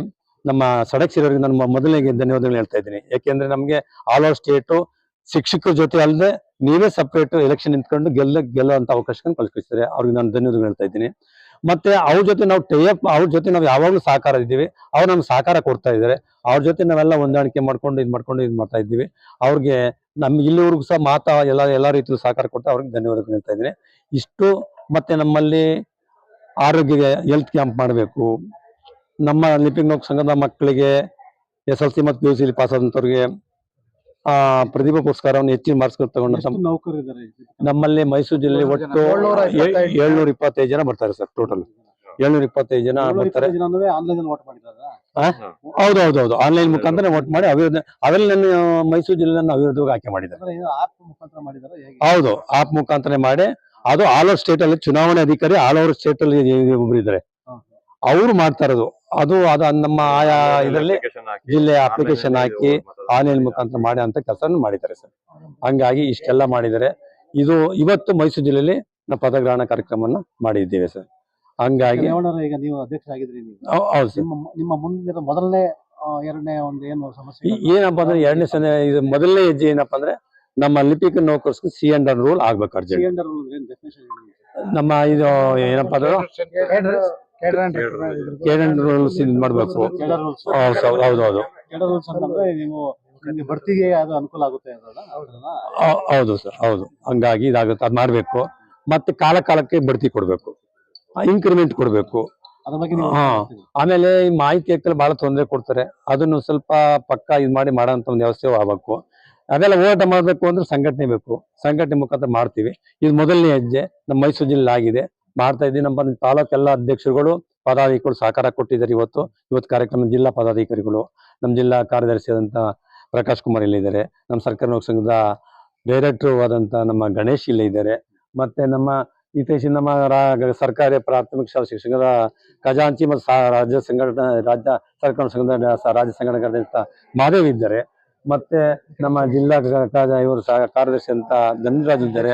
ನಮ್ಮ ಷಡಕ್ಷರಿ ಅವರಿಗೆ ನಾನು ಮೊದಲನೇ ಧನ್ಯವಾದಗಳು ಹೇಳ್ತಾ ಇದ್ದೀನಿ. ಯಾಕೆಂದ್ರೆ ನಮಗೆ ಆಲ್ ಓವರ್ ಸ್ಟೇಟು ಶಿಕ್ಷಕರ ಜೊತೆ ಅಲ್ಲದೆ ನೀವೇ ಸಪ್ರೇಟ್ ಎಲೆಕ್ಷನ್ ನಿಂತ್ಕೊಂಡು ಗೆಲ್ಲುವಂಥ ಅವಕಾಶಗಳನ್ನು ಕಲ್ಪಿಸ್ತಾರೆ. ಅವ್ರಿಗೆ ನಾನು ಧನ್ಯವಾದಗಳು ಹೇಳ್ತಾ ಇದ್ದೀನಿ. ಮತ್ತೆ ಅವ್ರ ಜೊತೆ ನಾವು ಅವ್ರ ಜೊತೆ ನಾವು ಯಾವಾಗಲೂ ಸಹಕಾರ ಇದ್ದೀವಿ, ಅವ್ರು ನಮ್ಗೆ ಸಹಕಾರ ಕೊಡ್ತಾ ಇದ್ದಾರೆ. ಅವ್ರ ಜೊತೆ ನಾವೆಲ್ಲ ಹೊಂದಾಣಿಕೆ ಮಾಡ್ಕೊಂಡು ಇದು ಮಾಡ್ತಾ ಇದ್ದೀವಿ. ಅವ್ರಿಗೆ ನಮ್ಗೆ ಇಲ್ಲಿವರೆಗೂ ಸಹ ಎಲ್ಲ ರೀತಿಯಲ್ಲೂ ಸಹಕಾರ ಕೊಟ್ಟು ಅವ್ರಿಗೆ ಧನ್ಯವಾದಗಳು ಹೇಳ್ತಾ ಇದ್ದೀನಿ. ಇಷ್ಟು ಮತ್ತೆ ನಮ್ಮಲ್ಲಿ ಆರೋಗ್ಯ ಹೆಲ್ತ್ ಕ್ಯಾಂಪ್ ಮಾಡಬೇಕು. ನಮ್ಮ ಲಿಪಿಕ ನೌಕರ ಸಂಘದ ಮಕ್ಕಳಿಗೆ SLC ಮತ್ತು PUC ಪಾಸ್ ಆದಂಥವ್ರಿಗೆ ಪ್ರತಿಭಾ ಪುರಸ್ಕಾರವನ್ನು ಹೆಚ್ಚಿನ ಮಾರ್ಕ್ಸ್ ತಗೊಂಡು ನೌಕರರಿದ್ದಾರೆ ನಮ್ಮಲ್ಲಿ ಮೈಸೂರು ಜಿಲ್ಲೆ ಒಟ್ಟು 725 ಜನ ಬರ್ತಾರೆ ಸರ್. ಟೋಟಲ್ 725 ಜನ ಬರ್ತಾರೆ. ಹೌದು, ಆನ್ಲೈನ್ ಮುಖಾಂತರ ವೋಟ್ ಮಾಡಿ ಅವೆಲ್ಲ ನನ್ನ ಮೈಸೂರು ಜಿಲ್ಲೆ ಅಭಿವೃದ್ಧಿಗೆ ಆಯ್ಕೆ ಮಾಡಿದ್ದಾರೆ. ಹೌದು, ಆಪ್ ಮುಖಾಂತರ ಮಾಡಿ. ಅದು ಆಲ್ ಓವರ್ ಸ್ಟೇಟ್ ಅಲ್ಲಿ ಚುನಾವಣೆ ಅಧಿಕಾರಿ ಆಲ್ ಓವರ್ ಸ್ಟೇಟ್ ಅಲ್ಲಿ ಒಬ್ರು ಇದ್ದಾರೆ. ಅವರು ಮಾಡ್ತಾ ಇರೋದು ಅದು ನಮ್ಮ ಆಯಾ ಇದರಲ್ಲಿ ಜಿಲ್ಲೆ ಅಪ್ಲಿಕೇಶನ್ ಹಾಕಿ ಆನ್ಲೈನ್ ಮುಖಾಂತರ ಮಾಡಿ ಅಂತ ಕೆಲಸ ಮಾಡಿದ್ದಾರೆ ಸರ್. ಹಂಗಾಗಿ ಇಷ್ಟೆಲ್ಲ ಮಾಡಿದ್ದಾರೆ. ಇದು ಇವತ್ತು ಮೈಸೂರು ಜಿಲ್ಲೆಯಲ್ಲಿ ನಾವು ಪದಗ್ರಹಣ ಕಾರ್ಯಕ್ರಮನ ಮಾಡಿದ್ದೇವೆ ಸರ್. ಹಂಗಾಗಿ ಈಗ ನೀವು ಅಧ್ಯಕ್ಷರಾಗಿದ್ರಿ ನೀವು ಹೌದು ಸರ್. ನಿಮ್ಮ ಮುಂದಿನ ಮೊದಲನೇ ಎರಡನೇ ಒಂದು ಏನು ಸಮಸ್ಯೆ ಏನಪ್ಪಾ ಅಂದ್ರೆ ಎರಡನೇ ಸಲ ಇದು ಮೊದಲನೇ ಹೆಜ್ಜೆ ಏನಪ್ಪಾ ಅಂದ್ರೆ ನಮ್ಮ ಲಿಪಿಕ ನೌಕರಸ್ಗೆ C&R ರೂಲ್ ಆಗ್ಬೇಕು ಅರ್ಜೆಂಟ್. ನಮ್ಮ ಇದು ಏನಪ್ಪಾ ಅಂದ್ರೆ ಕೇಡರ್ ರೂಲ್ಸ್ ಇದು ಮಾಡ್ಬೇಕು. ಹೌದೌದು ಅಂತಂದ್ರೆ ನೀವು ನಿಮ್ಗೆ ಬಡ್ತಿಗೆ ಅದು ಅನುಕೂಲ ಆಗುತ್ತೆ ಹೌದು ಸರ್. ಹೌದು, ಹಂಗಾಗಿ ಇದಾಗುತ್ತೆ. ಅದ್ ಮಾಡ್ಬೇಕು. ಮತ್ತೆ ಕಾಲಕ್ಕೆ ಬಡ್ತಿ ಕೊಡ್ಬೇಕು, ಇನ್ಕ್ರಿಮೆಂಟ್ ಕೊಡ್ಬೇಕು. ಅದ್ರ ಬಗ್ಗೆ ಆಮೇಲೆ ಈ ಮಾಹಿತಿ ಹಕ್ಕಲ್ಲಿ ಬಹಳ ತೊಂದರೆ ಕೊಡ್ತಾರೆ. ಅದನ್ನು ಸ್ವಲ್ಪ ಪಕ್ಕ ಇದು ಮಾಡೋಂಥ ಒಂದು ವ್ಯವಸ್ಥೆ ಆಗ್ಬೇಕು. ಅದೆಲ್ಲ ಹೋರಾಟ ಮಾಡ್ಬೇಕು ಅಂದ್ರೆ ಸಂಘಟನೆ ಬೇಕು. ಸಂಘಟನೆ ಮುಖಾಂತರ ಮಾಡ್ತೀವಿ. ಇದು ಮೊದಲನೇ ಹೆಜ್ಜೆ ನಮ್ಮ ಮೈಸೂರು ಜಿಲ್ಲೆ ಆಗಿದೆ, ಮಾಡ್ತಾ ಇದ್ದೀವಿ. ನಮ್ಮ ತಾಲೂಕೆಲ್ಲ ಅಧ್ಯಕ್ಷರುಗಳು ಪದಾಧಿಕಾರಿಗಳು ಸಹಕಾರ ಕೊಟ್ಟಿದ್ದಾರೆ. ಇವತ್ತು ಕಾರ್ಯಕ್ರಮ ಜಿಲ್ಲಾ ಪದಾಧಿಕಾರಿಗಳು, ನಮ್ಮ ಜಿಲ್ಲಾ ಕಾರ್ಯದರ್ಶಿ ಆದಂತ ಪ್ರಕಾಶ್ ಕುಮಾರ್ ಇಲ್ಲಿದ್ದಾರೆ, ನಮ್ಮ ಸರ್ಕಾರಿ ನೌಕರ ಸಂಘದ ಡೈರೆಕ್ಟರ್ ಆದಂತ ನಮ್ಮ ಗಣೇಶ್ ಇಲ್ಲೇ ಇದ್ದಾರೆ, ಮತ್ತೆ ನಮ್ಮ ಇತ್ತೀಚಿನ ನಮ್ಮ ಸರ್ಕಾರಿ ಪ್ರಾಥಮಿಕ ಶಾಲಾ ಶಿಕ್ಷಕರ ಖಜಾಂಚಿ ಮತ್ತು ರಾಜ್ಯ ಸರ್ಕಾರಿ ಸಂಘದ ರಾಜ್ಯ ಸಂಘಟನೆ ಮಾದೇವ್ ಇದ್ದಾರೆ, ಮತ್ತೆ ನಮ್ಮ ಜಿಲ್ಲಾ ಇವರು ಕಾರ್ಯದರ್ಶಿ ಅಂತ ಧನರಾಜ್ ಇದ್ದಾರೆ,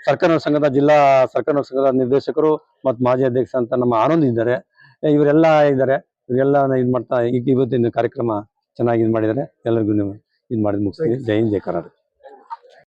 ಸರ್ಕಾರಿ ಸಂಘದ ಜಿಲ್ಲಾ ಸರ್ಕಾರಿ ಸಂಘದ ನಿರ್ದೇಶಕರು ಮತ್ತು ಮಾಜಿ ಅಧ್ಯಕ್ಷ ಅಂತ ನಮ್ಮ ಆನಂದ್ ಇದ್ದಾರೆ. ಇವರೆಲ್ಲ ಇದ್ದಾರೆ. ಇವರೆಲ್ಲ ಇದು ಮಾಡ್ತಾ ಈಗ ಇವತ್ತಿನ ಕಾರ್ಯಕ್ರಮ ಚೆನ್ನಾಗಿ ಇದು ಮಾಡಿದ್ದಾರೆ. ಎಲ್ಲರಿಗೂ ಇದು ಮಾಡಿ ಮುಗಿಸ್ತೀವಿ. ಜೈ ಹಿಂದ್, ಜೈ ಕರ್ನಾಟಕ.